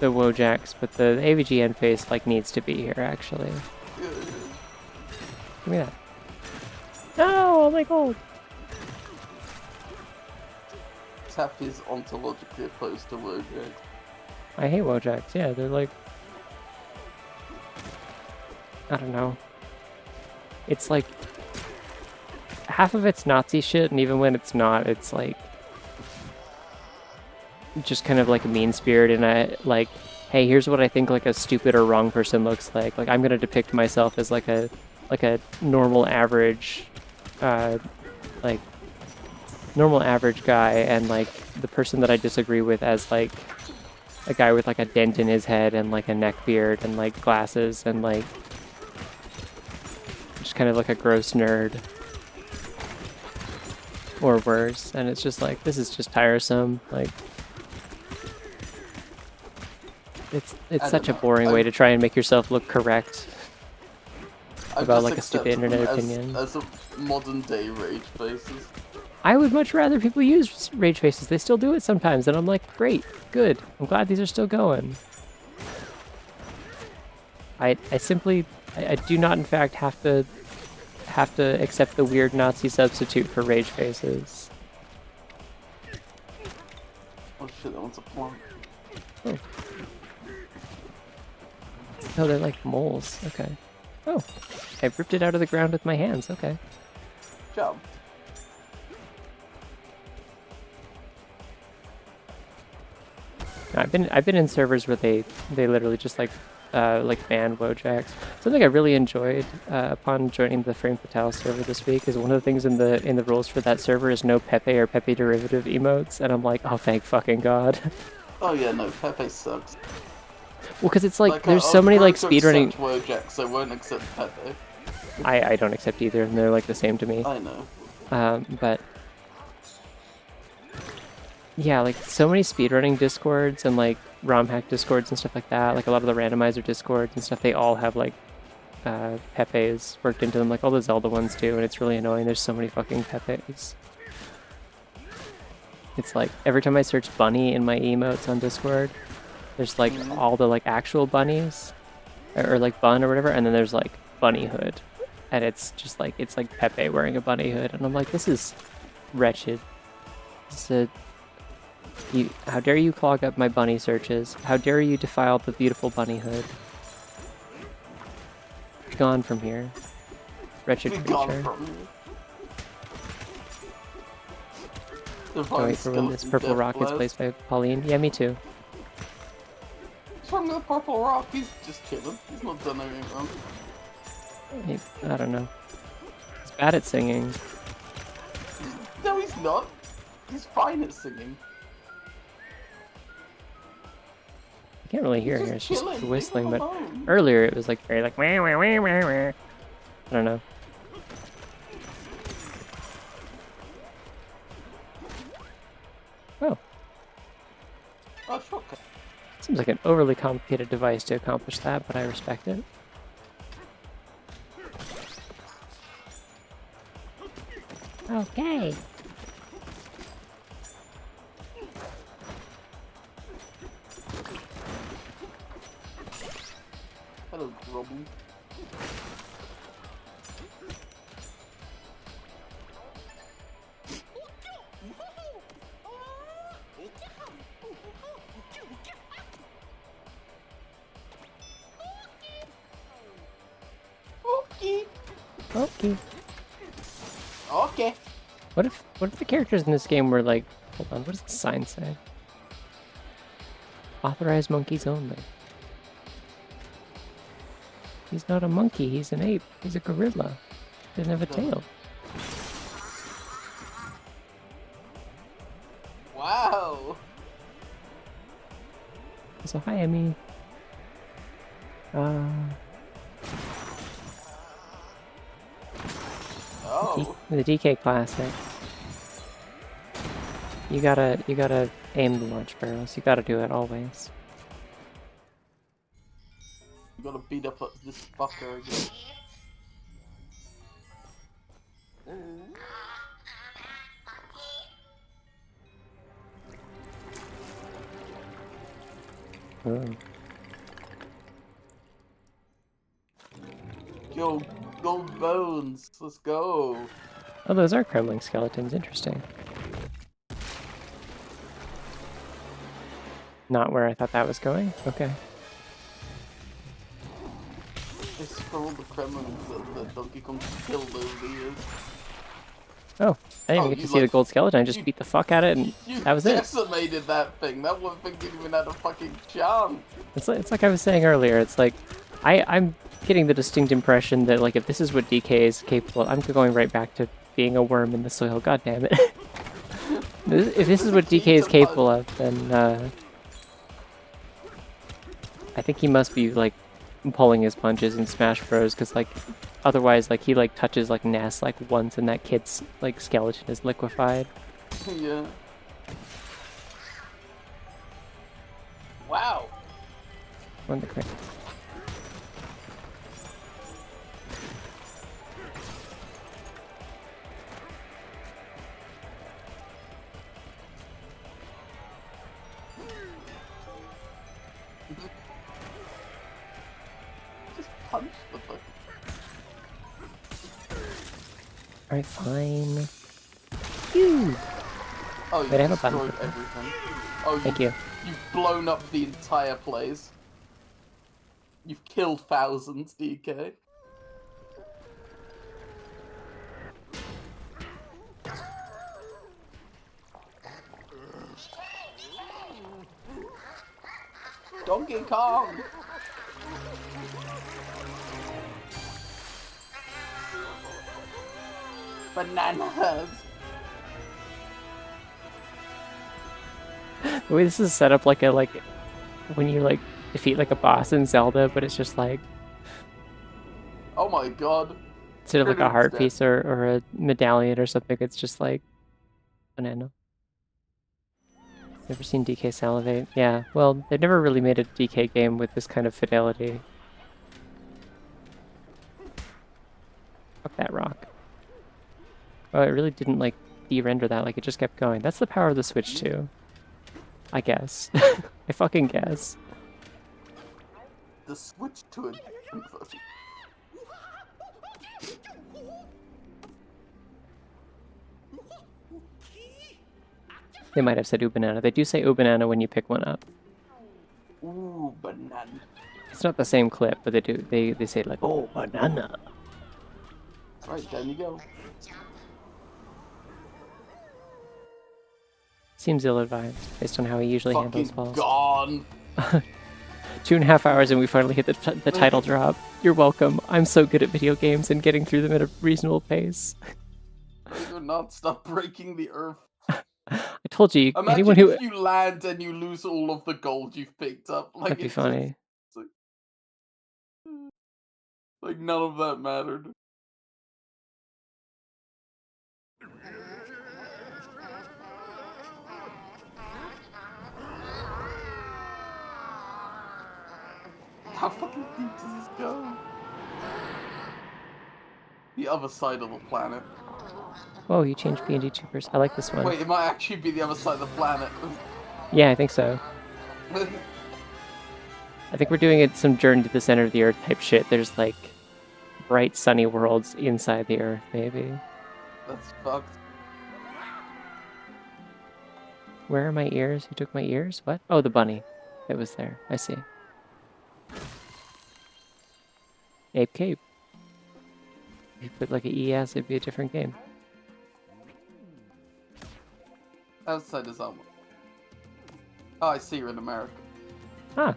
Wojaks, but the AVGN face like needs to be here actually. Yeah. Give me that. No, oh my god. Tap is ontologically opposed to Wojak. I hate Wojaks. Yeah, they're like, I don't know. It's like half of it's Nazi shit, and even when it's not, it's like just kind of like a mean spirit, and I like, hey, here's what I think like a stupid or wrong person looks like. Like I'm gonna depict myself as like a normal average, like normal average guy, and like the person that I disagree with as like a guy with like a dent in his head and like a neck beard and like glasses and like just kind of like a gross nerd or worse. And it's just like, this is just tiresome. Like it's such a boring way to try and make yourself look correct about like a stupid internet opinion. As a modern day rage faces. I would much rather people use rage faces. They still do it sometimes, and I'm like, great, good. I'm glad these are still going. I do not in fact have to accept the weird Nazi substitute for rage faces. Oh shit, that one's a plant. Oh. Oh, they're like moles. Okay. Oh, I ripped it out of the ground with my hands. Okay. Job. I've been in servers where they literally just like ban Wojaks. Something I really enjoyed upon joining the Frame Fatale server this week is one of the things in the rules for that server is no Pepe or Pepe derivative emotes, and I'm like, oh thank fucking god. Oh yeah, no, Pepe sucks. Well, because it's like there's so many like speedrunning. Wojaks, I won't accept Pepe. I don't accept either, and they're like the same to me. I know. But yeah, like so many speedrunning discords and like ROM hack discords and stuff like that, like a lot of the randomizer discords and stuff, they all have like Pepes worked into them, like all the Zelda ones do, and it's really annoying. There's so many fucking Pepes. It's like every time I search bunny in my emotes on Discord, there's like all the like actual bunnies or like bun or whatever, and then there's like bunny hood, and it's just like Pepe wearing a bunny hood, and I'm like, this is wretched. This is how dare you clog up my bunny searches? How dare you defile the beautiful bunny hood? Be gone from here, wretched creature. Can't wait for when this purple rock is placed by Pauline. Yeah, me too. What's wrong with the purple rock? He's just chilling. He's not done anything wrong. I don't know. bad at singing. No, he's not. He's fine at singing. I can't really hear He's here. just It's just chilling. the Leave whistling, him but alone. earlier it was like very like wah, wah, wah, wah, wah. I don't know. Oh, Oh, shortcut. seems like an overly complicated device to accomplish that, but I respect it. Okay. Hello, Grubble. Okay. Okay. Okay. What if the characters in this game were like, hold on, what does the sign say? Authorized monkeys only. He's not a monkey, he's an ape. He's a gorilla. He doesn't have a tail. Wow. So hi, Emmy. Oh. The DK Classic. You gotta aim the launch barrels. You gotta do it always. You gotta beat up this fucker again. Oh. Yo, gold bones. Let's go. Oh, those are crumbling skeletons. Interesting. Not where I thought that was going. Okay. It's for all the Kremlins that Donkey Kong killed over the years. Oh, I didn't even get to see the gold skeleton. I just beat the fuck out of it, and that was it. You decimated that thing. That one thing didn't even have a fucking chance. It's like I was saying earlier. It's like I'm getting the distinct impression that like if this is what DK is capable of, I'm going right back to being a worm in the soil. God damn it! If this is what DK is capable of, then I think he must be like pulling his punches in Smash Bros. Because like otherwise, like he like touches like Ness like once, and that kid's like skeleton is liquefied. Yeah. Wow. On the crit. Just punch the fuck. Alright, fine. Phew. Oh, you Wait, I have a button destroyed for that. everything. Oh, Thank you. You've blown up the entire place. You've killed thousands, DK. Donkey Kong! Bananas! The way this is set up like when you like defeat like a boss in Zelda, but it's just like Oh my god. instead of like a Everyone's heart dead. piece or a medallion or something, it's just like banana. Never seen DK salivate. Yeah, well, they've never really made a DK game with this kind of fidelity. Fuck that rock. Oh, it really didn't like de-render that, like it just kept going. That's the power of the Switch too. I guess. I fucking guess. The switch to it. They might have said ooh banana. They do say ooh banana when you pick one up. Ooh, banana. It's not the same clip, but they do. They say like, oh, banana. Right, down you go. Seems ill-advised based on how he usually handles Fucking balls. gone. 2.5 hours and we finally hit the title drop. You're welcome. I'm so good at video games and getting through them at a reasonable pace. Do not stop breaking the earth. I told you, Imagine anyone who... if you land and you lose all of the gold you've picked up. Like, That'd be funny. Like, none of that mattered. How fucking deep does this go? The other side of the planet. Whoa, you changed PNG 2%. I like this one. Wait, it might actually be the other side of the planet. Yeah, I think so. I think we're doing some journey to the center of the earth type shit. There's like bright sunny worlds inside the earth, maybe. That's fucked. Where are my ears? Who took my ears? What? Oh, the bunny. It was there. I see. Ape Cape. If you put like an ES, it'd be a different game. Outside is almost. Oh, I see you're in America. Ah.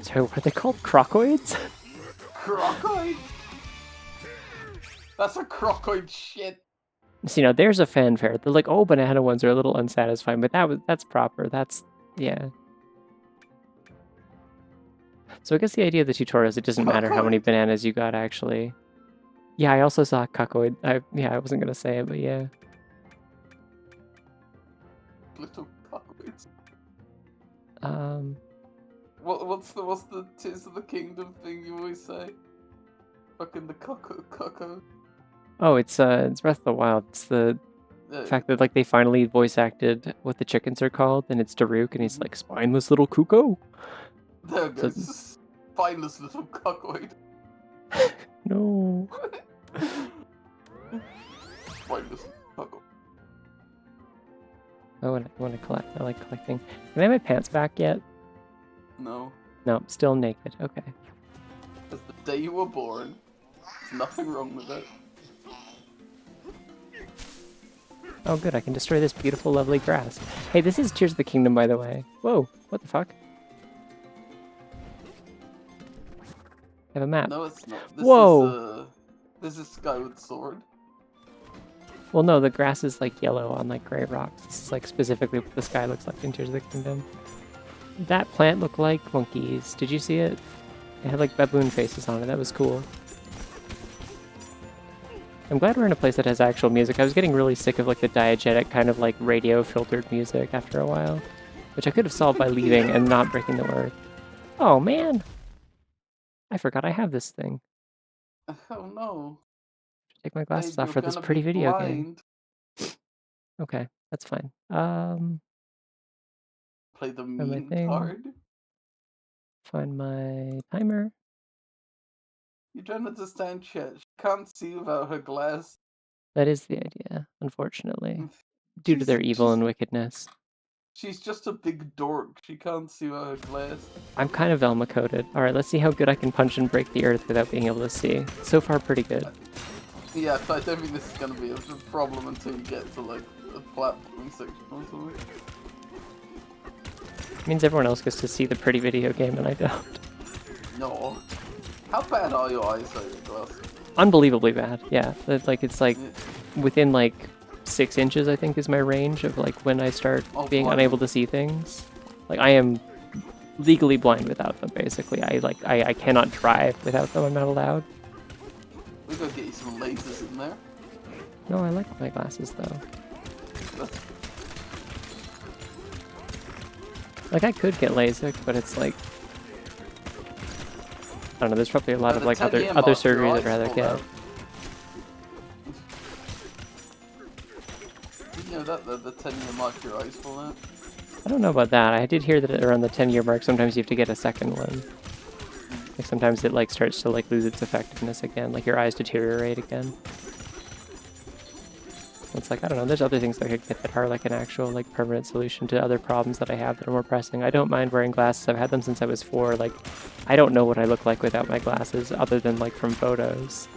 So, what are they called? Crocoids? Crocoid? That's a crocoid shit. So, there's a fanfare. The like, banana ones are a little unsatisfying, but that's proper. That's, yeah. So I guess the idea of the tutorial is it doesn't matter how many bananas you got, actually. Yeah, I also saw cuckoid. I wasn't gonna say it, but yeah. Little cuckoids. What's the Tis of the Kingdom thing you always say? Fucking the cuckold. Oh, it's Breath of the Wild. It's the fact that like they finally voice acted what the chickens are called, and it's Daruk, and he's like spineless little cuckoo. There it goes. Spineless little cuckoid. No. Spineless cuckoid. I want to collect. I like collecting. Can I have my pants back yet? No. No, still naked. Okay. That's the day you were born. There's nothing wrong with it. Oh, good. I can destroy this beautiful, lovely grass. Hey, this is Tears of the Kingdom, by the way. Whoa, what the fuck? I have a map. No, it's not. Whoa! This is Skyward Sword. Well, no, the grass is like yellow on like gray rocks. This is like specifically what the sky looks like in Tears of the Kingdom. That plant looked like monkeys. Did you see it? It had like baboon faces on it. That was cool. I'm glad we're in a place that has actual music. I was getting really sick of like the diegetic kind of like radio filtered music after a while, which I could have solved by leaving and not breaking the earth. Oh man! I forgot I have this thing. Oh no. Take my glasses off for this pretty video game. Okay, that's fine. Play the Find my meme thing. card. Find my timer. You don't understand shit. She can't see without her glass. That is the idea, unfortunately. Due to their evil and wickedness. She's just a big dork. She can't see without her glass. I'm kind of Velma coded. Alright, let's see how good I can punch and break the earth without being able to see. So far, pretty good. Yeah, I don't think this is going to be a problem until you get to like a platform section or something. It means everyone else gets to see the pretty video game and I don't. No. How bad are your eyes on your glasses? Unbelievably bad, yeah. It's like within like 6 inches, I think, is my range of like when I start being unable to see things. Like I am legally blind without them, basically. I cannot drive without them. I'm not allowed. We gotta get you some lasers in there. No, I like my glasses though. Like I could get LASIK, but it's like I don't know. There's probably a lot of like other surgeries I'd rather get. You know that the 10-year mark your eyes fall out? I don't know about that. I did hear that around the 10-year mark, sometimes you have to get a second one. Like sometimes it like starts to like lose its effectiveness again, like your eyes deteriorate again. It's like, I don't know, there's other things that I could get that are like an actual like permanent solution to other problems that I have that are more pressing. I don't mind wearing glasses. I've had them since I was 4. Like, I don't know what I look like without my glasses other than like from photos.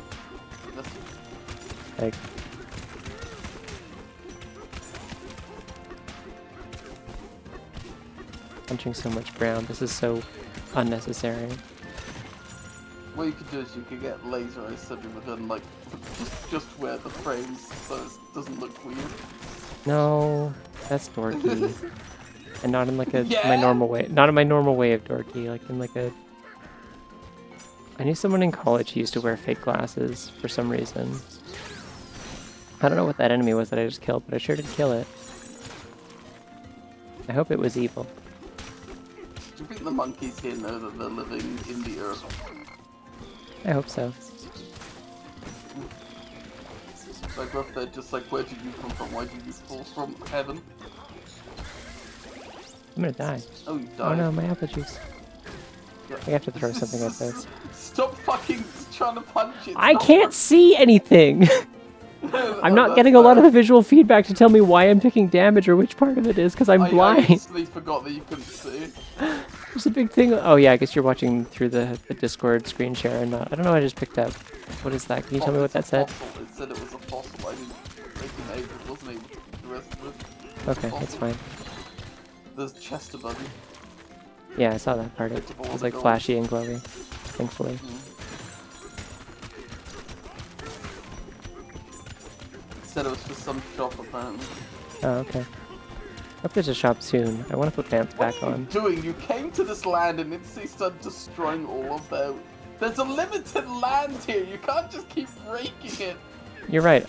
Like, punching so much ground. This is so unnecessary. What you could do is you could get laser eyes suddenly within like just where the frames, so it doesn't look weird. No, that's dorky. And not in like my Yeah? normal way. Not in my normal way of dorky, like in like a... I knew someone in college who used to wear fake glasses for some reason. I don't know what that enemy was that I just killed, but I sure did kill it. I hope it was evil. Do you think the monkeys here know that they're living in the earth? I hope so. Like, if they're just like, where did you come from? Why did you fall from heaven? I'm gonna die. Oh, you died. Oh no, my apple juice. Yeah. I have to throw something at this. Stop fucking trying to punch it. I can't see anything! I'm not getting a lot of the visual feedback to tell me why I'm taking damage or which part of it is, because I'm blind. I instantly forgot that you couldn't see. There's a big thing. Oh yeah, I guess you're watching through the Discord screen share and not. I don't know what I just picked up. What is that? Can you tell me what that said? Fossil. It said it was a fossil. I didn't wasn't able to do the rest of it. Okay, that's fine. There's Chester Buddy. Yeah, I saw that part. It was like flashy and glowy, thankfully. Said it was for some shop apparently. Oh, okay. Hope there's a shop soon. I want to put pants back on. What are you doing? You came to this land and instantly started destroying all of them. There's a limited land here. You can't just keep breaking it. You're right.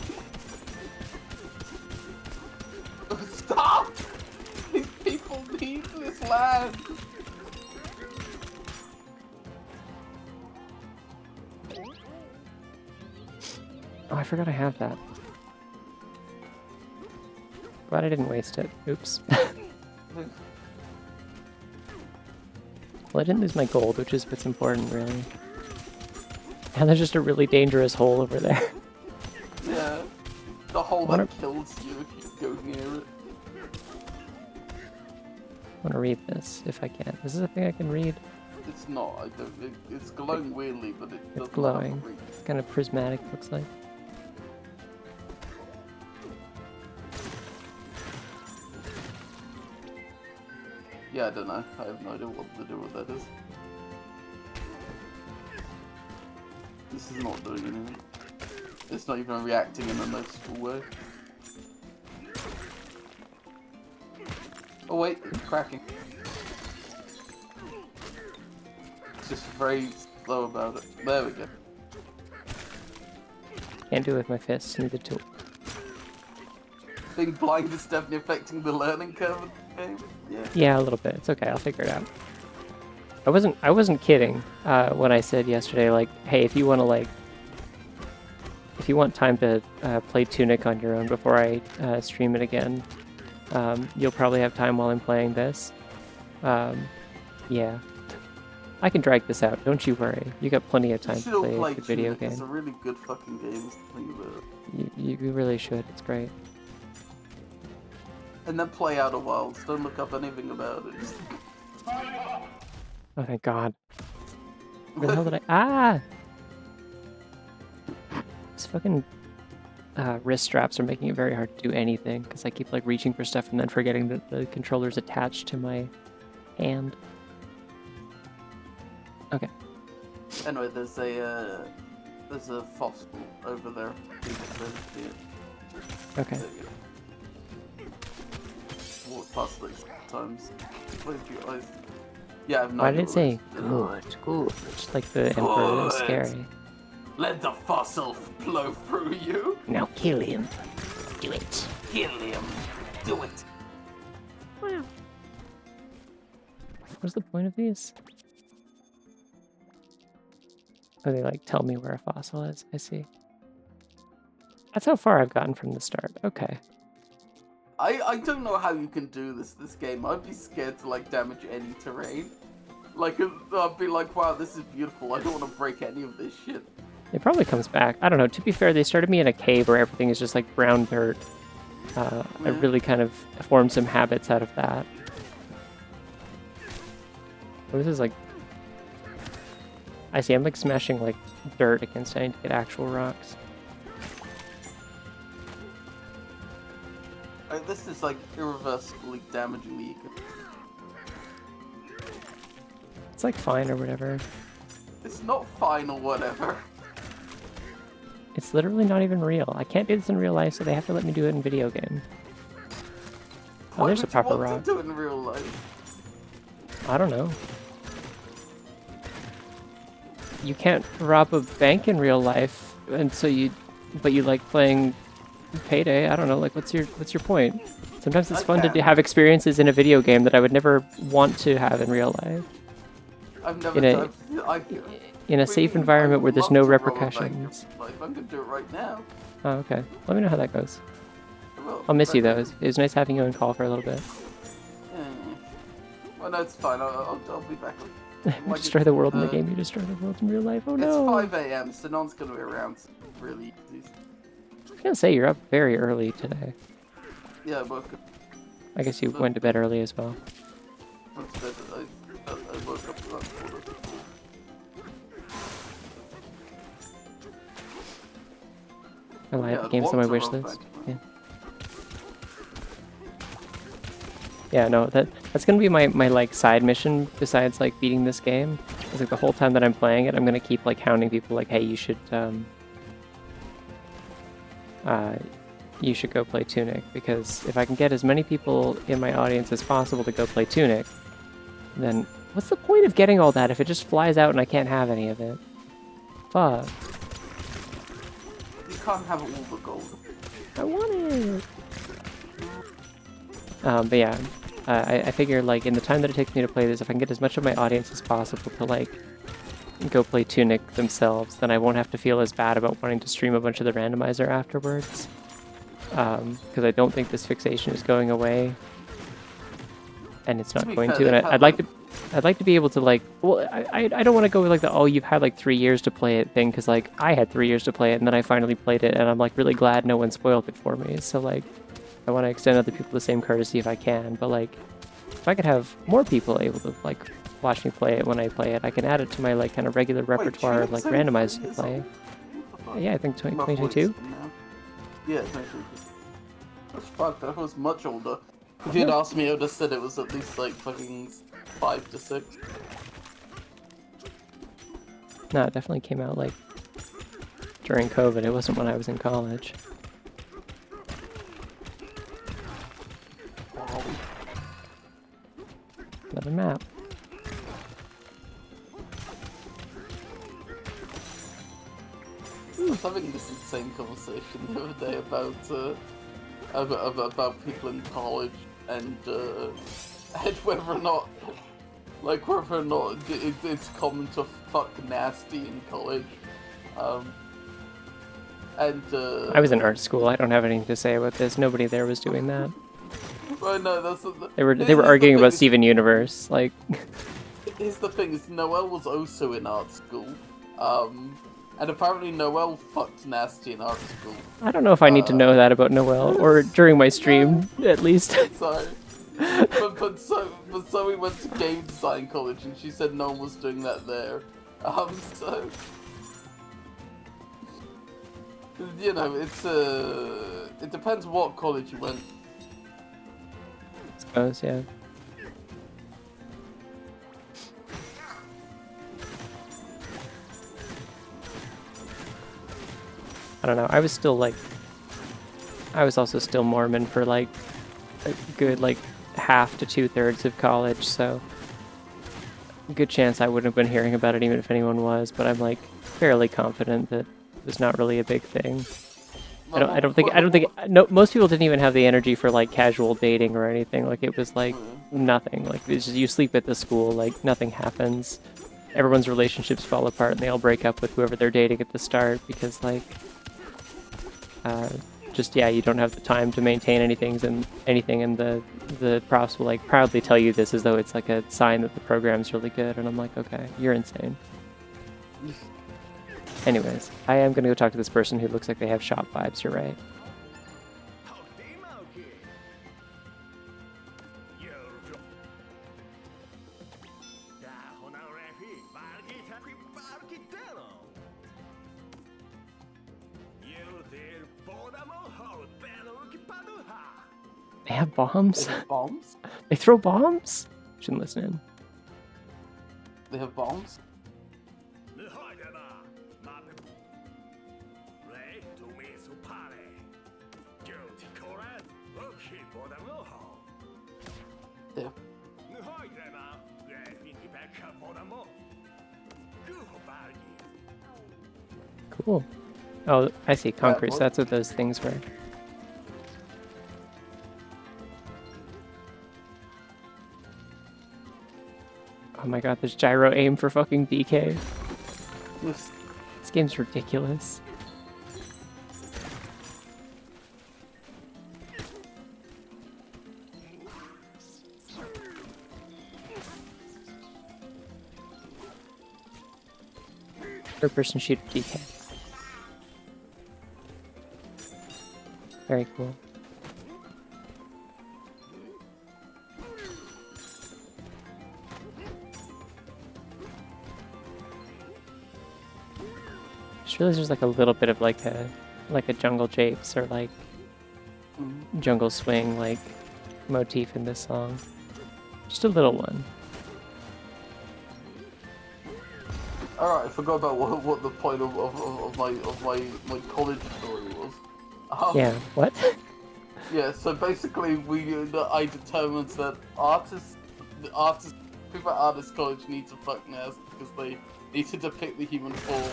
Stop! These people need this land. Oh, I forgot I have that. Glad I didn't waste it. Oops. Well, I didn't lose my gold, which is what's important, really. And there's just a really dangerous hole over there. Yeah. The hole that kills you if you go near it. I want to read this, if I can. Is this a thing I can read? It's not. I don't. It's glowing weirdly, but it doesn't. It's glowing. It's kind of prismatic, looks like. Yeah, I don't know. I have no idea what to do with that is. This is not doing anything. It's not even reacting in a noticeable way. Oh wait, it's cracking. It's just very slow about it. There we go. Can't do it with my fists, need the tool. Being blind is definitely affecting the learning curve of the game. Yeah. Yeah, a little bit. It's okay, I'll figure it out. I wasn't kidding when I said yesterday, like, hey, if you want to, like, if you want time to play Tunic on your own before I stream it again, you'll probably have time while I'm playing this. Yeah. I can drag this out, don't you worry. You got plenty of time to play a good video game. It's a really good fucking game, is the thing about it. You really should, it's great. And then play Outer Wilds, don't look up anything about it. Just... Oh, thank God. Where the hell did I... Ah! These fucking wrist straps are making it very hard to do anything, because I keep, like, reaching for stuff and then forgetting that the controller's attached to my hand. Okay. Anyway, there's a fossil over there. Okay. Walk past those times. Close your eyes. Yeah, I've not. Why did it say good? Just like the Emperor is scary. Let the fossil flow through you. Now kill him. Do it. Kill him. Do it. Wow. What's the point of these? Oh, they like tell me where a fossil is. I see. That's how far I've gotten from the start. Okay. I don't know how you can do this game. I'd be scared to like damage any terrain. Like I'd be like, wow, this is beautiful. I don't want to break any of this shit. It probably comes back. I don't know. To be fair, they started me in a cave where everything is just like brown dirt. I really kind of formed some habits out of that. Oh, this is like... I see, I'm like smashing like dirt against anything to get actual rocks. This is like irreversibly damaging the It's like fine or whatever. It's not fine or whatever. It's literally not even real. I can't do this in real life, so they have to let me do it in video game. Oh, Why there's a would you proper want rock. to do it in real life? I don't know. You can't rob a bank in real life, and so but you like playing Payday. I don't know. Like, what's your point? Sometimes it's fun to have experiences in a video game that I would never want to have in real life. I've never done. In a safe environment where there's no repercussions. Like, I'm gonna do it right now. Oh, okay. Let me know how that goes. I'll miss you though. It was nice having you on call for a little bit. Yeah. Well, no, it's fine. I'll be back. You destroy the world in the game. You destroy the world in real life. Oh no! It's 5 a.m. so no one's gonna be around. Really easy. I was gonna say you're up very early today. Yeah, I woke up. I guess you went to bed early as well. I woke up to that quarter. I lied. The game's on my wish list. Yeah. Yeah, no, that's gonna be my like side mission besides like beating this game. It's like the whole time that I'm playing it, I'm gonna keep like hounding people like, hey, you should go play Tunic, because if I can get as many people in my audience as possible to go play Tunic, then what's the point of getting all that if it just flies out and I can't have any of it? Fuck. You can't have all the gold. I want it. But yeah, I figure like in the time that it takes me to play this, if I can get as much of my audience as possible to like go play Tunic themselves, then I won't have to feel as bad about wanting to stream a bunch of the randomizer afterwards. Because I don't think this fixation is going away, and it's not going to. And I'd like to be able to like, well, I don't want to go with like the, oh, you've had like 3 years to play it thing, because like I had 3 years to play it and then I finally played it and I'm like really glad no one spoiled it for me. So like I want to extend other people the same courtesy if I can, but like if I could have more people able to like watch me play it when I play it, I can add it to my like kind of regular repertoire of like randomized to play. Yeah, I think 2022. Yeah, 2022. That's fucked. I was much older. If you'd asked me, I would have said it was at least like fucking 5 to 6. No, it definitely came out like during COVID. It wasn't when I was in college. Another map. I was having this insane conversation the other day about people in college and whether or not it's common to fuck nasty in college. I was in art school. I don't have anything to say about this. Nobody there was doing that. Well, no, they were arguing about Steven Universe. Like, here's the thing: is Noelle was also in art school, and apparently Noelle fucked nasty in art school. I don't know if I need to know that about Noelle, or during my stream, at least. Sorry. But Zoe went to game design college, and she said no one was doing that there. So you know, it depends what college you went. I suppose, yeah. I don't know. I was also still Mormon for like a good like half to 2/3 of college, so good chance I wouldn't have been hearing about it even if anyone was, but I'm like fairly confident that it was not really a big thing. I don't think no, most people didn't even have the energy for like casual dating or anything. Like it was like nothing. Like it's just you sleep at the school, like nothing happens. Everyone's relationships fall apart and they all break up with whoever they're dating at the start because like just yeah, you don't have the time to maintain anything and the profs will like proudly tell you this as though it's like a sign that the program's really good, and I'm like, okay, you're insane. Anyways, I am gonna go talk to this person who looks like they have shop vibes, you're right. They have bombs? Bombs? They throw bombs? Shouldn't listen in. They have bombs? Yeah. Cool. Oh, I see. Concrete. So what? that's what those things were. Oh my god, there's gyro aim for fucking DK. Yes. This game's ridiculous. Third person shooter DK. Very cool. Just realized there's like a little bit of like a jungle japes or like jungle swing like motif in this song. Just a little one. Alright, I forgot about what the point of my college story was. Yeah, what? Yeah, so basically I determined that people at artist college need to fuck nasty because they need to depict the human form.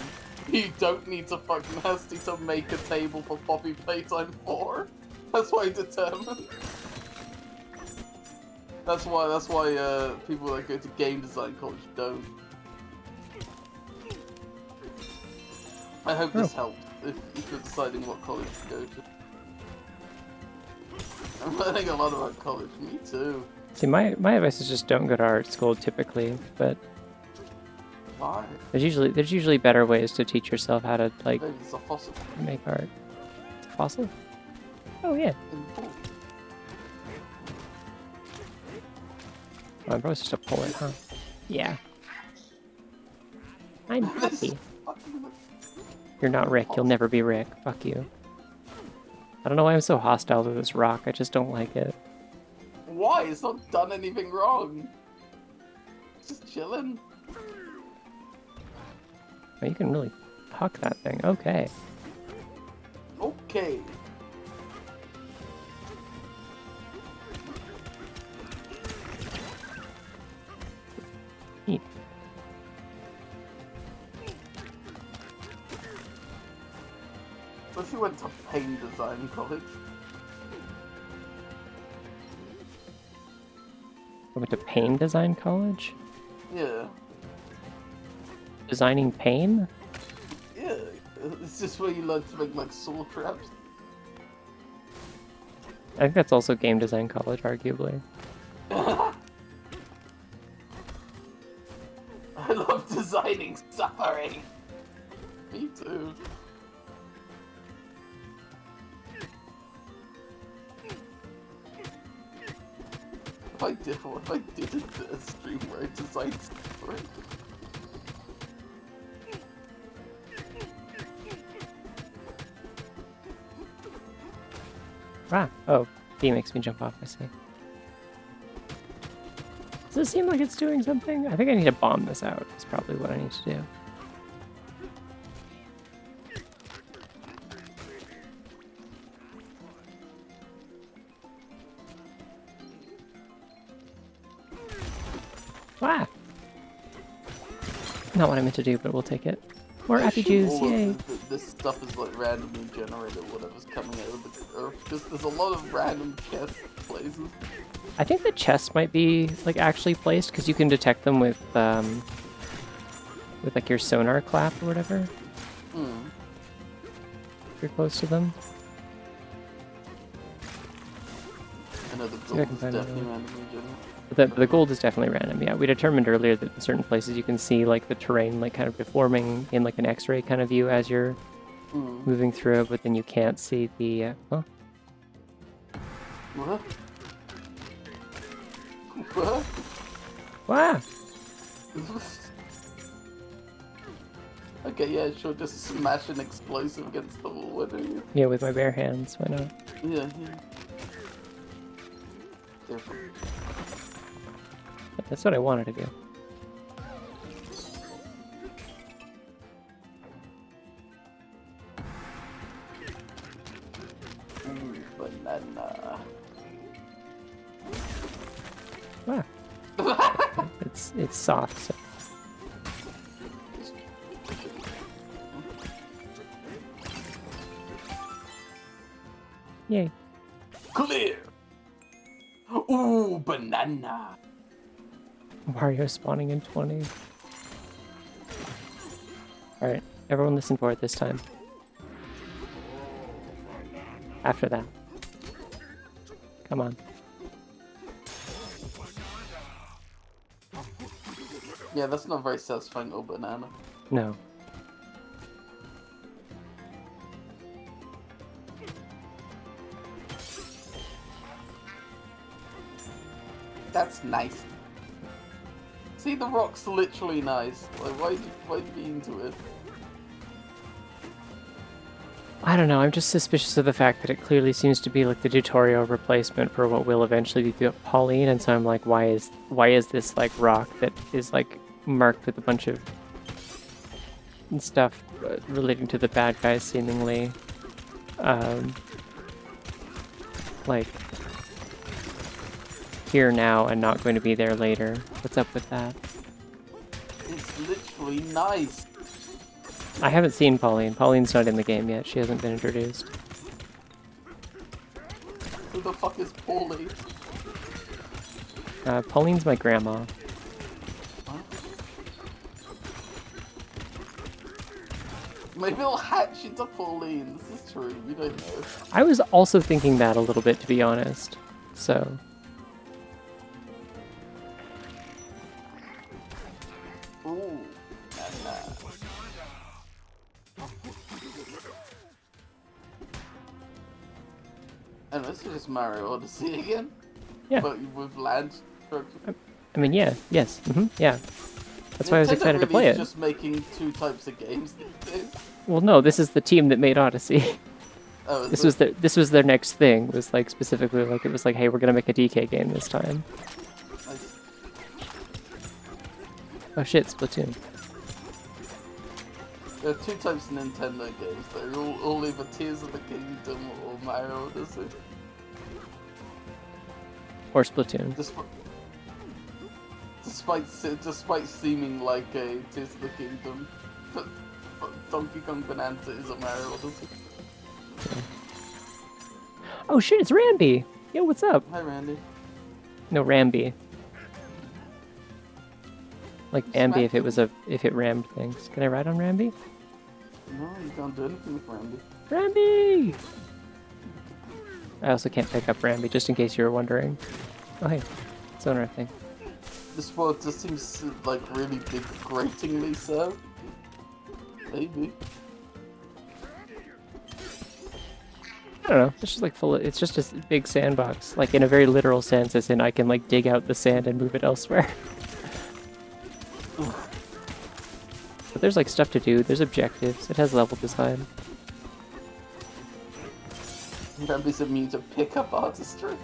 You don't need to fuck nasty to make a table for Poppy Playtime 4. That's what I determined. That's why people that go to game design college don't. I hope this helped if you're deciding what college to go to. I'm learning a lot about college. Me too. See, my advice is just don't go to art school typically, but Why? there's usually better ways to teach yourself how to like Maybe it's a fossil. make art. It's a fossil? Oh yeah. Oh, I'm probably just a poet, huh? Yeah. I'm happy. You're not Rick. You'll never be Rick. Fuck you. I don't know why I'm so hostile to this rock. I just don't like it. Why? It's not done anything wrong. It's just chilling. Oh, you can really huck that thing. Okay. Okay. Neat. So she went to paint design college. I went to Pain Design College? Yeah. Designing pain? Yeah. It's just where you learn to make like saw traps. I think that's also Game Design College, arguably. I love designing suffering. Me too. If I did a stream where I designed suffering. Ah, oh, B makes me jump off, I see. Does it seem like it's doing something? I think I need to bomb this out, is probably what I need to do. Ah! Not what I meant to do, but we'll take it. More happy juice, yay! This stuff is like randomly generated, whatever's coming out of the earth. Because there's a lot of random chest places. I think the chests might be like actually placed because you can detect them with like your sonar clap or whatever. Hmm. If you're close to them. I know the See if I gold can is find definitely another. randomly generated. The gold is definitely random. Yeah, we determined earlier that in certain places you can see like the terrain like kind of deforming in like an X-ray kind of view as you're moving through it, but then you can't see the. Oh, What? What? wow! Okay, yeah, sure, just smash an explosive against the wall, why don't you? Yeah, with my bare hands. Why not? Yeah, yeah. Careful. That's what I wanted to do. Banana. Ah, it's soft. So. Yay. Clear. Ooh, banana. Mario spawning in 20. Alright, everyone listen for it this time. After that. Come on. Yeah, that's not very satisfying, oh banana. No. That's nice. See, the rock's literally nice. Like, why be into it? I don't know, I'm just suspicious of the fact that it clearly seems to be like the tutorial replacement for what will eventually be Pauline, and so I'm like, why is this like rock that is like marked with a bunch of stuff relating to the bad guys seemingly like here now and not going to be there later. What's up with that? It's literally nice. I haven't seen Pauline. Pauline's not in the game yet. She hasn't been introduced. Who the fuck is Paulie? Pauline's my grandma. Huh? Maybe they'll hatch into Pauline. This is true. We don't know. I was also thinking that a little bit, to be honest. So... Ooh. Nah. And this is just Mario Odyssey again? Yeah. But with land structure. I mean, yeah. Yes. Yeah. That's why I was excited really to play it. Just making two types of games these days. Well, no, this is the team that made Odyssey. Oh, this was their next thing. Was like specifically like it was like, hey, we're gonna make a DK game this time. Nice. Oh shit, Splatoon. There are two types of Nintendo games. They're all either Tears of the Kingdom or Mario Odyssey. Or Splatoon. Despite seeming like a Tears of the Kingdom, but Donkey Kong Bananza is a Mario Odyssey. Yeah. Oh shit, it's Rambi! Yo, what's up? Hi, Randy. No, Rambi. Like Bambi if it rammed things. Can I ride on Rambi? No, you can't do anything with Randy. Rambi! I also can't pick up Rambi, just in case you were wondering. Oh hey, it's owner thing. This world just seems like really big, gratingly so. Maybe. I don't know. It's just like it's just a big sandbox. Like in a very literal sense, as in I can like dig out the sand and move it elsewhere. But there's like stuff to do. There's objectives. It has level design. Randy's immune to pickup artistry.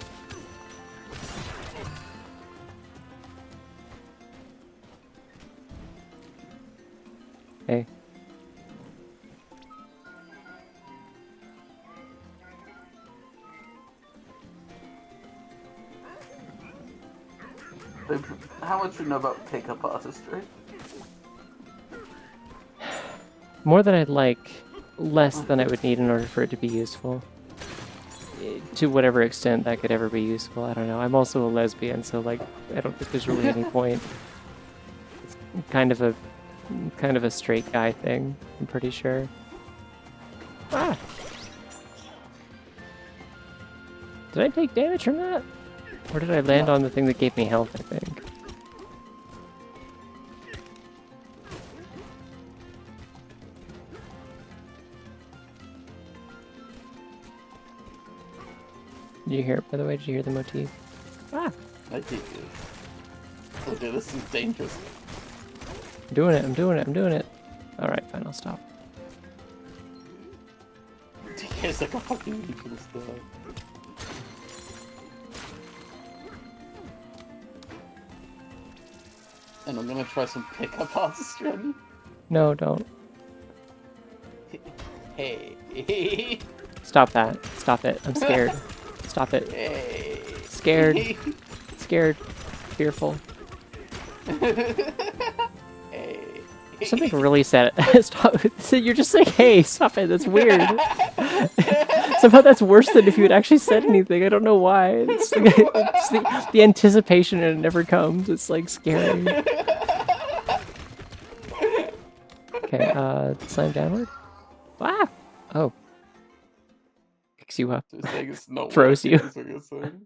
Hey. How much do you know about pickup artistry? More than I'd like, less than I would need in order for it to be useful. To whatever extent that could ever be useful, I don't know. I'm also a lesbian, so like, I don't think there's really any point. It's kind of a straight guy thing, I'm pretty sure. Ah! Did I take damage from that? Or did I land on the thing that gave me health, I think? Did you hear it, by the way? Did you hear the motif? Ah! I did. Okay, this is dangerous. I'm doing it, I'm doing it, I'm doing it. Alright, fine, I'll stop. It's like a fucking ridiculous guy. And I'm gonna try some pickup artistry on you. No, don't. Hey. Stop that. Stop it. I'm scared. Stop it. Hey. Scared. Scared. Fearful. Hey. Something really sad. Stop. You're just saying, hey, stop it. That's weird. Somehow that's worse than if you had actually said anything. I don't know why. It's like, it's the anticipation and it never comes. It's like scary. Okay, slam downward. Ah! Oh. Picks you up. Just saying it's not Throws working, you. is what you're saying.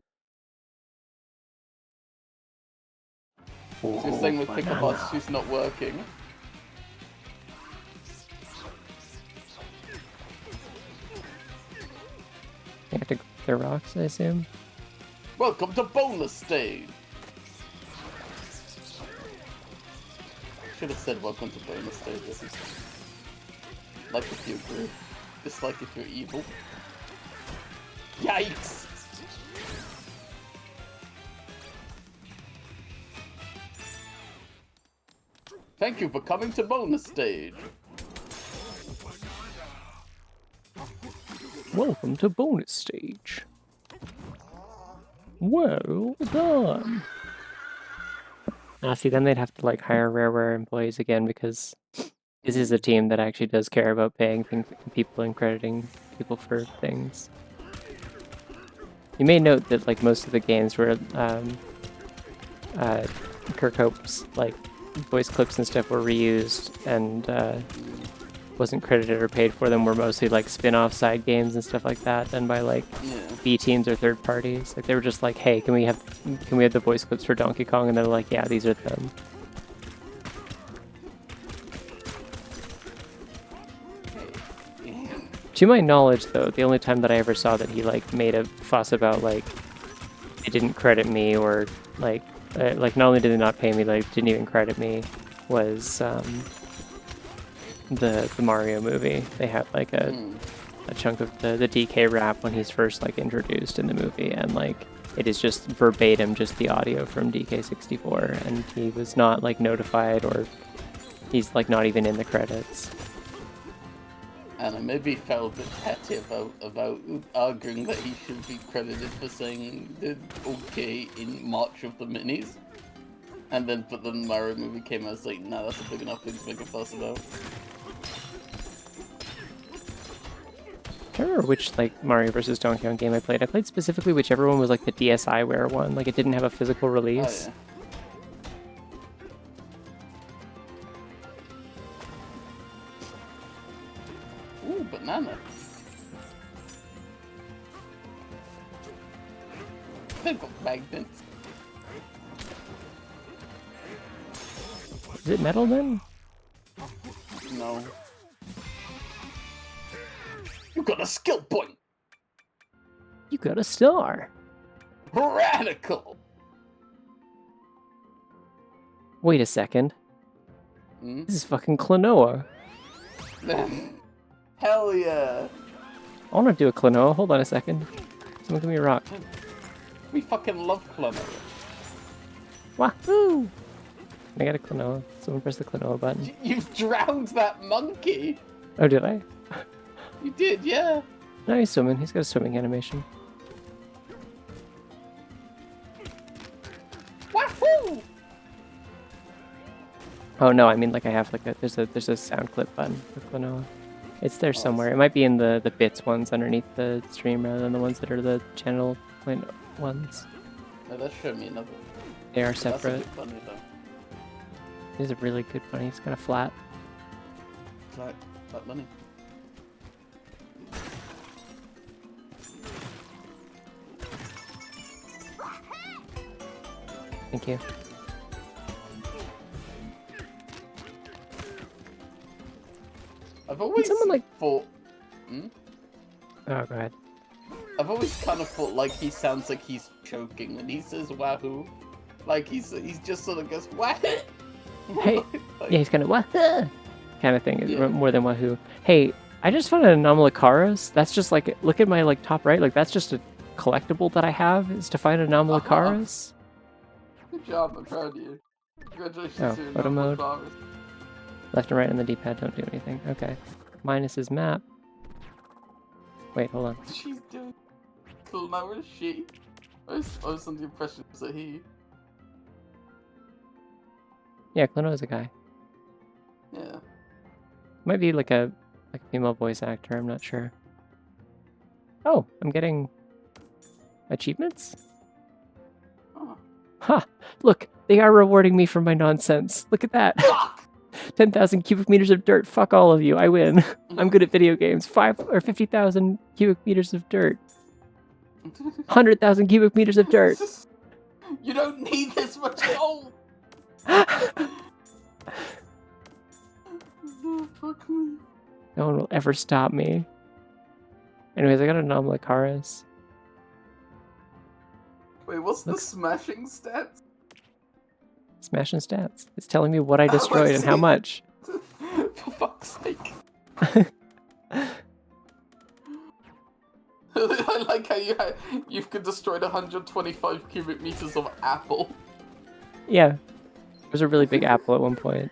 Oh, You're saying with pick up banana. us, she's not working. You have to clear rocks, I assume. Welcome to bonus stage! Should have said welcome to bonus stage. Like if you agree. Dislike if you're evil. Yikes! Thank you for coming to bonus stage. Welcome to bonus stage. Well done. See, then they'd have to like hire rareware employees again because this is a team that actually does care about paying people and crediting people for things. You may note that like most of the games where Kirk Hope's like voice clips and stuff were reused and wasn't credited or paid for them were mostly like spin-off side games and stuff like that done by like B teams or third parties. Like they were just like, hey, can we have the voice clips for Donkey Kong? And they're like, yeah, these are them. To my knowledge, though, the only time that I ever saw that he like made a fuss about like they didn't credit me or like not only did they not pay me, like didn't even credit me, was the Mario movie. They have like a chunk of the DK rap when he's first like introduced in the movie, and like it is just verbatim just the audio from DK64, and he was not like notified or he's like not even in the credits. And I maybe felt a bit petty about arguing that he should be credited for saying did okay in March of the Minis. And then, but then the Mario movie came out, I was like, nah, that's a big enough thing to make a fuss about. I don't remember which like Mario vs. Donkey Kong game I played. I played specifically whichever one was like the DSiWare one. Like it didn't have a physical release. Oh, yeah. Ooh, banana. They've got magnets. Is it metal then? No. You got a skill point! You got a star. Radical! Wait a second. Hmm? This is fucking Klonoa. Hell yeah! I want to do a Klonoa. Hold on a second. Someone give me a rock. We fucking love Plumber. Wahoo! I got a Klonoa. Someone press the Klonoa button. You've drowned that monkey! Oh, did I? You did, yeah. No, he's swimming. He's got a swimming animation. Wahoo! Oh no, I mean like I have like there's a sound clip button for Klonoa. It's there somewhere. It might be in the bits ones underneath the stream rather than the ones that are the channel point ones. No, that showed me another. They are That's a separate. good bunny though. It is a really good bunny. It's kind of flat. Right, that bunny. Thank you. I've always someone, like- thought. Hmm? Oh, go ahead. I've always kind of thought like he sounds like he's choking when he says wahoo. Like he's just sort of goes wahoo. Hey, Like, yeah, he's kind of wahoo kind of thing, Yeah. more than wahoo. Hey, I just found an Anomalocaris. That's just like, look at my like top right. Like that's just a collectible that I have is to find Anomalocaris. Good job, I'm proud of you. Congratulations Oh, to your photo number mode. flowers. Left and right on the D-pad don't do anything. Okay. Minus his map. Wait, hold on. She's doing Klonoa, she? I was under the impression it was a he. Yeah, Klonoa's a guy. Yeah. Might be like a female voice actor, I'm not sure. Oh, I'm getting achievements? Oh. Ha! Look, they are rewarding me for my nonsense. Look at that. Fuck! 10,000 cubic meters of dirt. Fuck all of you. I win. I'm good at video games. 50,000 cubic meters of dirt. 100,000 cubic meters of dirt. You don't need this much gold! Fuck me. No one will ever stop me. Anyways, I got an Anomalocaris. Wait, what's Look. the smashing stats? Smashing stats. It's telling me what I destroyed and how see. much. For fuck's sake. I like how you've destroyed 125 cubic meters of apple. Yeah. There was a really big apple at one point.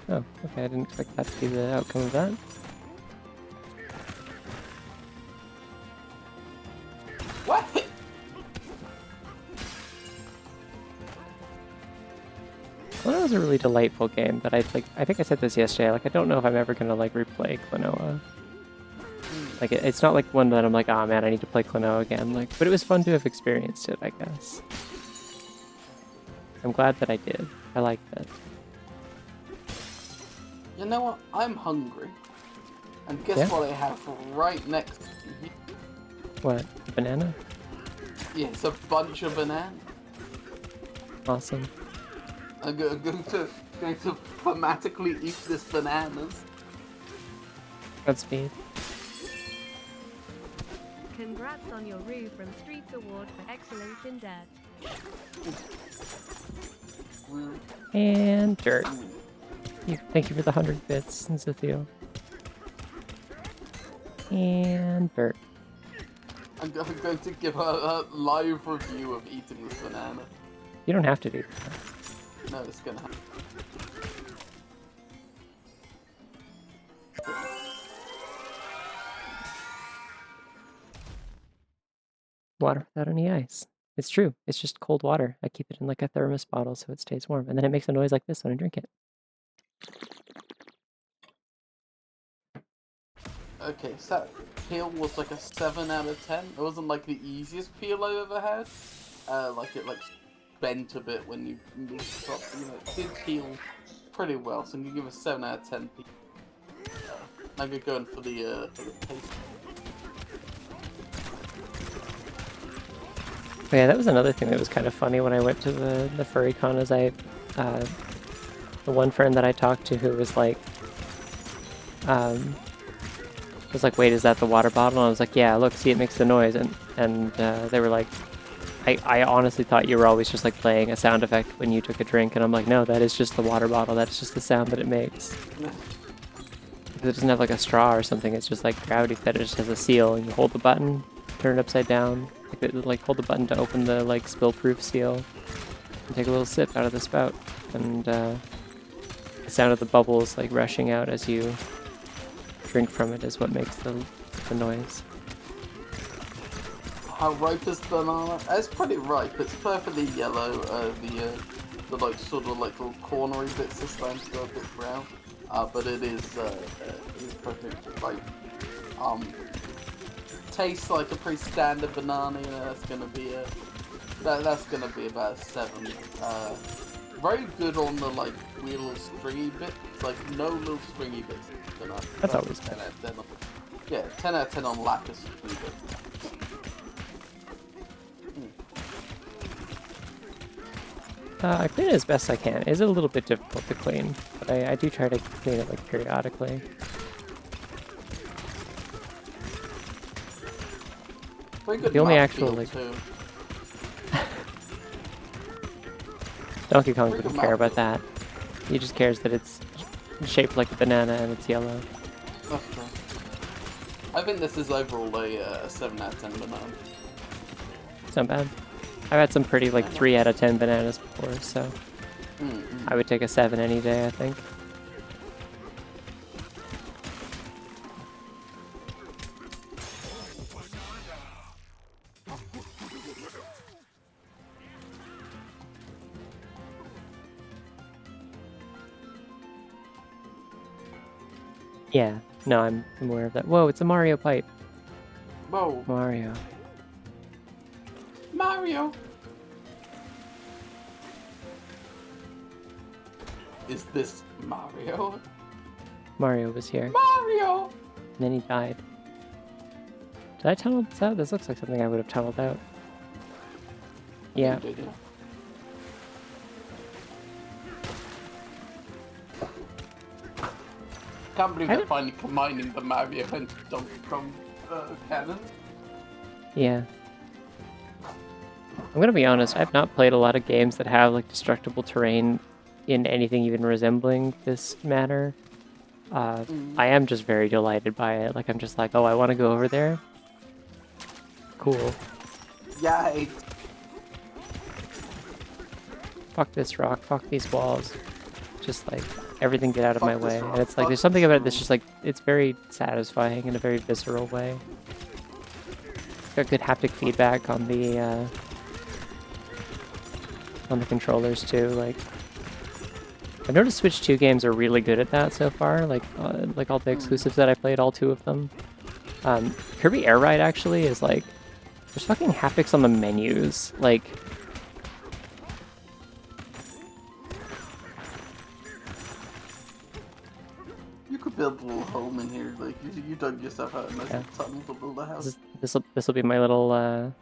Oh, okay, I didn't expect that to be the outcome of that. What? Well, that was a really delightful game, but I think I said this yesterday, like I don't know if I'm ever gonna like replay Klonoa. Like it's not like one that I'm like, oh man, I need to play Klonoa again. Like, but it was fun to have experienced it, I guess. I'm glad that I did. I liked it. You know what? I'm hungry. And guess Yeah? what I have right next to me? What? A banana? Yeah, it's a bunch of bananas. Awesome. I'm going to thematically eat this bananas. Godspeed. Congrats on your Rue from Streets Award for Excellence in Dirt. And dirt. Thank you for the 100 bits, Zithio. And dirt. I'm going to give a live review of eating this banana. You don't have to do that. No, it's gonna happen. Water without any ice. It's true. It's just cold water. I keep it in like a thermos bottle so it stays warm. And then it makes a noise like this when I drink it. Okay, so that peel was like a 7 out of 10. It wasn't like the easiest peel I ever had. Like it bent a bit when you moved it up. You know, it did peel pretty well, so I'm gonna give it a 7 out of 10 peel. I'm gonna go in for the taste. But yeah, that was another thing that was kind of funny when I went to the furry con is the one friend that I talked to who was like, wait, is that the water bottle? And I was like, yeah, look, see, it makes the noise. And they were like, I honestly thought you were always just like playing a sound effect when you took a drink. And I'm like, no, that is just the water bottle. That's just the sound that it makes. Because it doesn't have like a straw or something. It's just like gravity fed. It just has a seal. And you hold the button, turn it upside down. Like hold the button to open the like spill-proof seal. And take a little sip out of the spout. And the sound of the bubbles like rushing out as you drink from it is what makes the noise. How ripe is the banana? It's pretty ripe. It's perfectly yellow. The like sort of like little cornery bits are starting to go a bit brown. But it is perfectly ripe. Tastes like a pretty standard banana. You know, that's gonna be about a 7. Very good on the like little stringy bits. Like no little stringy bits. That's always 10 out of 10. Yeah, 10 out of 10 on lack of stringy bits. I clean it as best I can. It is a little bit difficult to clean, but I do try to clean it like periodically. The only actual like Donkey Kong wouldn't care about that. He just cares that it's shaped like a banana and it's yellow. That's true. I think this is overall a 7 out of 10 banana. It's not bad. I've had some pretty like 3 out of 10 bananas before, so I would take a 7 any day, I think. Yeah. No, I'm aware of that. Whoa, it's a Mario pipe. Whoa. Mario. Mario! Is this Mario? Mario was here. Mario! And then he died. Did I tunnel this out? This looks like something I would have tunneled out. Yeah. You did, yeah. Can't believe they're finally combining the Mario and Donkey Kong canon. Yeah. I'm gonna be honest, I've not played a lot of games that have like destructible terrain in anything even resembling this matter. I am just very delighted by it. Like I'm just like, oh, I want to go over there. Cool. Yay! Fuck this rock. Fuck these walls. Just like everything get out of Fuck my this way. rock, And it's like fuck there's something this about it that's rock. just like it's very satisfying in a very visceral way. Got good haptic feedback on the controllers too. Like I've noticed Switch 2 games are really good at that so far. Like all the exclusives that I played, all 2 of them. Kirby Air Ride actually is like there's fucking haptics on the menus. Like You could build a little home in here, like you dug yourself out a nice Yeah. little tunnel to build a house. this will be my little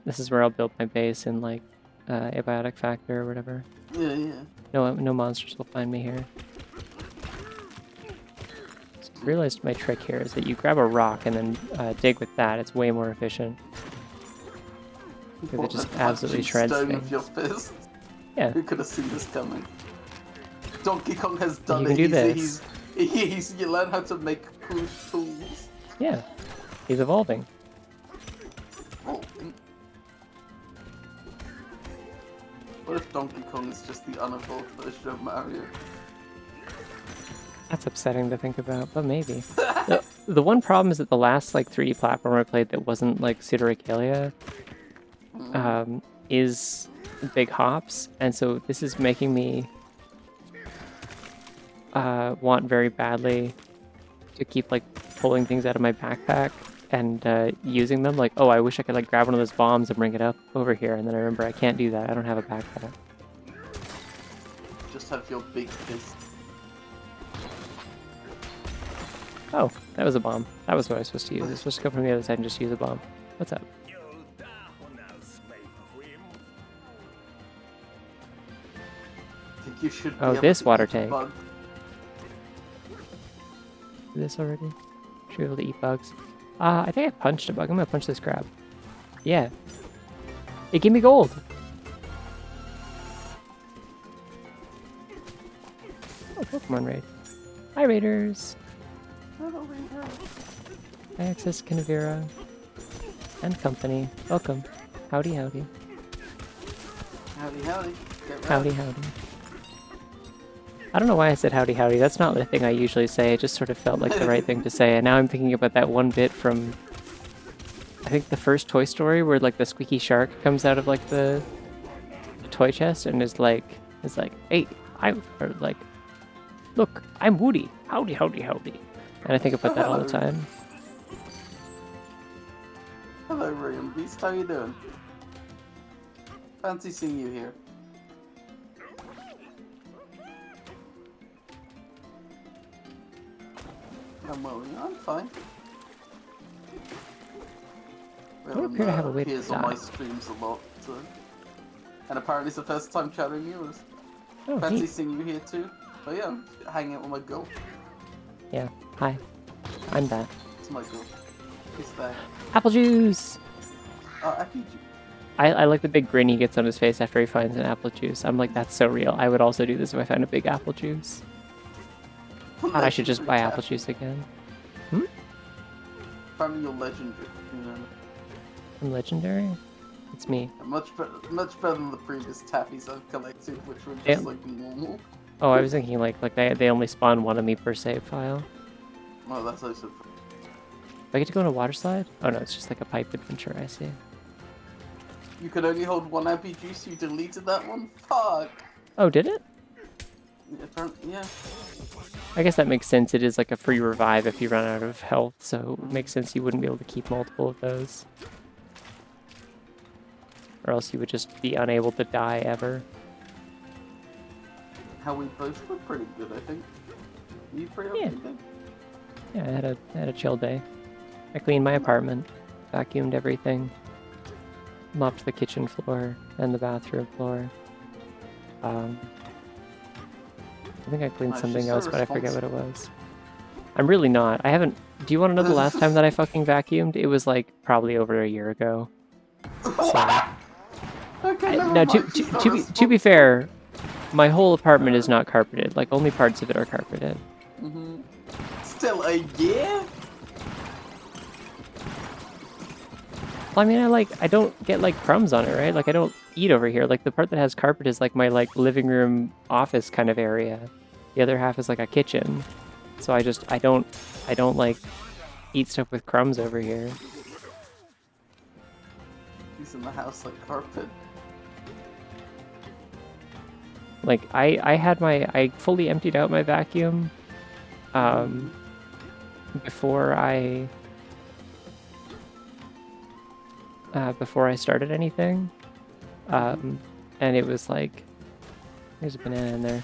this is where I'll build my base in like Abiotic Factor or whatever. Yeah, yeah. No monsters will find me here. So I realized my trick here is that you grab a rock and then dig with that. It's way more efficient. Because it just absolutely shreds stone things. with your fist. Yeah. Who could have seen this coming? Donkey Kong has done You it. can do this. You learn how to make cool tools. Yeah. He's evolving. Oh. What if Donkey Kong is just the unevolved version of Mario? That's upsetting to think about, but maybe. The one problem is that the last like 3D platformer I played that wasn't like Pseudo-Regalia is big hops, and so this is making me want very badly to keep like pulling things out of my backpack and using them. Like, oh, I wish I could like grab one of those bombs and bring it up over here, and then I remember I can't do that. I don't have a backpack. Just have your big fist. Oh, that was a bomb. That was what I was supposed to use. I was supposed to go from the other side and just use a bomb. What's up? I think you should. Oh, be able this to water eat a tank. bug. Do this already? Should be able to eat bugs. I think I punched a bug. I'm gonna punch this crab. Yeah. It gave me gold. Oh, Pokemon raid. Hi, raiders. Hi, Access Canavera. And company. Welcome. Howdy, howdy. Howdy, howdy. Get Howdy, ready. howdy. I don't know why I said howdy, howdy. That's not the thing I usually say. It just sort of felt like the right thing to say. And now I'm thinking about that one bit from, I think the first Toy Story where like the squeaky shark comes out of like the toy chest and is like, hey, or like, look, I'm Woody. Howdy, howdy, howdy. And I think about that all the time. Hello, William Beast. How you doing? Fancy seeing you here. I'm well, I'm fine. don't appear to have a way to appears on my die. streams a lot, so. And apparently it's the first time chatting yours. Oh, Fancy neat. seeing you here too. But yeah, I'm hanging out with my girl. Yeah. Hi. I'm that. It's my girl. Who's that? Apple juice! Oh, Appy Juice. I like the big grin he gets on his face after he finds an apple juice. I'm like, that's so real. I would also do this if I found a big apple juice. God, I should just buy apple juice again. Apparently you're legendary. You know. I'm legendary? It's me. Much better than the previous tappies I've collected, which were just Yeah. like normal. Oh, I was thinking like they only spawn one of me per save file. Oh, that's also. Do I get to go on a water slide? Oh no, it's just like a pipe adventure, I see. You could only hold one Appy Juice, you deleted that one? Fuck! Oh, did it? Yeah. I guess that makes sense. It is like a free revive if you run out of health, so it makes sense you wouldn't be able to keep multiple of those. Or else you would just be unable to die ever. How we both were pretty good, I think. You pretty Yeah. good? Yeah, I had a chill day. I cleaned my apartment, vacuumed everything, mopped the kitchen floor and the bathroom floor. I think I cleaned Wow, something she's so else, but I forget what it responsible. was. I'm really not. I haven't... Do you want to know the last time that I fucking vacuumed? It was like probably over a year ago. So... Okay, never Now, mind. She's not to be fair, my whole apartment is not carpeted. Like, only parts of it are carpeted. Still a year? Well, I mean, I don't get, like, crumbs on it, right? Like, I don't eat over here. Like, the part that has carpet is, like, my, like, living room office kind of area. The other half is, like, a kitchen. So I don't, like, eat stuff with crumbs over here. He's in the house like carpet. Like, I fully emptied out my vacuum, before I started anything. And it was like, there's a banana in there.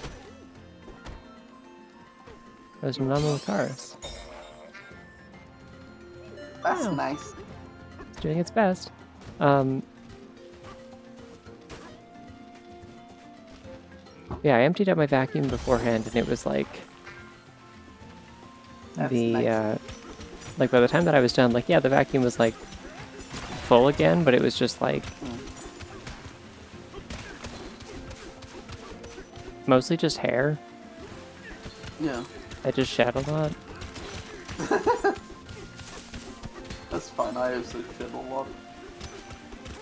There's an cars. That's Wow. nice. It's doing its best. Yeah, I emptied out my vacuum beforehand, and it was like That's nice. like by the time that I was done, like, yeah, the vacuum was like full again, but it was just like mostly just hair. Yeah. I just shed a lot. That's fine, I also shed a lot.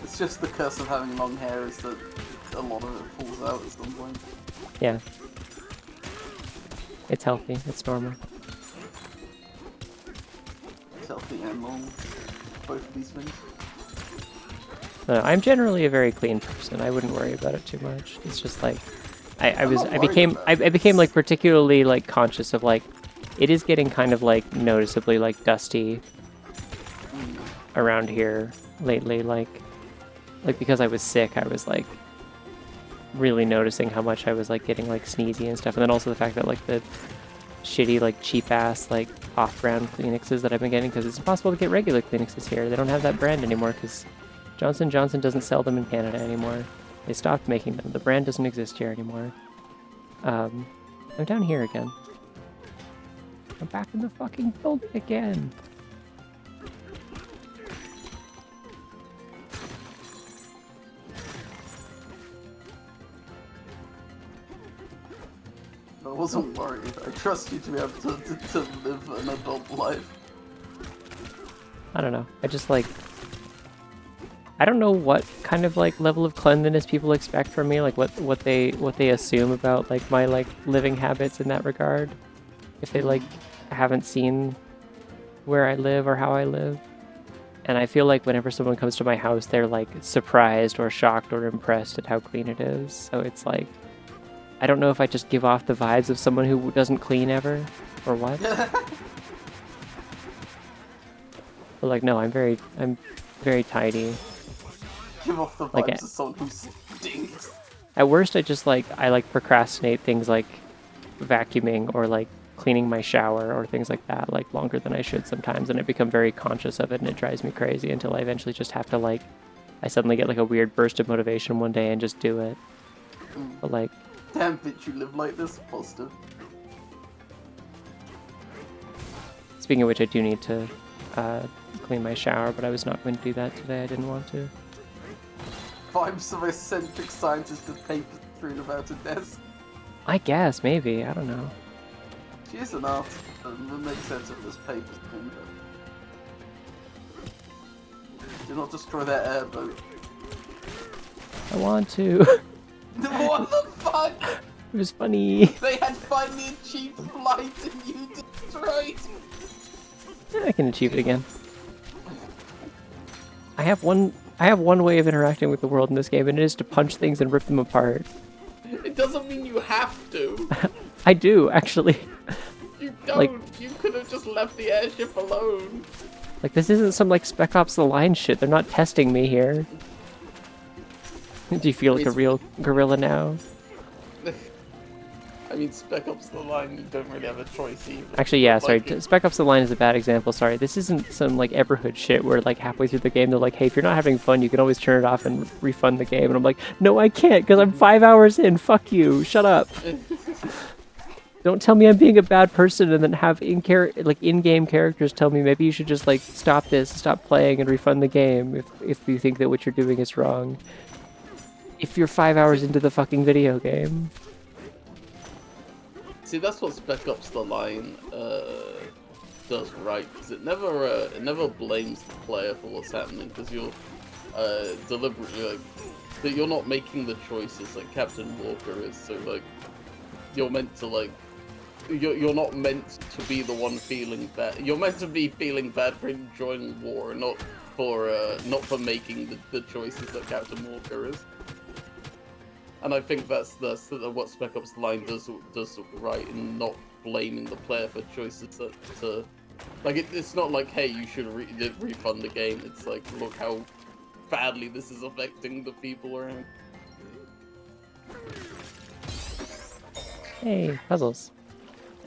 It's just the curse of having long hair is that a lot of it falls out at some point. Yeah. It's healthy. It's normal. It's healthy and long. Both of these things. No, I'm generally a very clean person. I wouldn't worry about it too much. It's just like I became like particularly like conscious of like it is getting kind of like noticeably like dusty around here lately, like because I was sick, I was like really noticing how much I was like getting like sneezy and stuff, and then also the fact that like the shitty like cheap ass like off-brand Kleenexes that I've been getting, because it's impossible to get regular Kleenexes here. They don't have that brand anymore because Johnson & Johnson doesn't sell them in Canada anymore. They stopped making them. The brand doesn't exist here anymore. I'm down here again. I'm back in the fucking building again. I wasn't worried. I trust you to be able to live an adult life. I don't know. I just like... I don't know what kind of like level of cleanliness people expect from me, like what they assume about like my like living habits in that regard. If they like haven't seen where I live or how I live. And I feel like whenever someone comes to my house, they're like surprised or shocked or impressed at how clean it is. So it's like, I don't know if I just give off the vibes of someone who doesn't clean ever or what. But like, no, I'm very tidy. Give off the vibes Like, of someone who stinks. At worst, I like procrastinate things like vacuuming or like cleaning my shower or things like that, like longer than I should sometimes, and I become very conscious of it, and it drives me crazy until I eventually just have to like, I suddenly get like a weird burst of motivation one day and just do it. But like, damn bitch, you live like this, positive. Speaking of which, I do need to clean my shower, but I was not going to do that today. I didn't want to. Vibes of eccentric scientist with papers strewn about a desk. I guess, maybe. I don't know. She is an artist, and it makes sense if there's papers in there. Do not destroy that airboat. I want to. What the fuck? It was funny. They had finally achieved flight and you destroyed. Yeah, I can achieve it again. I have one way of interacting with the world in this game, and it is to punch things and rip them apart. It doesn't doesn't mean you have to. I do, actually. You don't. Like, you could have just left the airship alone. like, this isn't some, like, Spec Ops The Line shit. They're not testing me here. Do you feel like a real gorilla now? I mean, Spec Ops The Line, you don't really have a choice either. Actually, yeah, sorry. Like, Spec Ops The Line is a bad example, sorry. This isn't some, like, Everhood shit where, like, halfway through the game, they're like, hey, if you're not having fun, you can always turn it off and refund the game. And I'm like, no, I can't, because I'm 5 hours in. Fuck you. Shut up. Don't tell me I'm being a bad person and then have in-game characters tell me maybe you should just, like, stop this, stop playing, and refund the game if you think that what you're doing is wrong. If you're 5 hours into the fucking video game. See, that's what Spec Ops The Line does right, because it never blames the player for what's happening, because you're deliberately, like, that you're not making the choices like Captain Walker is, so, like, you're meant to, like, you're not meant to be the one feeling bad. You're meant to be feeling bad for enjoying war, not for making the choices that Captain Walker is. And I think that's what Spec Ops The Line does right in not blaming the player for choices that like it's not like, hey, you should refund the game. It's like, look how badly this is affecting the people around. Hey, puzzles.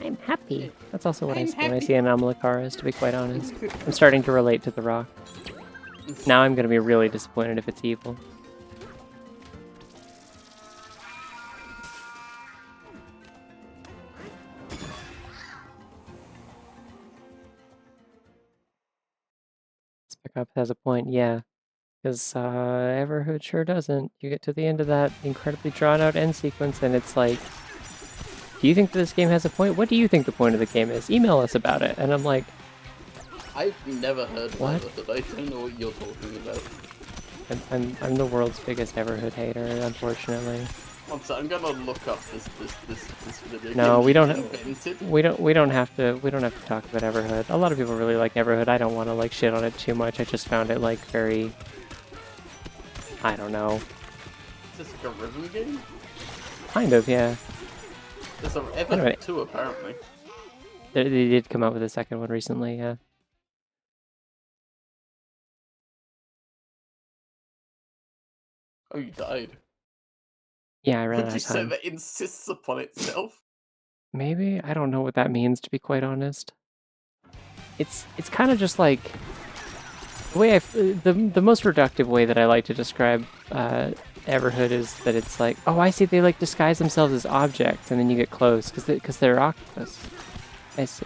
I'm happy. That's also what I say when I see an Amalakaris, to be quite honest. I'm starting to relate to the rock. Now I'm gonna be really disappointed if it's evil. Spec Ops has a point, yeah. Because Everhood sure doesn't. You get to the end of that incredibly drawn-out end sequence and it's like, do you think that this game has a point? What do you think the point of the game is? Email us about it. And I'm like, I've never heard of what? Everhood. I don't know what you're talking about. I'm the world's biggest Everhood hater, unfortunately. I'm gonna look up this video. No, game we don't. invented. We don't have to talk about Everhood. A lot of people really like Everhood. I don't want to like shit on it too much. I just found it like very, I don't know. Is this like a rhythm game? Kind of, yeah. There's a Everhood 2 apparently. They did come out with a second one recently, yeah. Oh, you died. Yeah, I ran Would out you of say time. that insists upon itself? Maybe? I don't know what that means, to be quite honest. It's kind of just like the way the most reductive way that I like to describe Everhood is that it's like, oh, I see, they like disguise themselves as objects, and then you get close because they're octopus. I see.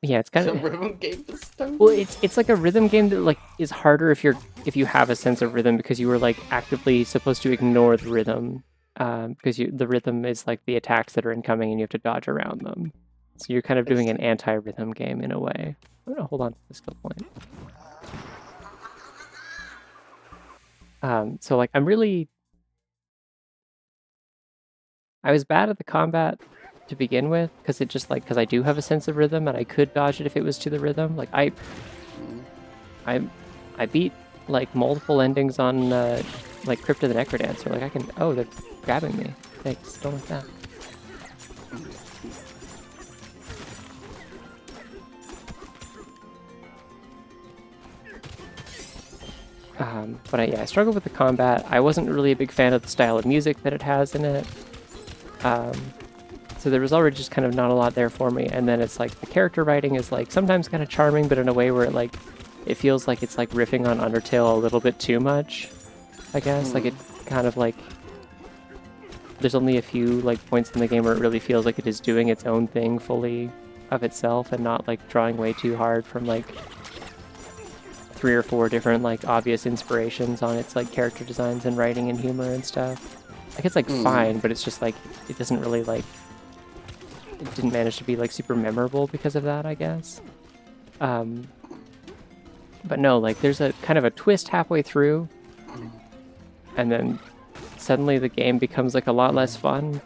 Yeah, it's kind It's of a rhythm game for stone. well, it's like a rhythm game that like is harder if you have a sense of rhythm because you were like actively supposed to ignore the rhythm because the rhythm is like the attacks that are incoming and you have to dodge around them. So you're kind of doing an anti-rhythm game in a way. I'm gonna hold on to the skill point. So like I was bad at the combat to begin with because it just like because I do have a sense of rhythm and I could dodge it if it was to the rhythm. Like I beat like multiple endings on like Crypt of the Necrodancer. Like I can, oh, they're grabbing me. Thanks, don't like that. But yeah, I struggled with the combat. I wasn't really a big fan of the style of music that it has in it. So there was already just kind of not a lot there for me. And then it's like the character writing is like sometimes kind of charming, but in a way where it feels like it's like riffing on Undertale a little bit too much, I guess. Like it kind of like there's only a few like points in the game where it really feels like it is doing its own thing fully of itself and not like drawing way too hard from like 3 or 4 different like obvious inspirations on its like character designs and writing and humor and stuff. Like it's like fine, but it's just like it doesn't really like it didn't manage to be like super memorable because of that, I guess. But no, like there's a kind of a twist halfway through, and then suddenly the game becomes like a lot less fun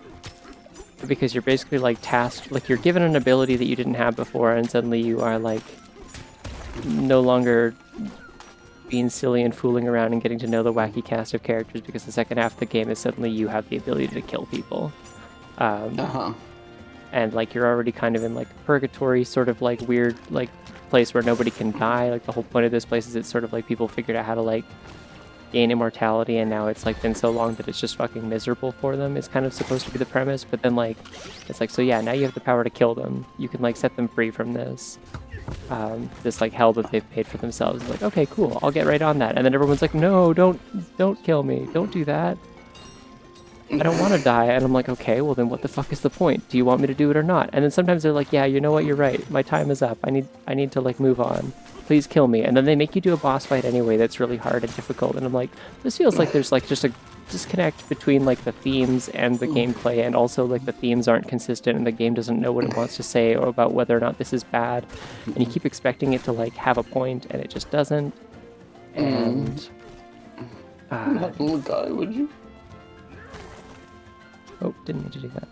because you're basically like tasked, like you're given an ability that you didn't have before, and suddenly you are like no longer being silly and fooling around and getting to know the wacky cast of characters, because the second half of the game is suddenly you have the ability to kill people. And like you're already kind of in like purgatory, sort of like weird like place where nobody can die. Like the whole point of this place is it's sort of like people figured out how to like gain immortality, and now it's like been so long that it's just fucking miserable for them. It's kind of supposed to be the premise, but then like it's like, so yeah, now you have the power to kill them. You can like set them free from this this like hell that they've paid for themselves. It's like, okay, cool, I'll get right on that. And then everyone's like, no, don't kill me, don't do that, I don't want to die. And I'm like, okay, well then what the fuck is the point? Do you want me to do it or not? And then sometimes they're like, yeah, you know what, you're right, my time is up, I need to like move on, please kill me. And then they make you do a boss fight anyway that's really hard and difficult, and I'm like, this feels like there's like just a disconnect between like the themes and the gameplay, and also like the themes aren't consistent and the game doesn't know what it wants to say or about whether or not this is bad, and you keep expecting it to like have a point and it just doesn't. And that little guy, would you? Oh, didn't mean to do that.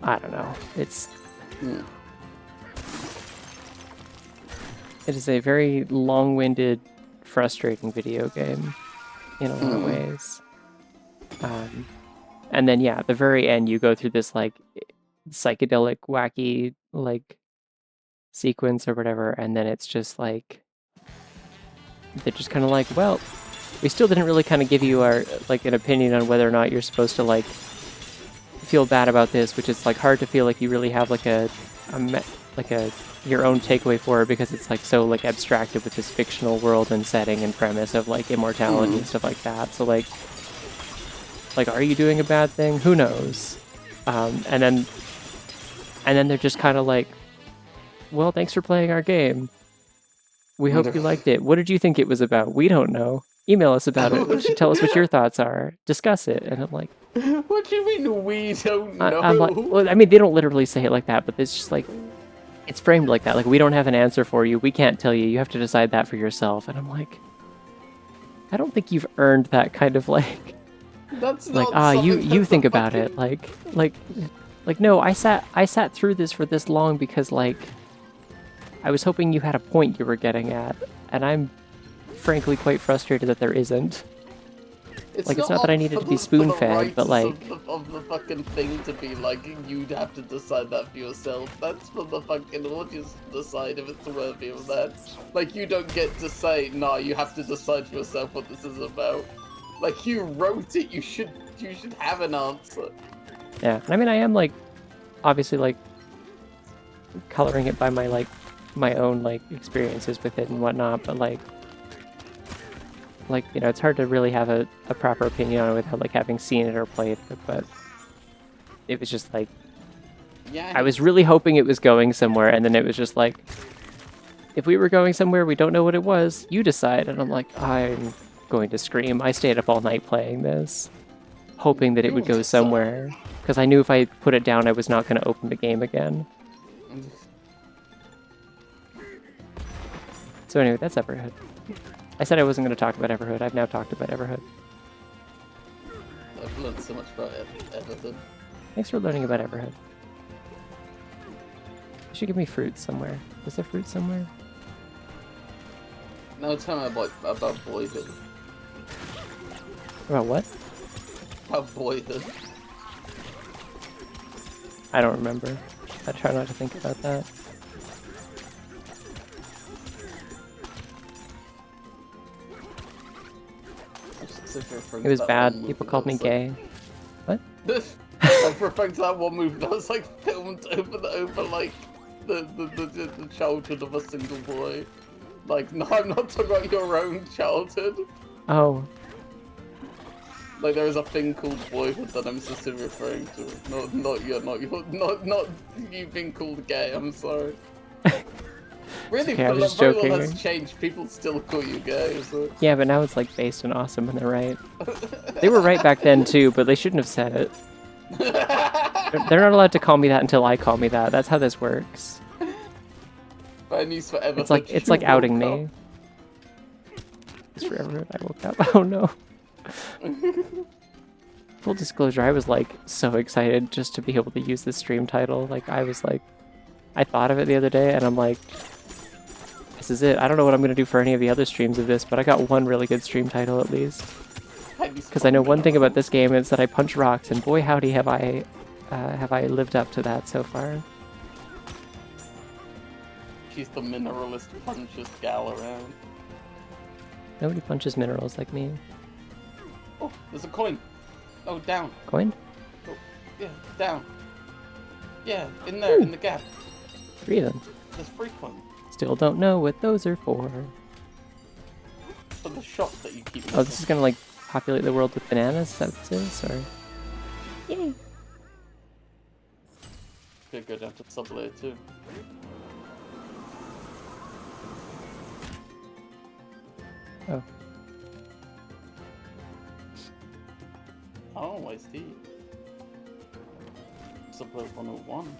I don't know. It's it is a very long-winded, frustrating video game in a lot of ways. And then yeah, at the very end you go through this like psychedelic, wacky like sequence or whatever, and then it's just like they're just kind of like, well, we still didn't really kind of give you our like an opinion on whether or not you're supposed to like feel bad about this, which is like hard to feel like you really have like a your own takeaway for it, because it's like so like abstracted with this fictional world and setting and premise of like immortality and stuff like that. So like are you doing a bad thing? Who knows? And then they're just kind of like, well, thanks for playing our game. We hope you liked it. What did you think it was about? We don't know. Email us about it. Tell us what your thoughts are. Discuss it. And I'm like, what do you mean we don't know? I'm like, well, I mean, they don't literally say it like that, but it's just like, it's framed like that. Like, we don't have an answer for you. We can't tell you. You have to decide that for yourself. And I'm like, I don't think you've earned that kind of like, that's like, not you think about it. Like, no, I sat through this for this long because like, I was hoping you had a point you were getting at, and I'm frankly quite frustrated that there isn't. It's not that I needed to be spoon-fed, but like... Of the fucking thing to be like, you'd have to decide that for yourself. That's for the fucking audience to decide if it's worthy of that. Like, you don't get to say, nah, you have to decide for yourself what this is about. Like, you wrote it, you should have an answer. Yeah, I mean, I am like, obviously like, coloring it by my like, my own like experiences with it and whatnot, but like you know, it's hard to really have a proper opinion on it without like having seen it or played it. But it was just like, yeah, I was really hoping it was going somewhere, and then it was just like, if we were going somewhere, we don't know what it was, you decide. And I'm like, I'm going to scream. I stayed up all night playing this, hoping that it would go somewhere, because I knew if I put it down I was not going to open the game again. So anyway, that's Everhood. I said I wasn't going to talk about Everhood. I've now talked about Everhood. I've learned so much about Everhood. Thanks for learning about Everhood. You should give me fruit somewhere. Is there fruit somewhere? No, tell me about boyhood. About what? About boyhood. I don't remember. I try not to think about that. It was bad. People called me gay. What? Like, for a fact, that one movie that was like filmed over like the childhood of a single boy. Like, no, I'm not talking about your own childhood. Oh. Like, there is a thing called boyhood that I'm specifically referring to. Not you being called gay. I'm sorry. Really, okay, but just very joking. well that's changed. People still call you gay, so... Yeah, but now it's like based and awesome and they're right. They were right back then too, but they shouldn't have said it. They're not allowed to call me that until I call me that. That's how this works. Forever. It's like outing me. It's forever. I woke up. Oh no. full disclosure, I was like so excited just to be able to use this stream title. Like I was like, I thought of it the other day and I'm like, this is it. I don't know what I'm gonna do for any of the other streams of this, but I got one really good stream title at least. Because I know one thing about this game is that I punch rocks, and boy howdy have I lived up to that so far. She's the mineralist punchest gal around. Nobody punches minerals like me. Oh, there's a coin. Oh, down. Coin? Oh, yeah, down. Yeah, in there, in the gap. 3 of them. There's 3 coins. Still don't know what those are for. For the shop that you keep missing. Oh, this is gonna like populate the world with bananas? Is that what this is? Or... Yay! Could go down to sub-layer too. Oh. Oh, I see. Sub-layer 101.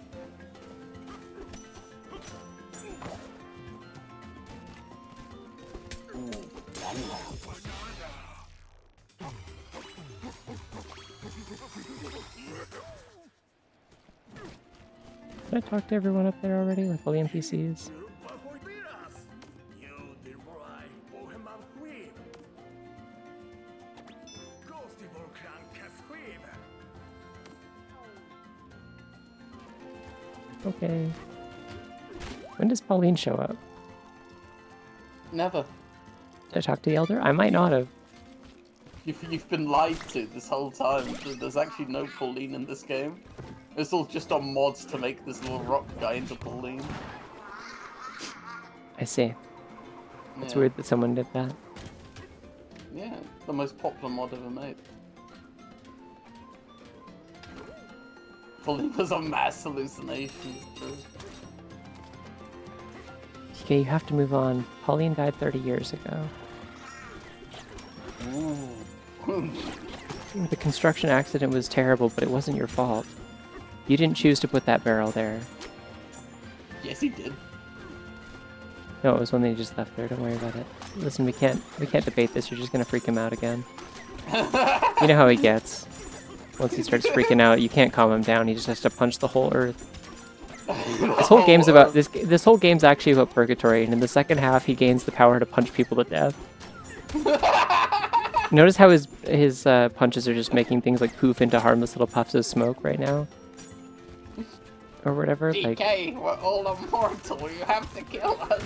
Ooh, Did I talk to everyone up there already with all the NPCs? Okay. When does Pauline show up? never. Did I talk to the Elder? I might not have. You've been lied to this whole time. There's actually no Pauline in this game. It's all just on mods to make this little rock guy into Pauline. I see. It's weird that someone did that. Yeah, the most popular mod ever made. Pauline was a mass hallucination. Okay, you have to move on. Pauline died 30 years ago. Ooh. The construction accident was terrible, but it wasn't your fault. You didn't choose to put that barrel there. Yes, he did. No, it was when they just left there. Don't worry about it. Listen, we can't debate this. You're just gonna freak him out again. You know how he gets. Once he starts freaking out, you can't calm him down. He just has to punch the whole earth. This whole game's about this whole game's actually about purgatory, and in the second half, he gains the power to punch people to death. Notice how his punches are just making things like poof into harmless little puffs of smoke right now, or whatever. DK, like, we're all immortal. You have to kill us.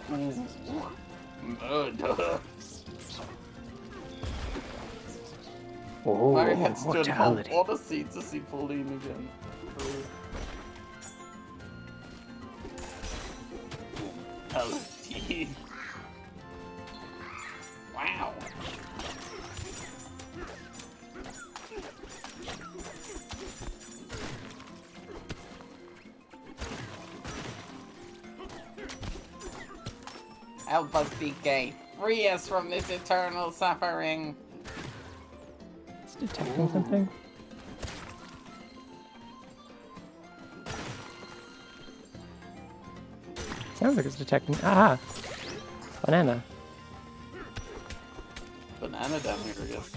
Murder. oh, My head stood mortality. on Odyssey to see Pauline again. Mortality. Wow. Help us, DK. Free us from this eternal suffering. It's detecting something. Sounds like it's detecting. Ah! Banana. Banana down here, I guess.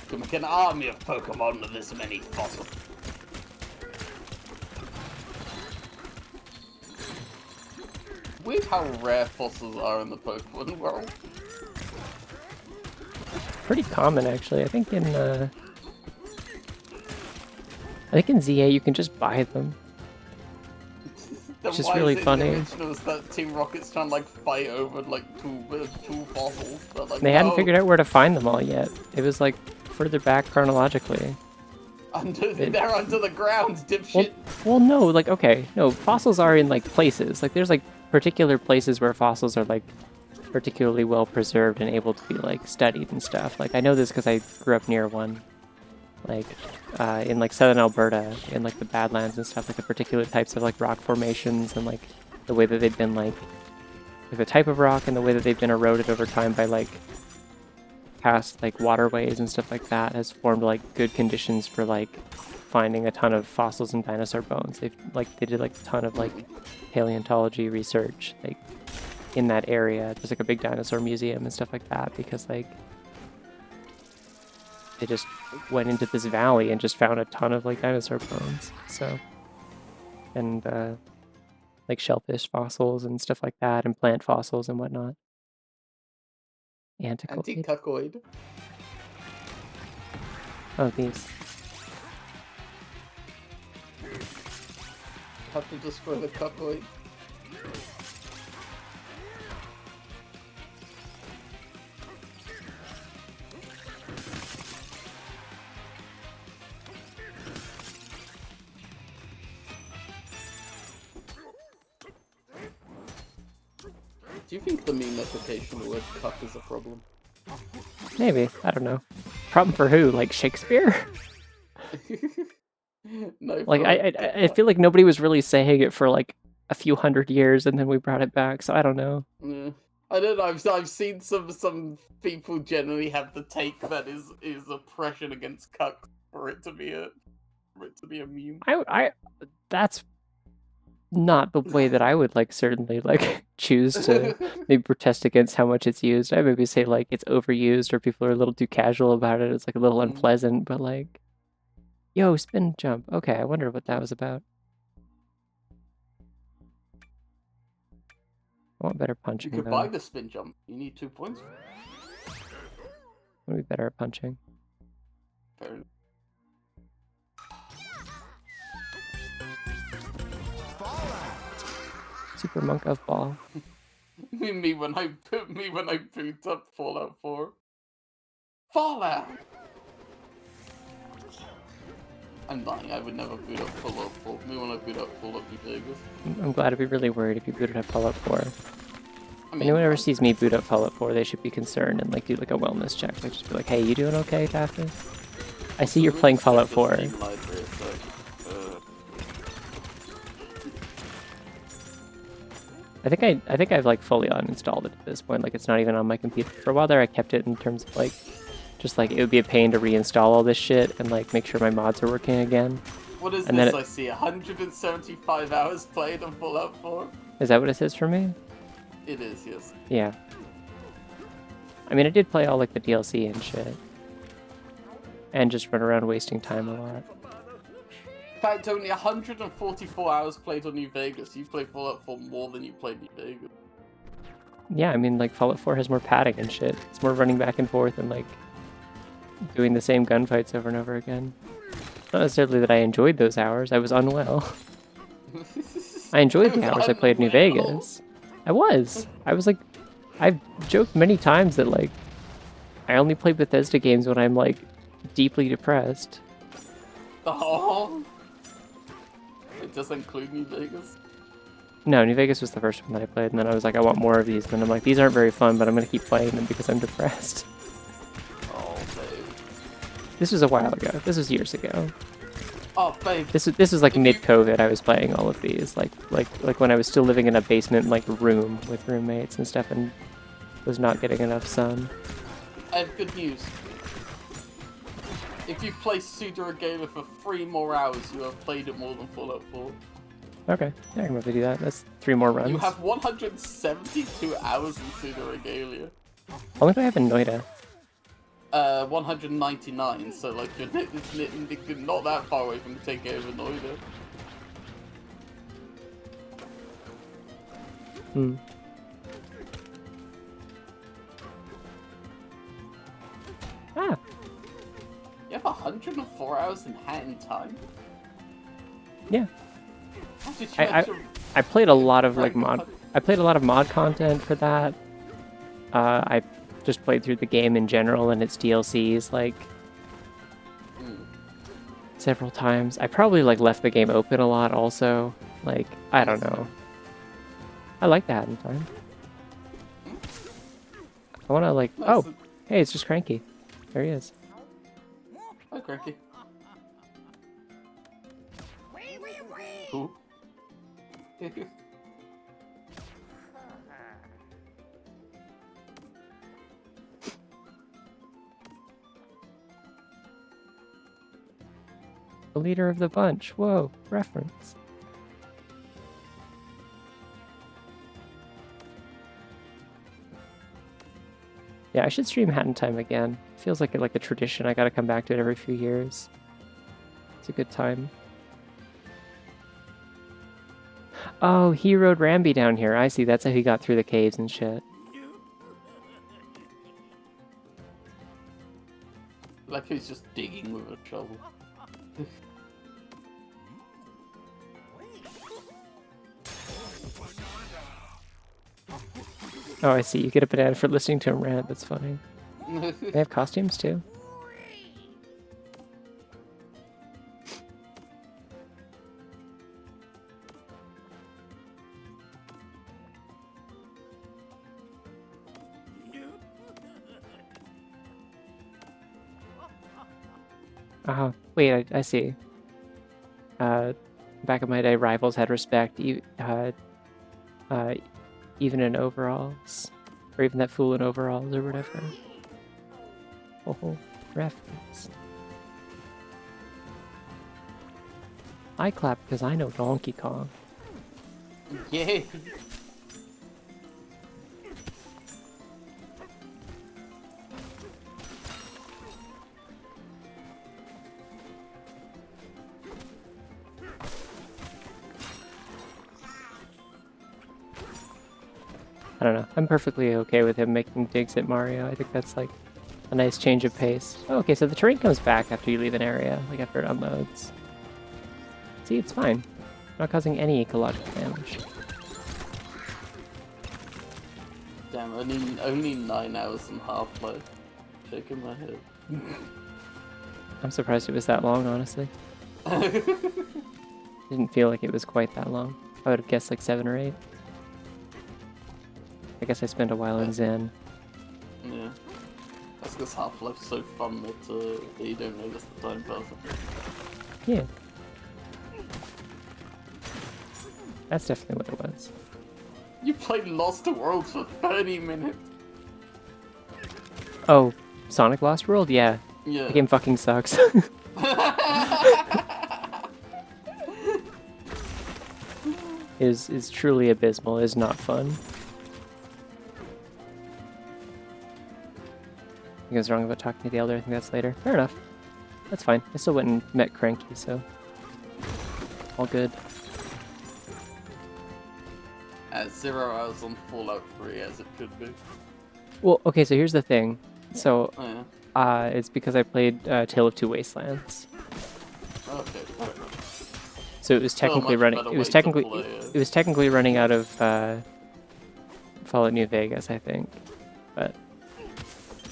To make an army of Pokemon with this many fossils. Weird how rare fossils are in the Pokemon world. Pretty common, actually. I think in ZA you can just buy them. Which is really funny. That Team Rocket's trying to like fight over like two fossils. But, like, They hadn't figured out where to find them all yet. It was like further back chronologically. They're under the ground, dipshit. Well, no, like, okay, no, fossils are in like places. Like, there's like particular places where fossils are like particularly well preserved and able to be like studied and stuff. Like, I know this because I grew up near one. Like, in like southern Alberta, in like the Badlands and stuff, like the particular types of like rock formations and like the way that they've been like the type of rock and the way that they've been eroded over time by like past like waterways and stuff like that has formed like good conditions for like finding a ton of fossils and dinosaur bones. They did like a ton of like paleontology research like in that area. There's like a big dinosaur museum and stuff like that because like they just went into this valley and just found a ton of like dinosaur bones. So and like shellfish fossils and stuff like that and plant fossils and whatnot. Antiquated. Anti-cuckoid. Oh, these. Have to destroy the cuckoid. Do you think the meme application of the word cuck is a problem? Maybe. I don't know. Problem for who? Like Shakespeare? No, Like I feel like nobody was really saying it for like a few hundred years, and then we brought it back. So I don't know. Yeah. I don't know. I've seen some people generally have the take that is oppression against cuck for it to be a meme. I that's not the way that I would like certainly like choose to maybe protest against how much it's used. I maybe say like it's overused or people are a little too casual about it. It's like a little unpleasant, but like, yo, spin jump. Okay, I wonder what that was about. I want better punching. You could buy the spin jump. You need 2 points. I want to be better at punching. Fair enough. Super monk of ball. me when I boot up Fallout 4. Fallout. I'm lying. I would never boot up Fallout 4. Me when I boot up Fallout New Vegas. I'm glad to be really worried if you booted up Fallout 4. I mean, Anyone ever sees me boot up Fallout 4, they should be concerned and like do like a wellness check. Like just be like, hey, you doing okay, Taffy? I see you're playing Fallout 4. I think I've like fully uninstalled it at this point. Like it's not even on my computer. For a while there, I kept it in terms of like, just like it would be a pain to reinstall all this shit and like make sure my mods are working again. What is and this? I see 175 hours played on Fallout 4. Is that what it says for me? It is, yes. Yeah. I mean, I did play all like the DLC and shit, and just run around wasting time a lot. In fact, only 144 hours played on New Vegas. You played Fallout 4 more than you played New Vegas. Yeah, I mean, like, Fallout 4 has more padding and shit. It's more running back and forth and, like, doing the same gunfights over and over again. Not necessarily that I enjoyed those hours. I was unwell. I enjoyed the hours I played New Vegas. I was, like... I've joked many times that, like, I only play Bethesda games when I'm, like, deeply depressed. Oh... It doesn't include New Vegas? No, New Vegas was the first one that I played, and then I was like, I want more of these. And then I'm like, these aren't very fun, but I'm going to keep playing them because I'm depressed. Oh, babe. This was a while ago. This was years ago. Oh, babe. This was like mid-COVID. I was playing all of these, like when I was still living in a basement like room with roommates and stuff, and was not getting enough sun. I have good news. If you play Pseudo-Regalia for 3 more hours, you have played it more than Fallout 4. Okay, yeah, I can probably do that. That's 3 more runs. You have 172 hours in Pseudo-Regalia. How long do I have in Noida? 199, so like you're not that far away from taking over Noida. Hmm. Ah. You have 104 hours in Hat in Time? Yeah. How did you I played a lot of like mod. I played a lot of mod content for that. I just played through the game in general and its DLCs like several times. I probably like left the game open a lot also. Like I don't know. I like the Hat in Time. I want to like. Oh, hey, it's just Cranky. There he is. Hi, Cranky. Cool. The leader of the bunch. Whoa, reference. Yeah, I should stream Hat in Time again. Feels like a tradition. I gotta come back to it every few years. It's a good time. Oh, he rode Ramby down here. I see. That's how he got through the caves and shit. Like he's just digging with a shovel. Oh, I see. You get a banana for listening to him rant. That's funny. They have costumes too. Oh, wait, I see. Back in my day, rivals had respect, even in overalls. Or even that fool in overalls or whatever. Oh, reference. I clap because I know Donkey Kong. Yeah. I don't know. I'm perfectly okay with him making digs at Mario. I think that's like a nice change of pace. Oh, okay, so the terrain comes back after you leave an area, like after it unloads. See, it's fine. Not causing any ecological damage. Damn, only 9 hours and half left. Shaking my head. I'm surprised it was that long, honestly. Didn't feel like it was quite that long. I would have guessed like 7 or 8. I guess I spent a while in Zen. Yeah. That's because Half-Life's so fun that you don't notice the time passing. Yeah. That's definitely what it was. You played Lost World for 30 minutes. Oh, Sonic Lost World? Yeah. Yeah. The game fucking sucks. is truly abysmal. Is not fun. I was wrong about talking to the elder. I think that's later. Fair enough. That's fine. I still went and met Cranky, so all good. 0 hours on Fallout 3 as it could be. Well, okay. So here's the thing. So Oh, yeah. it's because I played Tale of Two Wastelands. Okay, fair enough. So it was technically running. It was technically running out of Fallout New Vegas, I think. But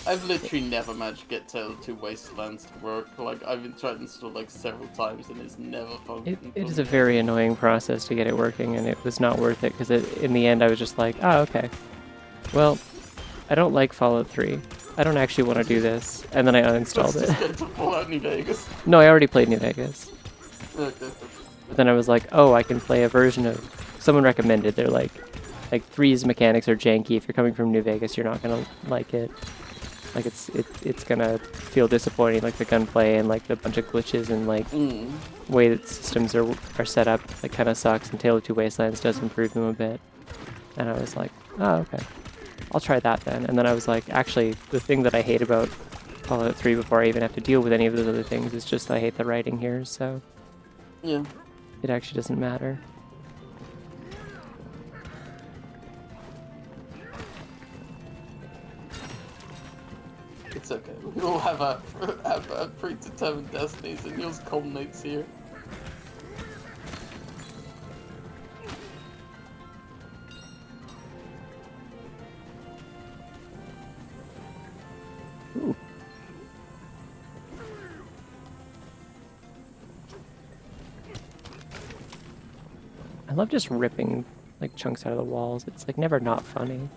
I've literally never managed to get Tale of Two Wastelands to work. Like, I've been trying to install like several times and it's never functioned. it is a very annoying process to get it working, and it was not worth it because in the end I was just like, oh, okay. Well, I don't like Fallout 3. I don't actually want to do this, and then I uninstalled Let's just it. get to Fallout New Vegas. No, I already played New Vegas. Okay. But then I was like, oh, I can play a version of... Someone recommended, they're like 3's mechanics are janky. If you're coming from New Vegas, you're not gonna like it. Like, it's gonna feel disappointing, like the gunplay and like the bunch of glitches and like way that systems are set up, like kind of sucks. And Tale of Two Wastelands does improve them a bit. And I was like, oh, okay. I'll try that then. And then I was like, actually, the thing that I hate about Fallout 3 before I even have to deal with any of those other things is just I hate the writing here, so... Yeah. It actually doesn't matter. It's okay. We all have our predetermined destinies, and yours culminates here. Ooh. I love just ripping like chunks out of the walls. It's like never not funny.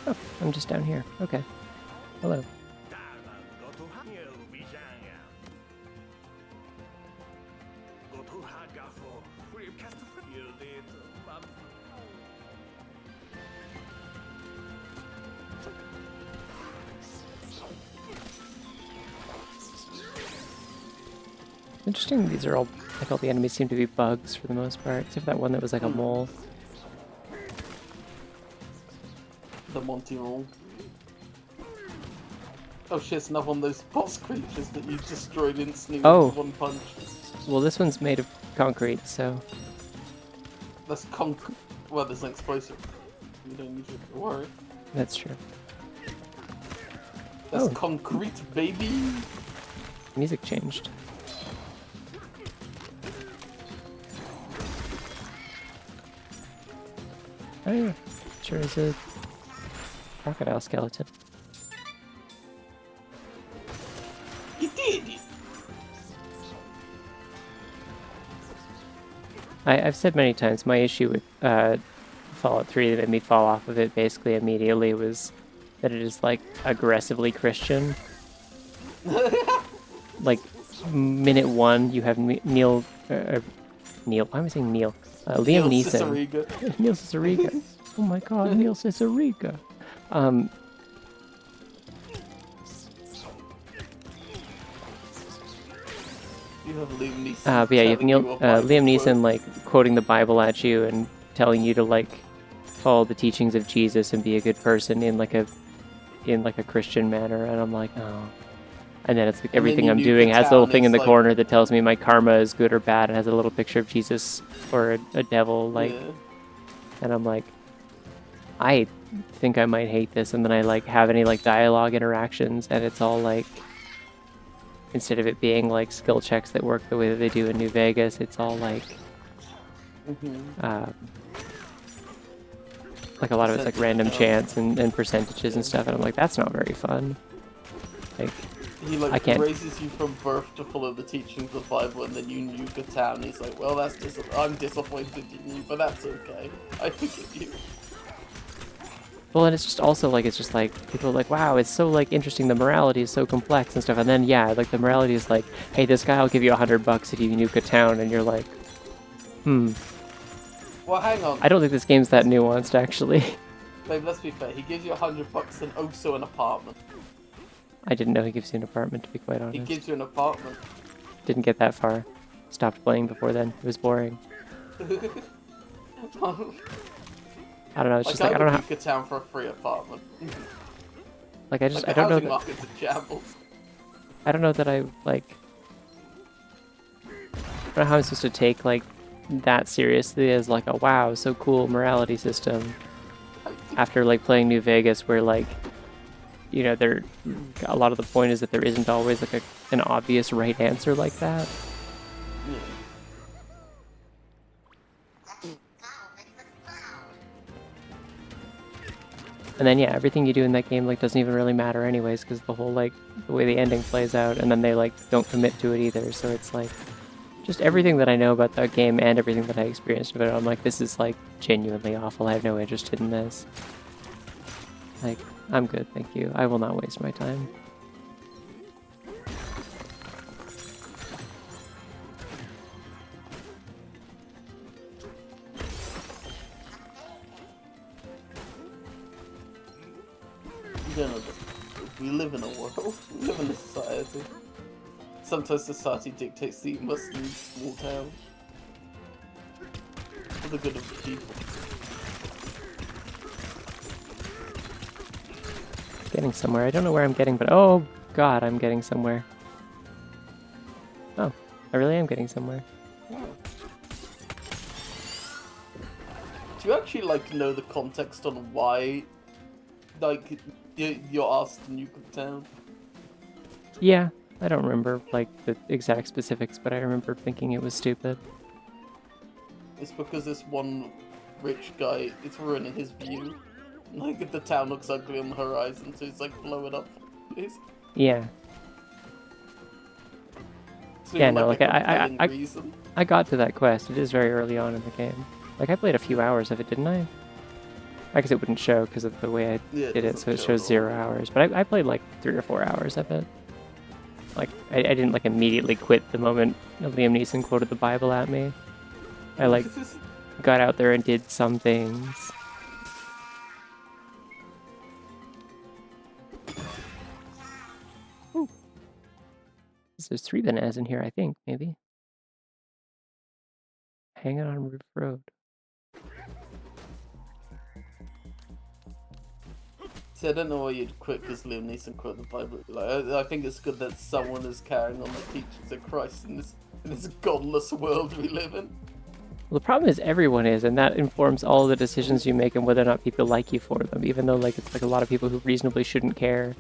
Oh, I'm just down here. Okay. Hello. Interesting, these are all, like all the enemies seem to be bugs for the most part, except for that one that was like a mole. The Monty Mole. Oh shit, it's another one of those boss creatures that you destroyed instantly with one punch. Well, this one's made of concrete, so... That's well, there's an explosive. You don't need to worry. That's true. That's concrete, baby! Music changed. Oh yeah, sure is a crocodile skeleton. You did! I've said many times, my issue with Fallout 3 that made me fall off of it basically immediately was that it is like aggressively Christian. Like minute 1, you have Neil. Why am I saying Neil? Liam Neeson. Neil Cicerega. Oh my God, Neil Cicerega. You have Liam Neeson. But yeah, you have Liam Neeson like quoting the Bible at you and telling you to like follow the teachings of Jesus and be a good person in like a Christian manner, and I'm like, oh. And then it's like everything I'm doing has a little thing in the corner that tells me my karma is good or bad, and has a little picture of Jesus or a devil, like, and I'm like, I think I might hate this, and then I like have any like dialogue interactions, and it's all like, instead of it being like skill checks that work the way that they do in New Vegas, it's all like, like a lot of it's like random chance and percentages and stuff, and I'm like, that's not very fun. Like, he like raises you from birth to follow the teachings of the Bible, and then you nuke a town. He's like, well, I'm disappointed in you, but that's okay. I forgive you. Well, and it's just also like, it's just like, people are like, wow, it's so like interesting, the morality is so complex and stuff, and then yeah, like the morality is like, hey, this guy will give you $100 if you nuke a town, and you're like, Well, hang on. I don't think this game's that nuanced, actually. Babe, let's be fair. He gives you $100 and also an apartment. I didn't know he gives you an apartment, to be quite honest. He gives you an apartment. Didn't get that far. Stopped playing before then. It was boring. I don't know. It's just like, I don't know. Nuke a town for a free apartment. Like I just, like I don't know. The market's a shambles. I don't know that I like. I don't know how I'm supposed to take like that seriously as like a wow, so cool morality system. After like playing New Vegas, where like, you know, a lot of the point is that there isn't always like an obvious right answer like that. Yeah. And then yeah, everything you do in that game like doesn't even really matter anyways, because the whole like the way the ending plays out, and then they like don't commit to it either. So it's like just everything that I know about that game and everything that I experienced of it, I'm like, this is like genuinely awful. I have no interest in this. Like, I'm good, thank you. I will not waste my time. You don't know, we live in a world. We live in a society. Sometimes society dictates that you must leave small town. For the good of the people. Getting somewhere. I don't know where I'm getting, but oh god, I'm getting somewhere. Oh, I really am getting somewhere. Yeah. Do you actually like know the context on why, like, you're asked to nuke the town? Yeah, I don't remember like the exact specifics, but I remember thinking it was stupid. It's because this one rich guy, it's ruining his view. Like, the town looks ugly on the horizon, so he's like, blow it up. Yeah. Yeah, no, like I got to that quest. It is very early on in the game. Like, I played a few hours of it, didn't I? I guess it wouldn't show because of the way I did it, so it shows 0 hours. But I played like 3 or 4 hours of it. Like, I didn't like immediately quit the moment Liam Neeson quoted the Bible at me. I like got out there and did some things. Bananzas. There's 3 bananas in here, I think, maybe. Hanging on Roof Road. See, I don't know why you'd quit because Liam Neeson quit the Bible. Like, I think it's good that someone is carrying on the teachings of Christ in this godless world we live in. Well, the problem is everyone is, and that informs all the decisions you make and whether or not people like you for them, even though like it's like a lot of people who reasonably shouldn't care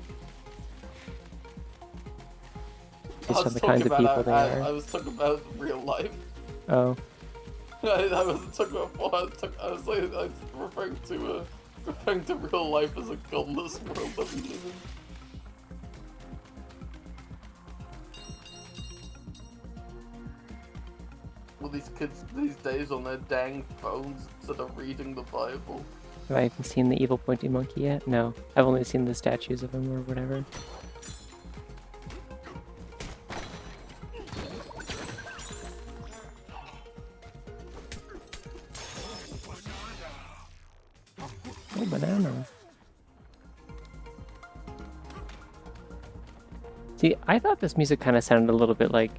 based on the kinds of people they are. I was talking about real life. Oh. I wasn't talking about what I was referring to real life as a godless world that we live in. Well, these kids these days on their dang phones instead of reading the Bible. Have I even seen the evil pointy monkey yet? No. I've only seen the statues of him or whatever. Oh, banana. See, I thought this music kind of sounded a little bit like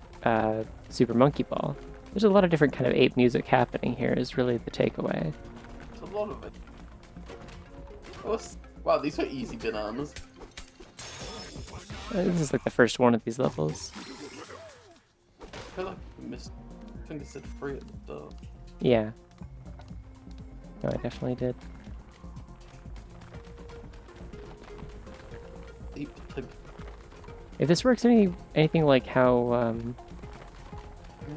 Super Monkey Ball. There's a lot of different kind of ape music happening here is really the takeaway. There's a lot of it. Wow, these are easy bananas. This is like the first one of these levels. I feel like I missed. I think I said 3 at the start. Yeah. No, I definitely did. If this works anything like how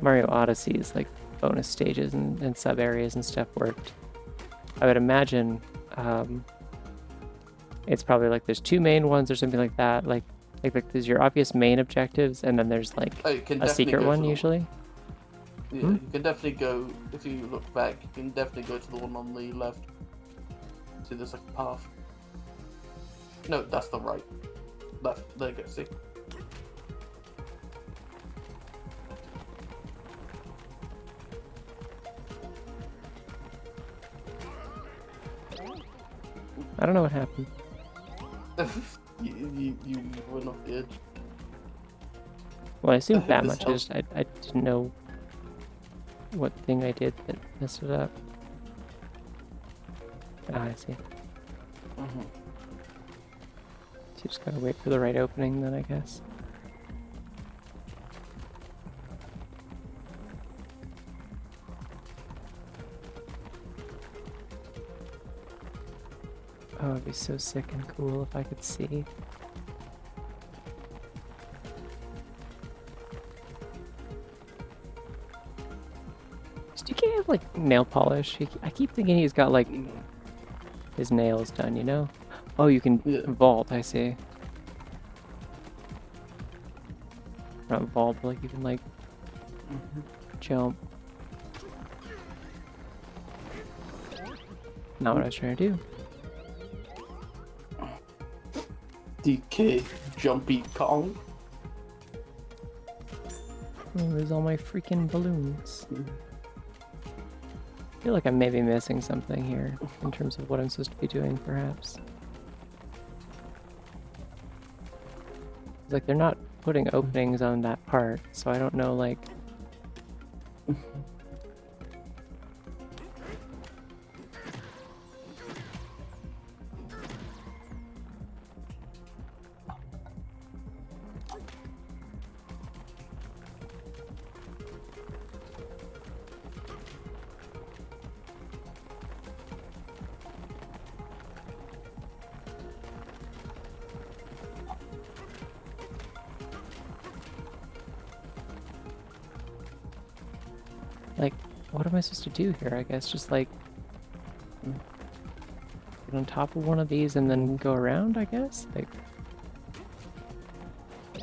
Mario Odyssey's like bonus stages and sub areas and stuff worked, I would imagine it's probably like there's 2 main ones or something like that. Like there's your obvious main objectives, and then there's like a secret one usually. Yeah, you can definitely go, if you look back, you can definitely go to the one on the left. See, there's like a path. No, that's the right. Left, there you go, see? I don't know what happened. you went off the edge. Well, I assumed that much. I didn't know what thing I did that messed it up. Ah, I see. Mm-hmm. So you just gotta wait for the right opening then, I guess. Oh, it'd be so sick and cool if I could see. DK have like nail polish? I keep thinking he's got like his nails done, you know? Oh, you can vault, I see. Not vault, but like you can like jump. Not what I was trying to do. DK Jumpy Kong. Oh, there's all my freaking balloons. I feel like I'm maybe missing something here in terms of what I'm supposed to be doing, perhaps. It's like they're not putting openings on that part, so I don't know, like... Like, what am I supposed to do here? I guess just like get on top of one of these and then go around, I guess? Like,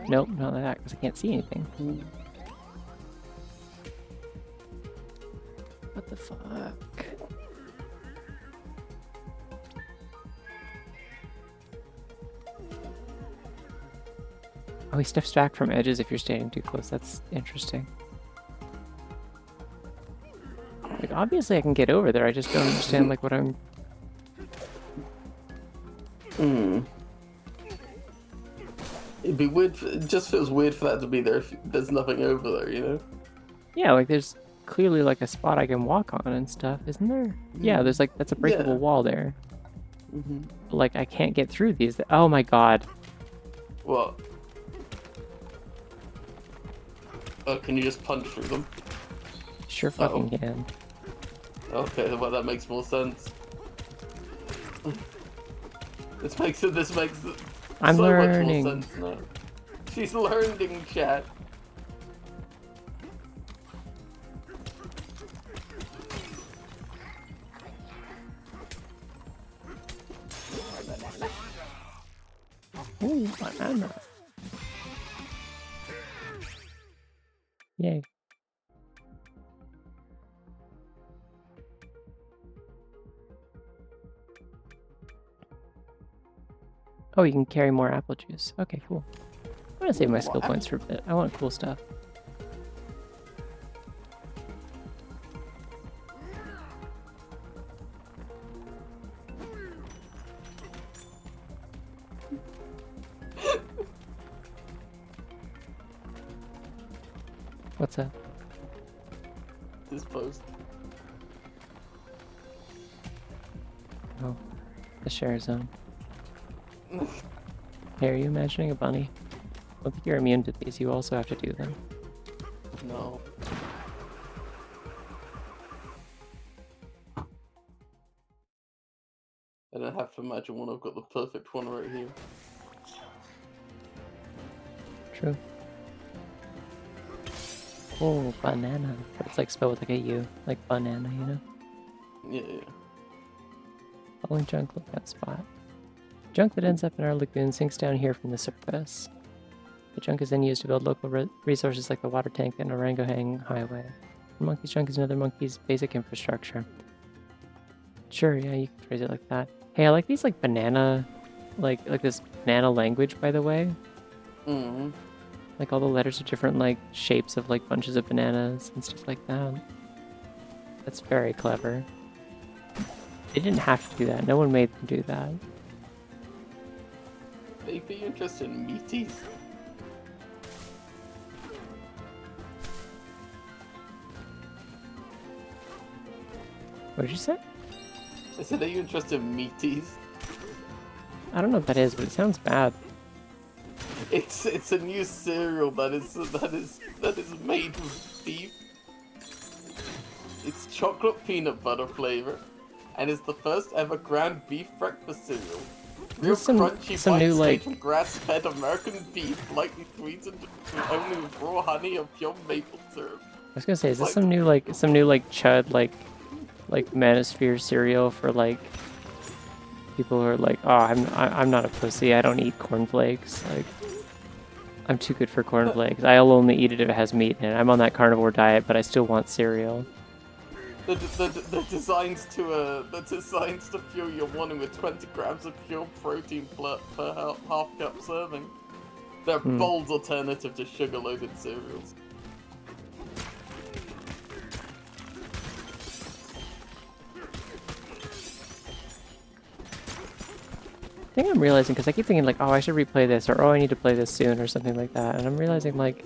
nope, not like that, because I can't see anything. What the fuck? Oh, he steps back from edges if you're standing too close. That's interesting. Like, obviously I can get over there, I just don't understand, like, what I'm... It'd be weird. It just feels weird for that to be there if there's nothing over there, you know? Yeah, like there's clearly like a spot I can walk on and stuff, isn't there? Yeah, there's like, that's a breakable Yeah. wall there. Mm-hmm. But, like, I can't get through these. Oh my god. What? Oh, can you just punch through them? Sure fucking Oh. can. Okay, well that makes more sense. This makes I'm so learning. much more sense now. She's learning, chat. Ooh, banana. Yay. Oh, you can carry more apple juice. Okay, cool. I'm gonna save my skill points for a bit. I want cool stuff. What's that? This post. Oh, the share zone. Hey, are you imagining a bunny? I don't think you're immune to these. You also have to do them. No. I don't have to imagine one. I've got the perfect one right here. True. Oh, banana. But it's like spelled with like a U. Like banana, you know? Yeah. Following junk lookout spot. Junk that ends up in our lagoon sinks down here from the surface. The junk is then used to build local resources like the water tank and Orangutan Highway. Monkey's junk is another monkey's basic infrastructure. Sure, yeah, you can phrase it like that. Hey, I like these like banana, like this banana language, by the way. Mm-hmm. Like all the letters are different like shapes of like bunches of bananas and stuff like that. That's very clever. They didn't have to do that. No one made them do that. They'd be interested in meaties. What did you say? I said, are you interested in meaties? I don't know what that is, but it sounds bad. It's a new cereal that is made with beef. It's chocolate peanut butter flavor, and is the first ever ground beef breakfast cereal. Real crunchy some new bites like made from grass-fed American beef, lightly sweetened with only with raw honey or pure maple syrup. I was gonna say, is this some new like chud like manosphere cereal for like people who are like, oh, I'm not a pussy. I don't eat cornflakes. Like, I'm too good for cornflakes. I'll only eat it if it has meat in it. I'm on that carnivore diet, but I still want cereal. They're designed to fuel your morning with 20 grams of pure protein per half cup serving. They're a bold alternative to sugar-loaded cereals. I think I'm realizing, because I keep thinking like, oh, I should replay this, or oh, I need to play this soon, or something like that, and I'm realizing like,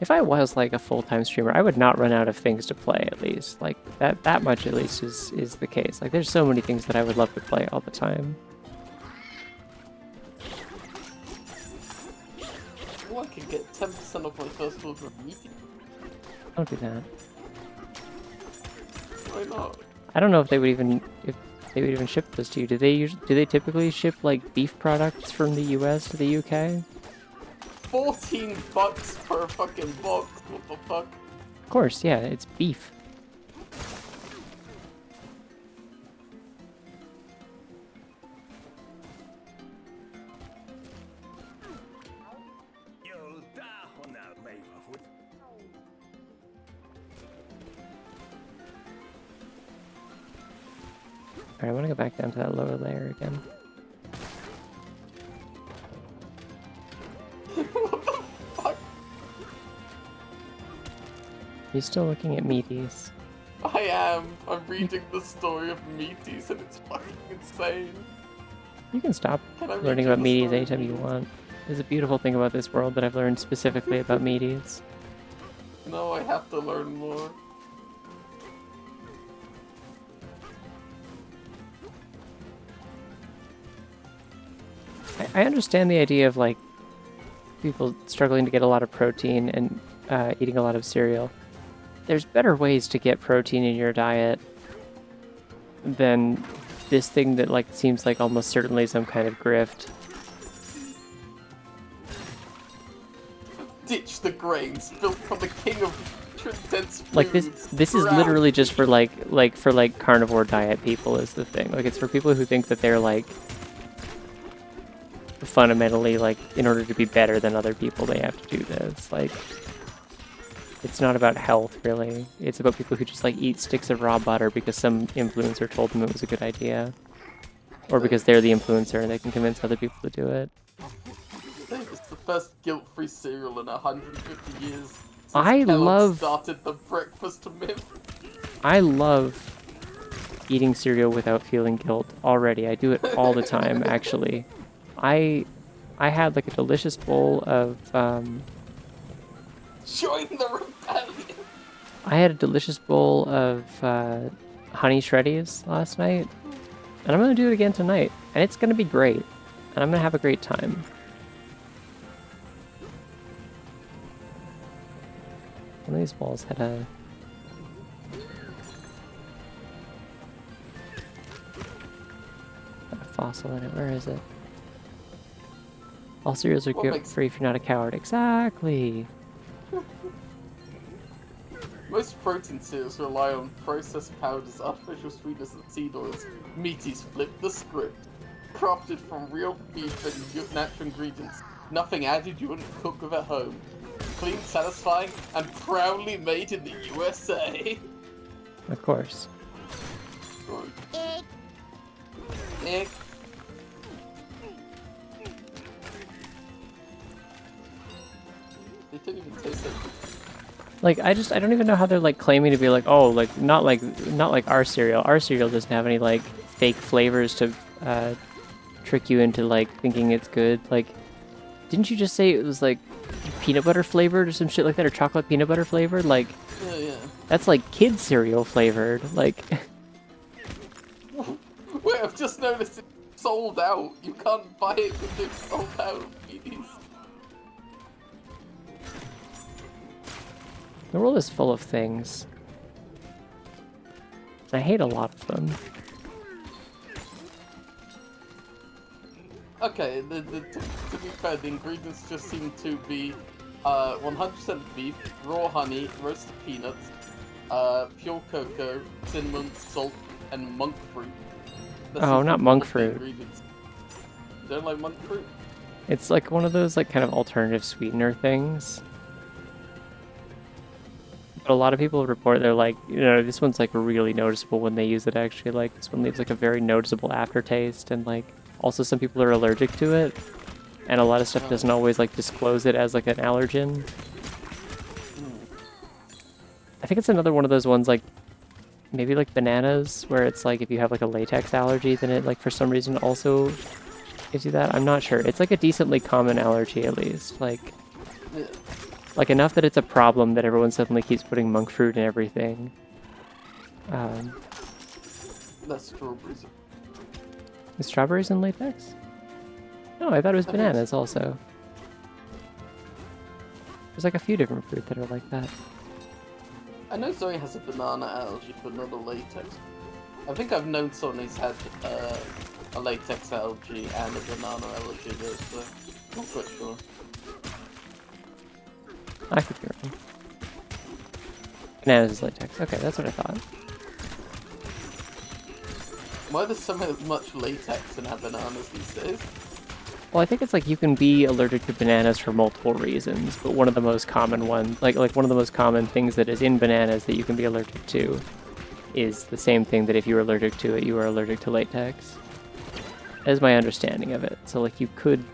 if I was like a full-time streamer, I would not run out of things to play, at least. Like, that much at least is the case. Like, there's so many things that I would love to play all the time. Oh, I could get 10% off my first order of meat. Don't do that. Why not? I don't know if they would even ship this to you. Do they typically ship like beef products from the US to the UK? $14 per fucking box. What the fuck? Of course, yeah, it's beef. Alright, I want to go back down to that lower layer again. What the fuck? You still looking at meaties? I am. I'm reading the story of meaties and it's fucking insane. You can stop Can I read learning you about the meaties story anytime of you meaties? want. There's a beautiful thing about this world that I've learned specifically about meaties. No, I have to learn more. I understand the idea of like people struggling to get a lot of protein and eating a lot of cereal. There's better ways to get protein in your diet than this thing that like seems like almost certainly some kind of grift. Ditch the grains built from the king of dense foods. Like this is literally just for like carnivore diet people is the thing. Like it's for people who think that they're like fundamentally like in order to be better than other people they have to do this. Like it's not about health really. It's about people who just like eat sticks of raw butter because some influencer told them it was a good idea. Or because they're the influencer and they can convince other people to do it. It's the first guilt-free cereal in 150 years since I Kellogg started the breakfast myth. I love eating cereal without feeling guilt already. I do it all the time, actually. I had like a delicious bowl of Join the rebellion. I had a delicious bowl of honey shreddies last night, and I'm gonna do it again tonight, and it's gonna be great, and I'm gonna have a great time. One of these balls had a fossil in it. Where is it? All cereals are guilt-free if you're not a coward. Exactly. Most protein cereals rely on processed powders, artificial sweeteners, and seed oils. Meaties flip the script. Crafted from real beef and natural ingredients. Nothing added you wouldn't cook with at home. Clean, satisfying, and proudly made in the USA. Of course. Egg. Egg. They didn't even taste like. Like I don't even know how they're like claiming to be like, oh, like not like our cereal. Our cereal doesn't have any like fake flavors to trick you into like thinking it's good. Like, didn't you just say it was like peanut butter flavored or some shit like that, or chocolate peanut butter flavored? Like, Yeah. that's like kid cereal flavored. Like, wait, I've just noticed it's sold out. You can't buy it because it's sold out. Meaties. the world is full of things. I hate a lot of them. Okay, to be fair, the ingredients just seem to be 100% beef, raw honey, roasted peanuts, pure cocoa, cinnamon, salt, and monk fruit. Oh, not monk fruit. You don't like monk fruit? It's like one of those like kind of alternative sweetener things. But a lot of people report they're like, you know, this one's like really noticeable when they use it actually. Like this one leaves like a very noticeable aftertaste, and like also some people are allergic to it. And a lot of stuff doesn't always like disclose it as like an allergen. I think it's another one of those ones like maybe like bananas where it's like if you have like a latex allergy then it like for some reason also gives you that. I'm not sure. It's like a decently common allergy at least. Like enough that it's a problem that everyone suddenly keeps putting monk fruit in everything. That's strawberries. Is strawberries in latex? No, I thought it was bananas also. There's like a few different fruit that are like that. I know Zoe has a banana allergy, but not a latex. I think I've known someone who's had a latex allergy and a banana allergy though, so I'm not quite sure. I could be wrong. Bananas is latex. Okay, that's what I thought. Why there's so much latex in our bananas these days? Well, I think it's like you can be allergic to bananas for multiple reasons, but one of the most common ones, like one of the most common things that is in bananas that you can be allergic to is the same thing that if you were allergic to it, you were allergic to latex. That is my understanding of it. So like you could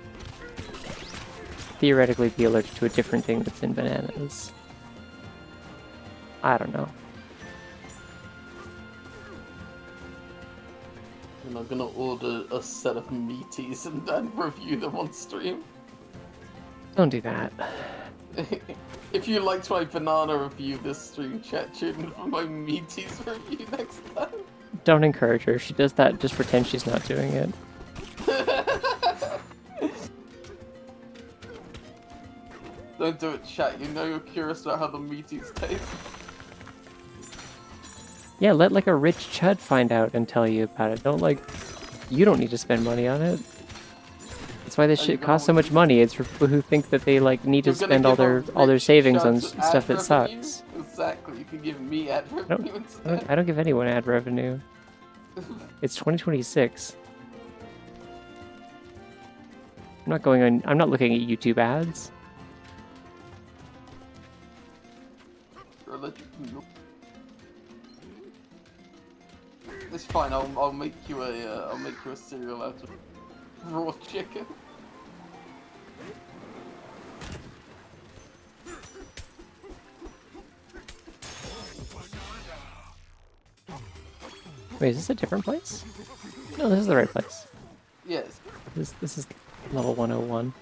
theoretically be allergic to a different thing that's in bananas. I don't know. And I'm gonna order a set of meaties and then review them on stream. Don't do that. If you liked my banana review this stream, chat tune in for my meaties review next time. Don't encourage her. She does that, just pretend she's not doing it. Don't do it, chat. You know you're curious about how the meaties taste. Yeah, let like a rich chud find out and tell you about it. Don't like, you don't need to spend money on it. That's why this shit costs so much money. It's for people who think that they like need to spend all their savings on stuff that sucks. Exactly. You can give me ad revenue instead. I don't give anyone ad revenue. It's 2026. I'm not going on. I'm not looking at YouTube ads. It's fine. I'll make you a cereal out of raw chicken. Wait, is this a different place? No, this is the right place. Yes. This is level 101.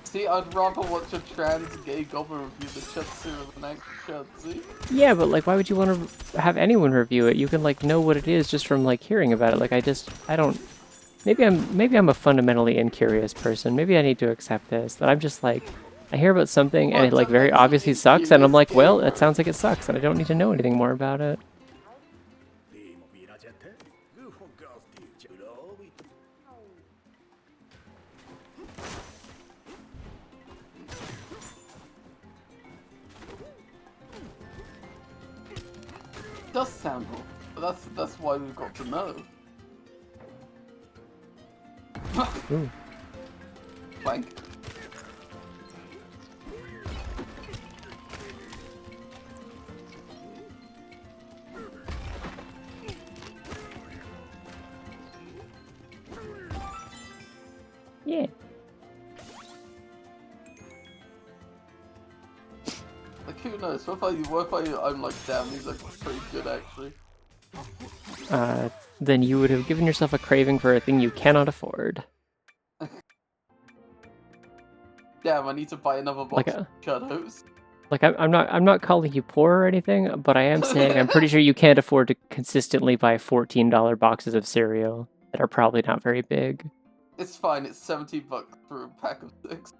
See, I'd rather watch a trans gay goblin review the Chutsu than an actual Chutsu. Yeah, but like, why would you want to have anyone review it? You can like know what it is just from like hearing about it. Like, I don't. Maybe I'm a fundamentally incurious person. Maybe I need to accept this. That I'm just like, I hear about something and it like very obviously sucks, and I'm like, well, it sounds like it sucks, and I don't need to know anything more about it. It does sound cool, but that's why we've got to know. Ooh. Blank. Yeah. Like, who knows? What if I'm like, damn, these are pretty good actually. Then you would have given yourself a craving for a thing you cannot afford. Damn, I need to buy another box of shadows. Like, I'm not calling you poor or anything, but I am saying I'm pretty sure you can't afford to consistently buy $14 boxes of cereal that are probably not very big. It's fine. It's $70 for a pack of 6.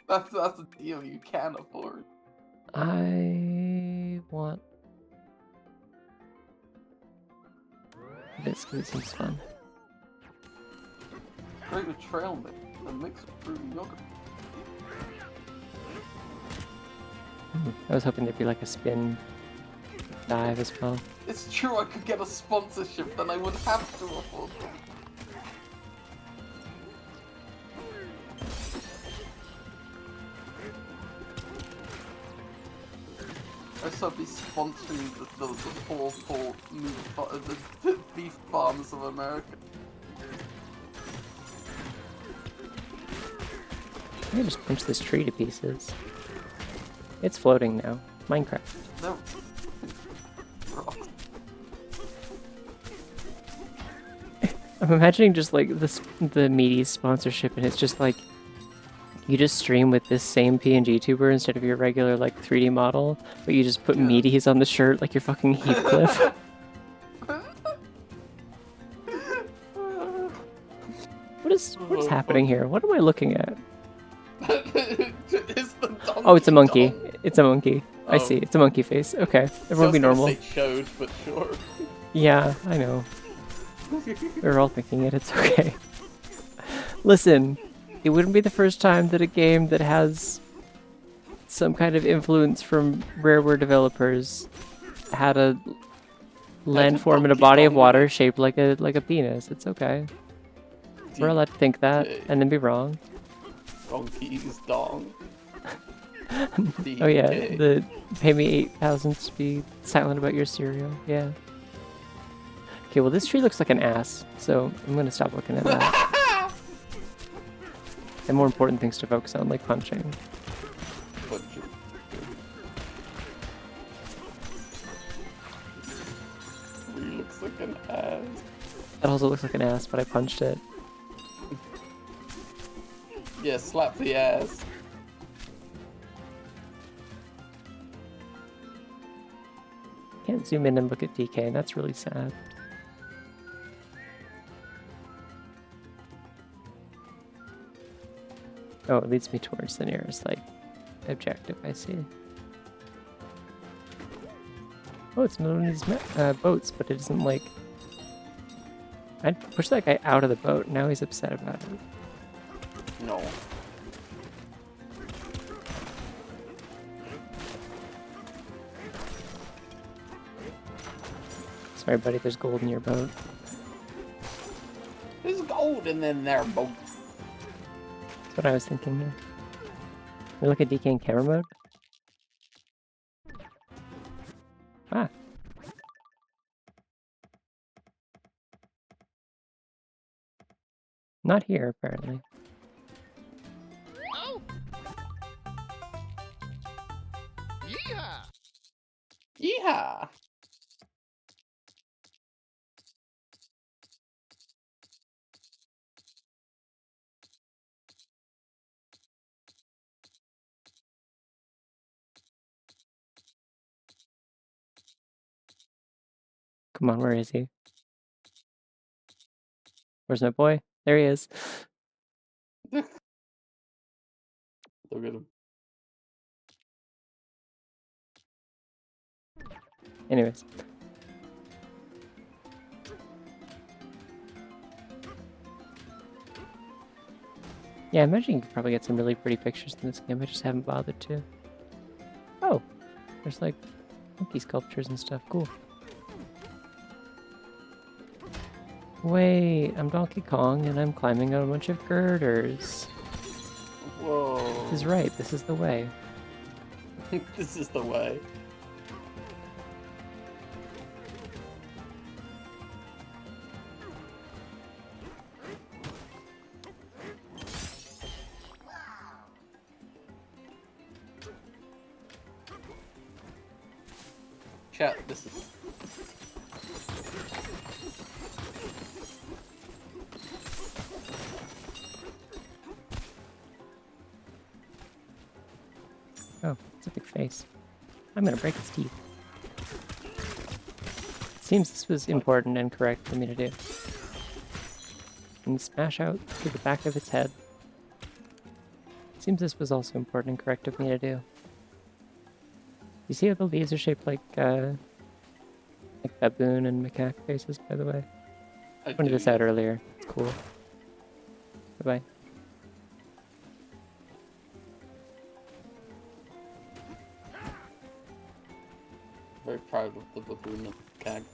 That's a deal you can afford. I want this because it seems fun. Create a trail mix and mix with fruit and yogurt. I was hoping there'd be like a spin dive as well. It's true, I could get a sponsorship, then I would have to afford them. I should be sponsoring the poor the beef farms of America. I can just punch this tree to pieces. It's floating now. Minecraft. No. I'm imagining just like the meaty sponsorship, and it's just like you just stream with this same PNG tuber instead of your regular like 3D model, but you just put meaties on the shirt like you're fucking Heathcliff. What is happening here? What am I looking at? Oh, it's a monkey. Dong. It's a monkey. I see. It's a monkey face. Okay, everyone be normal. Say showed, but sure. Yeah, I know. We're all thinking it. It's okay. Listen, it wouldn't be the first time that a game that has some kind of influence from Rareware developers had a landform in a body of water shaped like a penis. It's okay. We're allowed to think that and then be wrong. Donkey's dong. Oh yeah, the pay me 8,000 to be silent about your cereal. Yeah. Okay, well this tree looks like an ass, so I'm gonna stop looking at that. And more important things to focus on, like punching. He looks like an ass. That also looks like an ass, but I punched it. Yeah, slap the ass. Can't zoom in and look at DK, and that's really sad. Oh, it leads me towards the nearest, like, objective I see. Oh, it's another one of these boats, but it isn't like... I'd push that guy out of the boat, now he's upset about it. No. Sorry, buddy, there's gold in your boat. There's gold in their boat. That's what I was thinking here. We look at DK in camera mode? Ah. Not here, apparently. Oh! Yeehaw! Yeehaw! Come on, where is he? Where's my boy? There he is. Look at him. Anyways. Yeah, I imagine you could probably get some really pretty pictures in this game. I just haven't bothered to. Oh, there's like monkey sculptures and stuff. Cool. Wait, I'm Donkey Kong and I'm climbing on a bunch of girders. Whoa. This is right. This is the way. This is the way. Chat, this is... Oh, it's a big face. I'm gonna break its teeth. Seems this was important and correct for me to do. And smash out through the back of its head. Seems this was also important and correct of me to do. You see how the leaves are shaped like baboon and macaque faces, by the way? I pointed this out earlier. It's cool. Bye-bye. Very proud of the baboon and macaque.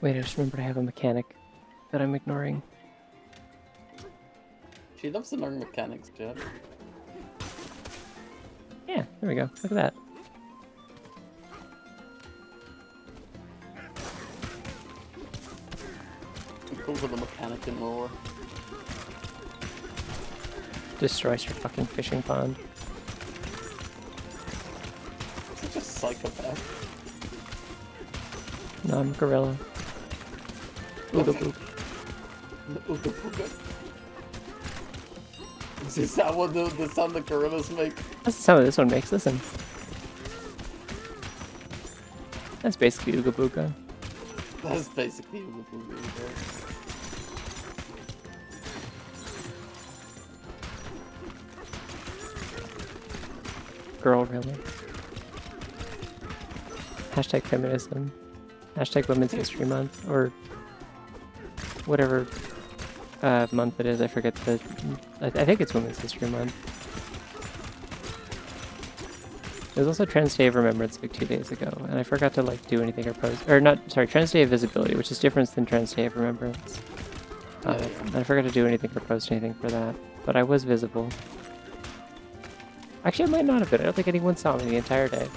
Wait, I just remembered I have a mechanic that I'm ignoring. She loves to learn mechanics, Chad. Yeah, there we go. Look at that. I'm cool with the mechanic in lore. Destroys your fucking fishing pond. Such a psychopath. No, I'm a gorilla. Ooga boop. Ooga booga. Is that what the sound the gorillas make? That's the sound this one makes. Listen. That's basically Ooga Booga. That's basically Ooga booga. Girl, really. Hashtag feminism. Hashtag Women's History Month. Or whatever month it is. I forget the... I think it's Women's History Month. There was also Trans Day of Remembrance like 2 days ago, and I forgot to like do anything or post... Or not, sorry, Trans Day of Visibility, which is different than Trans Day of Remembrance. And I forgot to do anything or post anything for that, but I was visible. Actually, I might not have been. I don't think anyone saw me the entire day.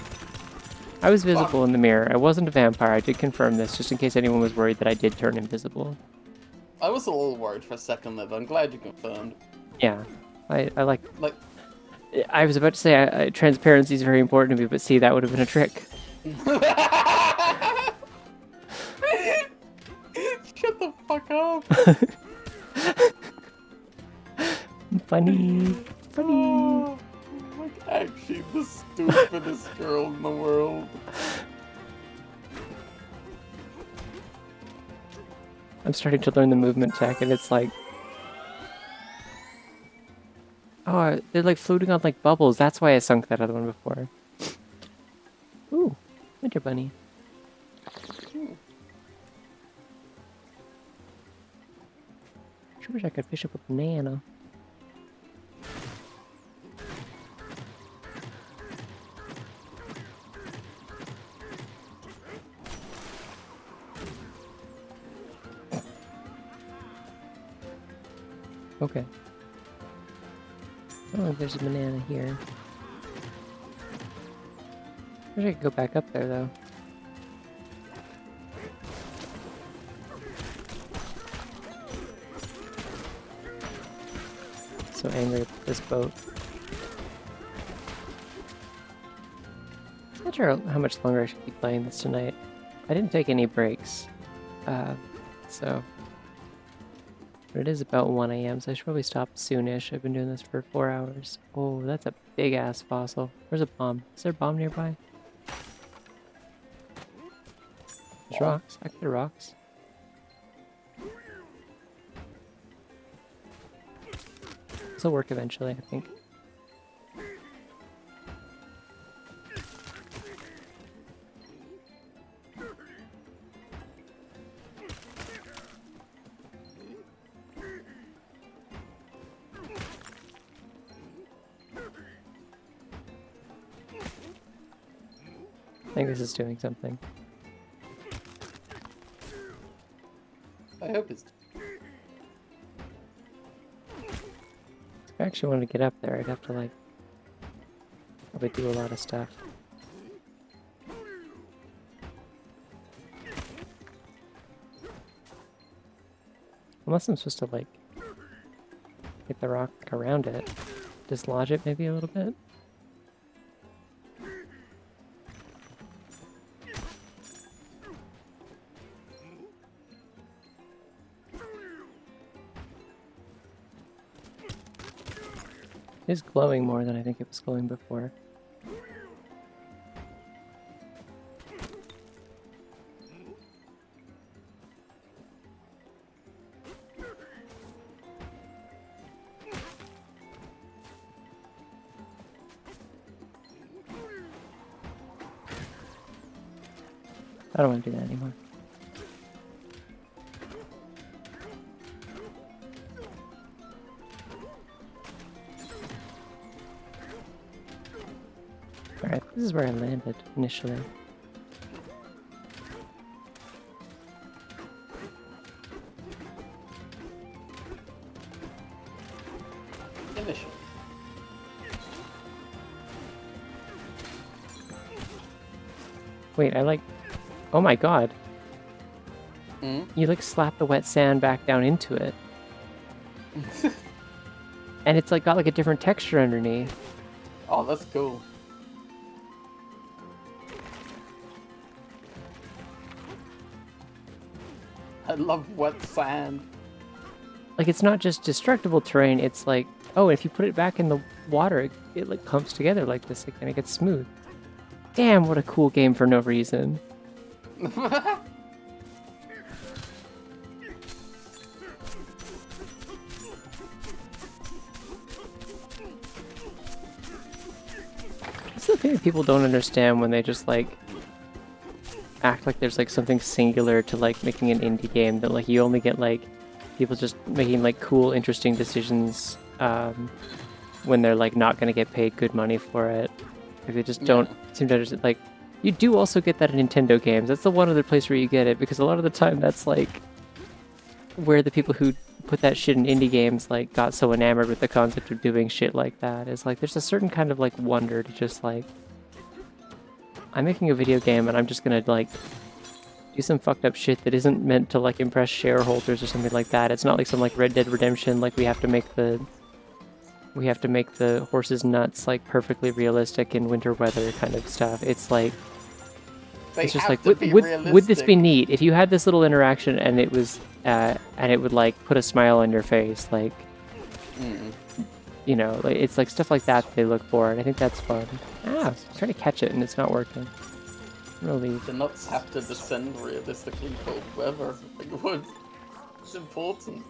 I was visible in the mirror. I wasn't a vampire. I did confirm this, just in case anyone was worried that I did turn invisible. I was a little worried for a second there, but I'm glad you confirmed. Yeah. I like... I was about to say transparency is very important to me, but see, that would have been a trick. up. Funny. Funny. Oh, like actually the stupidest girl in the world. I'm starting to learn the movement tech, and it's like... Oh, they're like floating on like bubbles. That's why I sunk that other one before. Ooh, winter bunny. Sure wish I could fish up a banana. Okay. Oh, there's a banana here. Wish I could go back up there though. So angry at this boat. Not sure how much longer I should keep playing this tonight. I didn't take any breaks, so. But it is about 1 AM, so I should probably stop soonish. I've been doing this for 4 hours. Oh, that's a big ass fossil. Where's a bomb? Is there a bomb nearby? There's rocks. I could rocks. This will work eventually, I think. I think this is doing something. I hope it's... If I actually wanted to get up there, I'd have to like probably do a lot of stuff. Unless I'm supposed to like get the rock around it. Dislodge it maybe a little bit. It is glowing more than I think it was glowing before. I don't want to do that anymore. Alright, this is where I landed initially. Initially. Wait, I like... Oh my god. Mm? You like slap the wet sand back down into it. And it's like got like a different texture underneath. Oh, that's cool. I love wet sand. Like it's not just destructible terrain, it's like, oh, if you put it back in the water, it like clumps together like this again, it gets smooth. Damn, what a cool game for no reason. It's the thing that people don't understand when they just like act like there's like something singular to like making an indie game, that like you only get like people just making like cool, interesting decisions when they're like not gonna get paid good money for it. Like they just don't seem to understand. Like you do also get that in Nintendo games. That's the one other place where you get it, because a lot of the time that's like where the people who put that shit in indie games like got so enamored with the concept of doing shit like that. Is like there's a certain kind of like wonder to just like, I'm making a video game and I'm just gonna like do some fucked up shit that isn't meant to like impress shareholders or something like that. It's not like some like Red Dead Redemption, like we have to make the horses nuts like perfectly realistic in winter weather kind of stuff. It's like They It's just have like, to be would this be realistic. neat if you had this little interaction and it was, and it would like put a smile on your face, like, you know, like, it's like stuff like that they look for, and I think that's fun. Ah, I'm trying to catch it and it's not working. I'm gonna leave. The nuts have to descend realistically cold weather. Like, what? It's important.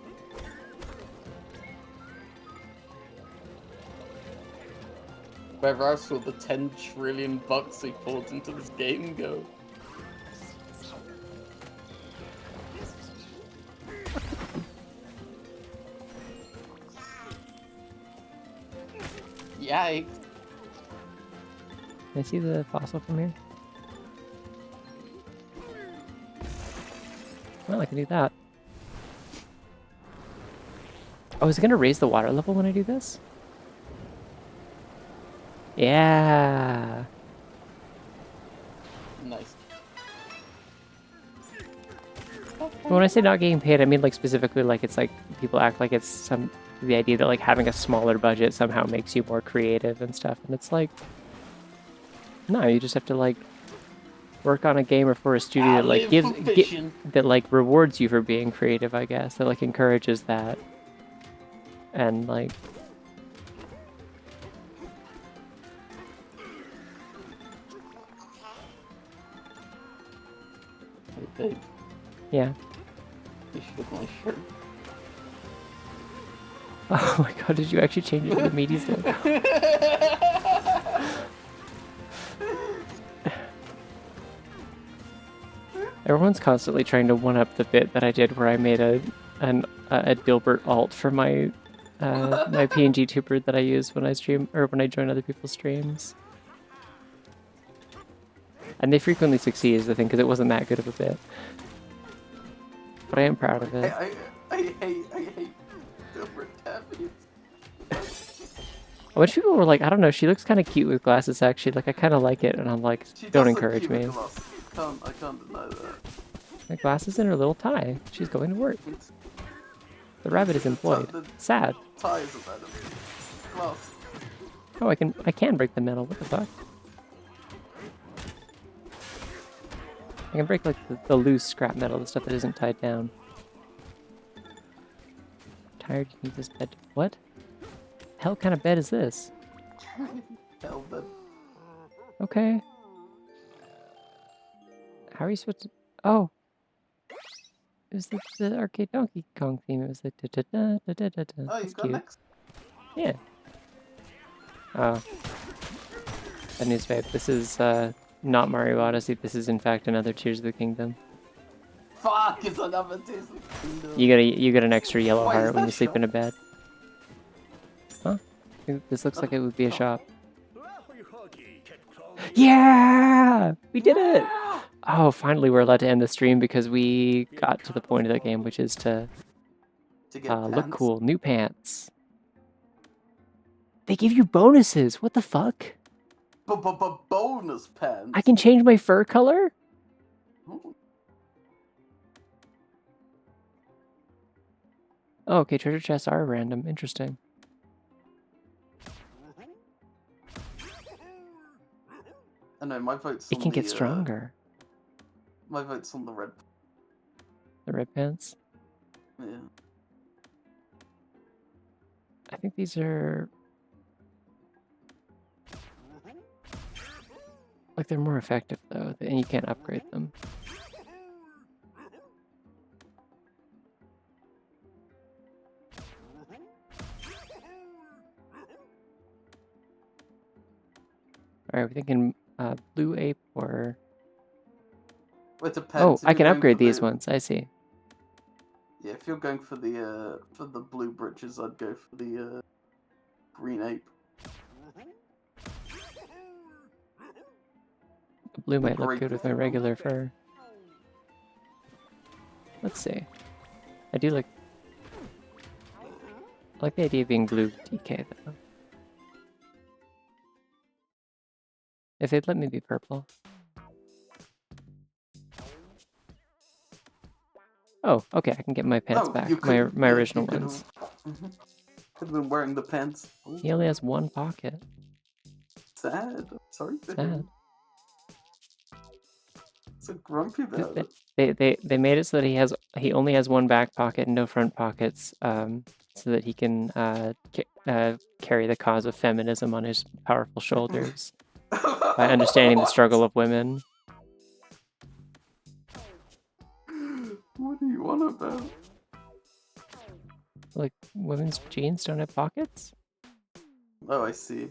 Where else will the 10 trillion bucks we poured into this game go? Yikes. Can I see the fossil from here? Well, I can do that. Oh, is it gonna raise the water level when I do this? Yeah. Nice. When I say not getting paid, I mean like specifically like it's like people act like it's the idea that like having a smaller budget somehow makes you more creative and stuff, and it's like, no, you just have to like work on a game or for a studio that like that like rewards you for being creative, I guess, that like encourages that, and like. Hey, babe, Yeah. you should look my shirt. Oh my god, did you actually change it to the Meaties logo? Everyone's constantly trying to one-up the bit that I did where I made a Dilbert alt for my my PNG tuber that I use when I stream or when I join other people's streams. And they frequently succeed is the thing, because it wasn't that good of a bit. But I am proud of it. I hate Dilbert tabbies. A bunch of people were like, I don't know, she looks kind of cute with glasses actually, like I kind of like it, and I'm like, don't encourage me. I can't deny that. My glasses in her little tie. She's going to work. The rabbit is employed. Sad. Tie isn't that glass. Oh, I can break the metal. What the fuck? I can break like the loose scrap metal, the stuff that isn't tied down. Tired, you need this bed. What? Hell kind of bed is this? Hell bed. Okay. How are you supposed to? Oh. It was the arcade Donkey Kong theme. It was like da da da da da da da. Oh, That's you got cute. next. Yeah. Oh. Bad news, babe. This is not Mario Odyssey. This is in fact another Tears of the Kingdom. Fuck! It's another Tears of the Kingdom. You get an extra yellow Why, is heart when that you sleep shop? in a bed. Huh? This looks like it would be a shop. Yeah! We did it! Oh, finally we're allowed to end the stream because we got to the point of the game, which is to get look cool. New pants. They give you bonuses. What the fuck? Bonus pants. I can change my fur color? Ooh. Oh, okay, treasure chests are random. Interesting. I know, my vote's It on can the, get stronger. my vote's on the red. The red pants? Yeah. I think these are... like, they're more effective, though, and you can't upgrade them. Alright, we're thinking blue ape or... Well, it depends. Oh, If I you're can going upgrade for these the- ones. I see. Yeah, if you're going for the blue britches, I'd go for the green ape. The blue might look Great. good with my regular fur. Let's see. I do like... I like the idea of being blue DK, though. If they'd let me be purple. Oh, okay, I can get my pants back. My original ones. Could have been wearing the pants. Ooh. He only has one pocket. Sad. Sorry. Sad. so grumpy about it. They made it so that he only has one back pocket and no front pockets, so that he can carry the cause of feminism on his powerful shoulders by understanding the struggle of women. What do you want about? Like, women's jeans don't have pockets? Oh, I see.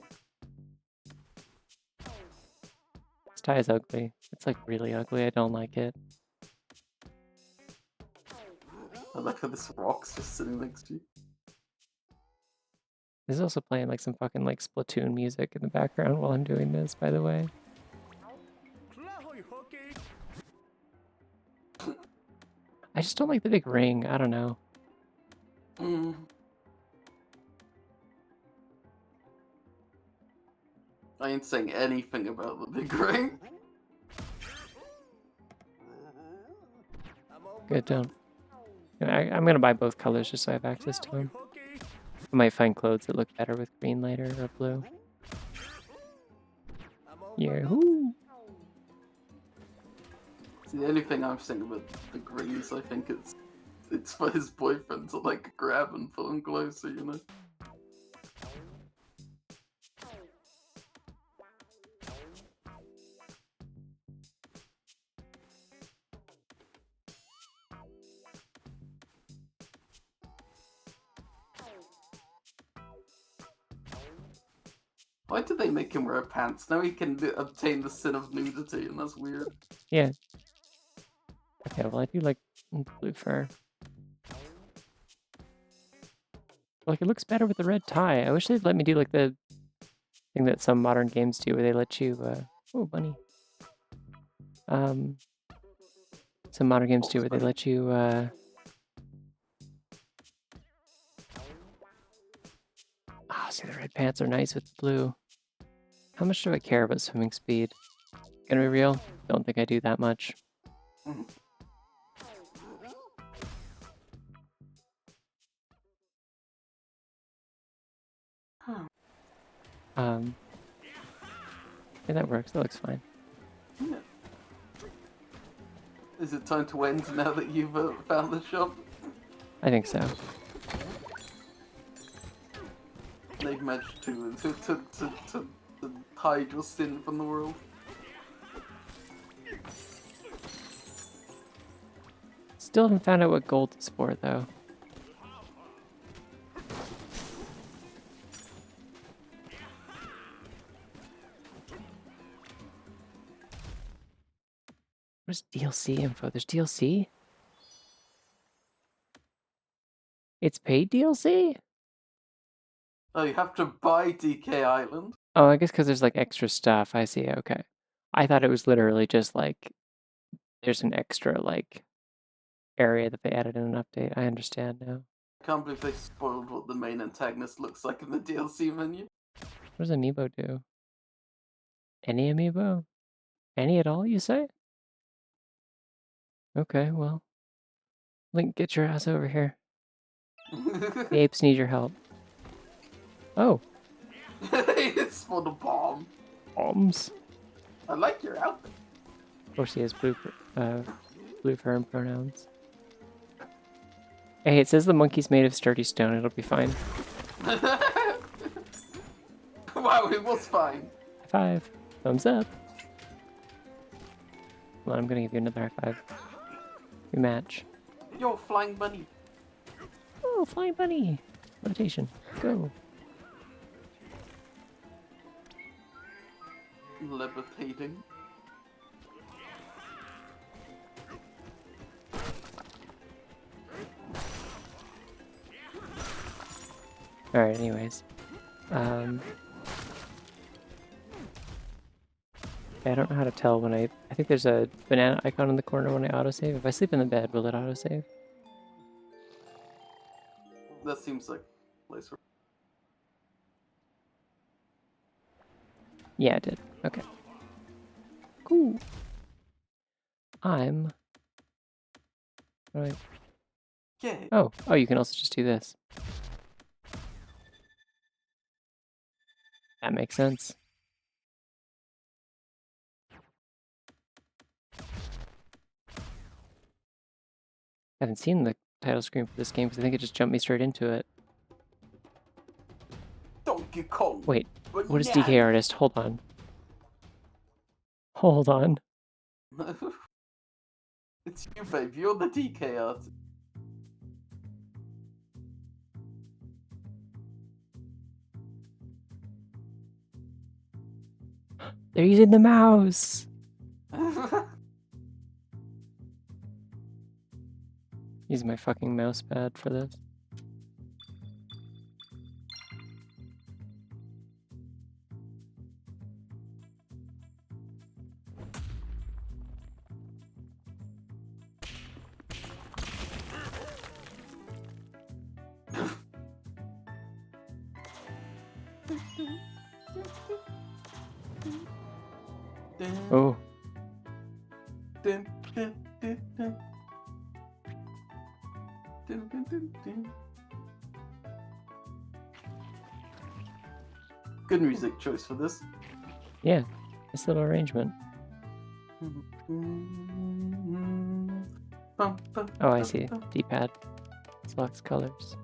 This tie is ugly. It's like really ugly. I don't like it. I like how this rock's just sitting next to you. This is also playing like some fucking like Splatoon music in the background while I'm doing this, by the way. I just don't like the big ring. I don't know. I ain't saying anything about the big ring. Good, don't. I'm gonna buy both colors just so I have access to them. I might find clothes that look better with green later or blue. Yahoo! See, the only thing I'm saying about the ring is I think it's for his boyfriend to like grab and pull him closer, you know? Why did they make him wear pants? Now he can obtain the sin of nudity, and that's weird. Yeah. Okay, well I do like blue fur. Like, it looks better with the red tie. I wish they'd let me do like the thing that some modern games do where they let you, oh, bunny. Some modern games do where they let you, see, the red pants are nice with the blue. How much do I care about swimming speed? Gonna be real? Don't think I do that much. Yeah, that works. That looks fine. Yeah. Is it time to end now that you've found the shop? I think so. They've managed to hide your sin from the world. Still haven't found out what gold is for, though. Where's DLC info? There's DLC? It's paid DLC? Oh, you have to buy DK Island? Oh, I guess because there's like extra stuff. I see. Okay. I thought it was literally just like there's an extra like area that they added in an update. I understand now. I can't believe they spoiled what the main antagonist looks like in the DLC menu. What does Amiibo do? Any Amiibo? Any at all, you say? Okay, well. Link, get your ass over here. The apes need your help. Oh. It's for the bomb. Bombs. I like your outfit. Of course he has blue fur and pronouns. Hey, it says the monkey's made of sturdy stone. It'll be fine. Wow, it was fine. High five. Thumbs up. Well, I'm gonna give you another high five. We match. Yo, flying bunny. Oh, flying bunny. Meditation. Go. Levitating. Alright, anyways. I don't know how to tell when I think there's a banana icon in the corner when I autosave. If I sleep in the bed, will it autosave? That seems like a place where... Yeah, it did. Okay. Cool. I'm... Right. Yeah. Oh, you can also just do this. That makes sense. haven't seen the title screen for this game because I think it just jumped me straight into it. Donkey Kong. Wait, what is DK Artist? Hold on. Hold on. It's you, babe. You're the DK artist. They're using the mouse. Use my fucking mouse pad for this. Oh. Good music choice for this. Yeah, nice little arrangement. Oh, I see. D-pad. Selects colors.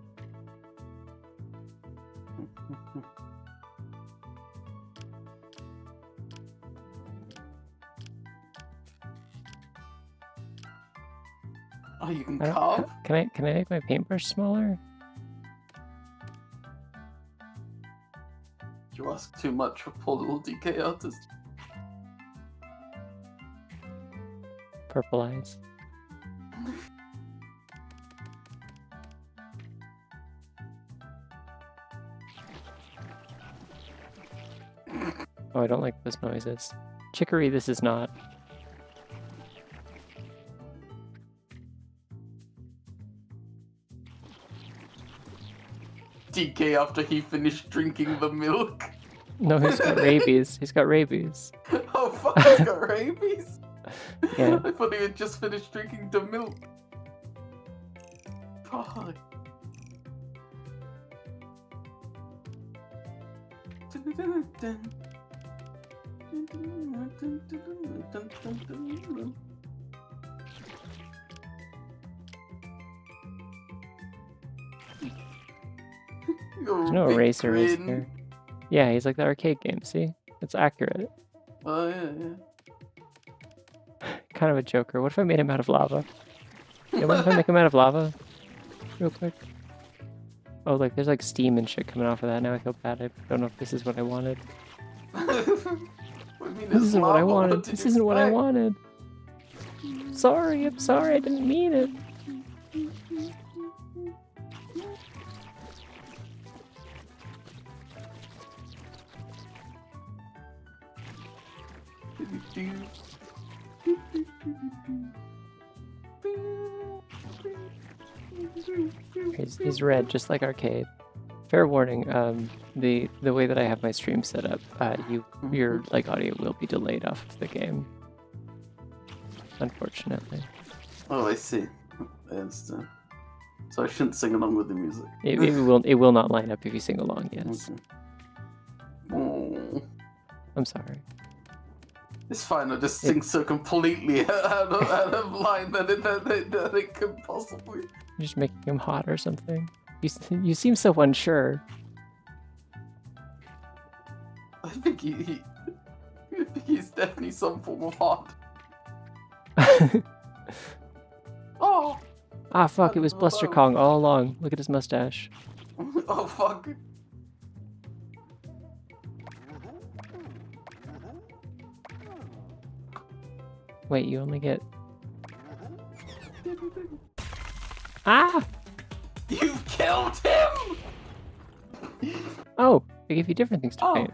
Oh, you can carve? Can I make my paintbrush smaller? You ask too much for poor little DK artist. Purple eyes. Oh, I don't like those noises. Chicory, this is not. DK after he finished drinking the milk. No, he's got rabies. He's got rabies. Oh fuck, he's got rabies? Yeah. I thought he had just finished drinking the milk. Fuck. There's no eraser, is there? Yeah, he's like the arcade game, see? It's accurate. Oh, yeah, yeah. Kind of a joker. What if I made him out of lava? Yeah, what if I make him out of lava? Real quick. Oh, like, there's like steam and shit coming off of that. Now I feel bad. I don't know if this is what I wanted. This isn't what I wanted. This isn't what I wanted. Sorry, I'm sorry. I didn't mean it. He's red, just like arcade. Fair warning, the way that I have my stream set up, your like audio will be delayed off of the game. Unfortunately. Oh, I see. I understand. So I shouldn't sing along with the music. It will not line up if you sing along, yes. Okay. Oh. I'm sorry. It's fine, I just sing so completely out of line that it could possibly... You're just making him hot or something. You seem so unsure. I think he's definitely some form of hot. Oh! Ah, fuck, it was Bluster Kong all along. Look at his mustache. Oh, fuck. Wait, you only get... Ah! You killed him! Oh, they give you different things to paint.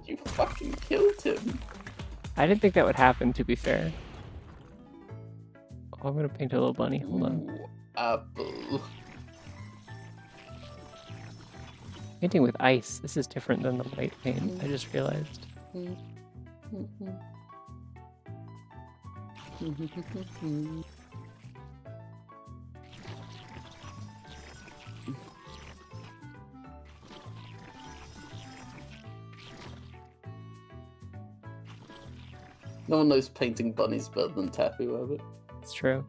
You fucking killed him. I didn't think that would happen, to be fair. Oh, I'm gonna paint a little bunny. Hold on. Ooh, apple. Painting with ice. This is different than the white paint. I just realized. No one knows painting bunnies better than Taffy Rabbit. It's true.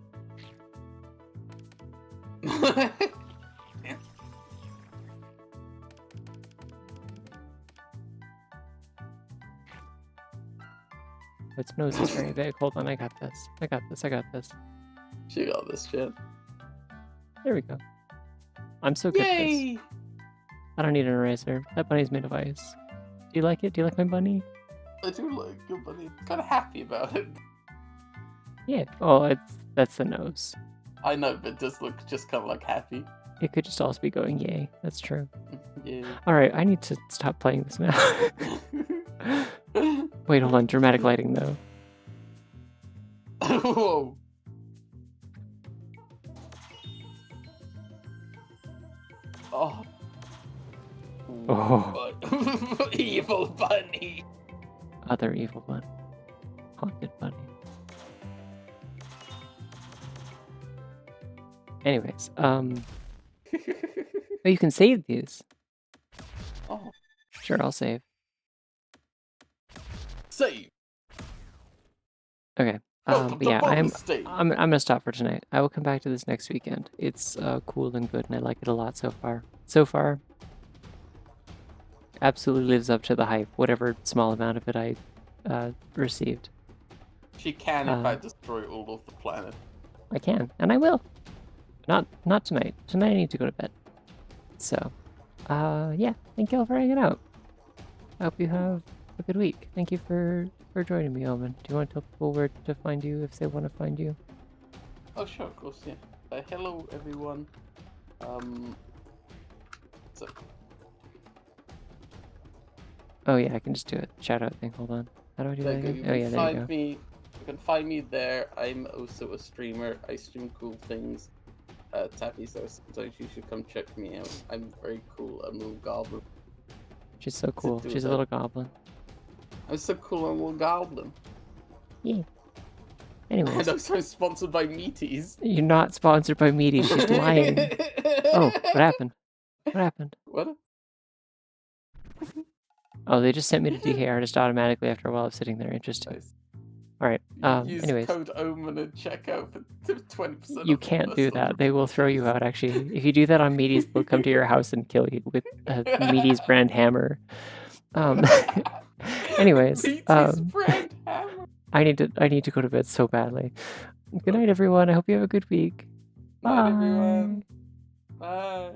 Its nose is very big. Hold on, I got this. I got this. I got this. She got this shit. There we go. I'm so good at this. Yay! I don't need an eraser. That bunny's made of ice. Do you like it? Do you like my bunny? I do like your bunny. I'm kind of happy about it. Yeah. Oh, that's the nose. I know, but it does look just kind of like happy. It could just also be going yay. That's true. Yeah. All right, I need to stop playing this now. Wait, hold on. Dramatic lighting though. Whoa. Oh. Oh. Evil bunny. Other evil one. Haunted bunny. Anyways, oh, you can save these. Oh. Sure, I'll save. Save. Okay. Welcome But to yeah, bonus stage. I'm gonna stop for tonight. I will come back to this next weekend. It's cool and good, and I like it a lot so far. So far, absolutely lives up to the hype, whatever small amount of it I received. She can if I destroy all of the planet. I can, and I will. Not tonight. Tonight I need to go to bed. So, yeah. Thank you all for hanging out. I hope you have a good week. Thank you for joining me, Omen. Do you want to tell people where to find you if they want to find you? Oh, sure, of course, yeah. Hello, everyone. So, Oh yeah, I can just do it. Shout out thing. Hold on. How do I do that again? Oh yeah, there you go. you can find me there. I'm also a streamer. I stream cool things. Tappy, so sometimes you should come check me out. I'm very cool. I'm a little goblin. She's so cool. do She's a that. little goblin. I'm so cool. I'm a little goblin. Yeah. And Anyways, I'm so sponsored by Meaties. you're not sponsored by Meaty. She's lying. Oh, what happened? What happened? What? Oh, they just sent me to DK Artist automatically after a while of sitting there. Interesting. Nice. All right. Use Anyways, code OMEN and check out for 20%. you can't do that. They will throw you out. Actually, if you do that on Meaties, they'll come to your house and kill you with a Meaties brand hammer. Anyways, Meaties brand hammer. I need to go to bed so badly. Good night, everyone. I hope you have a good week. Night, Bye. everyone. Bye.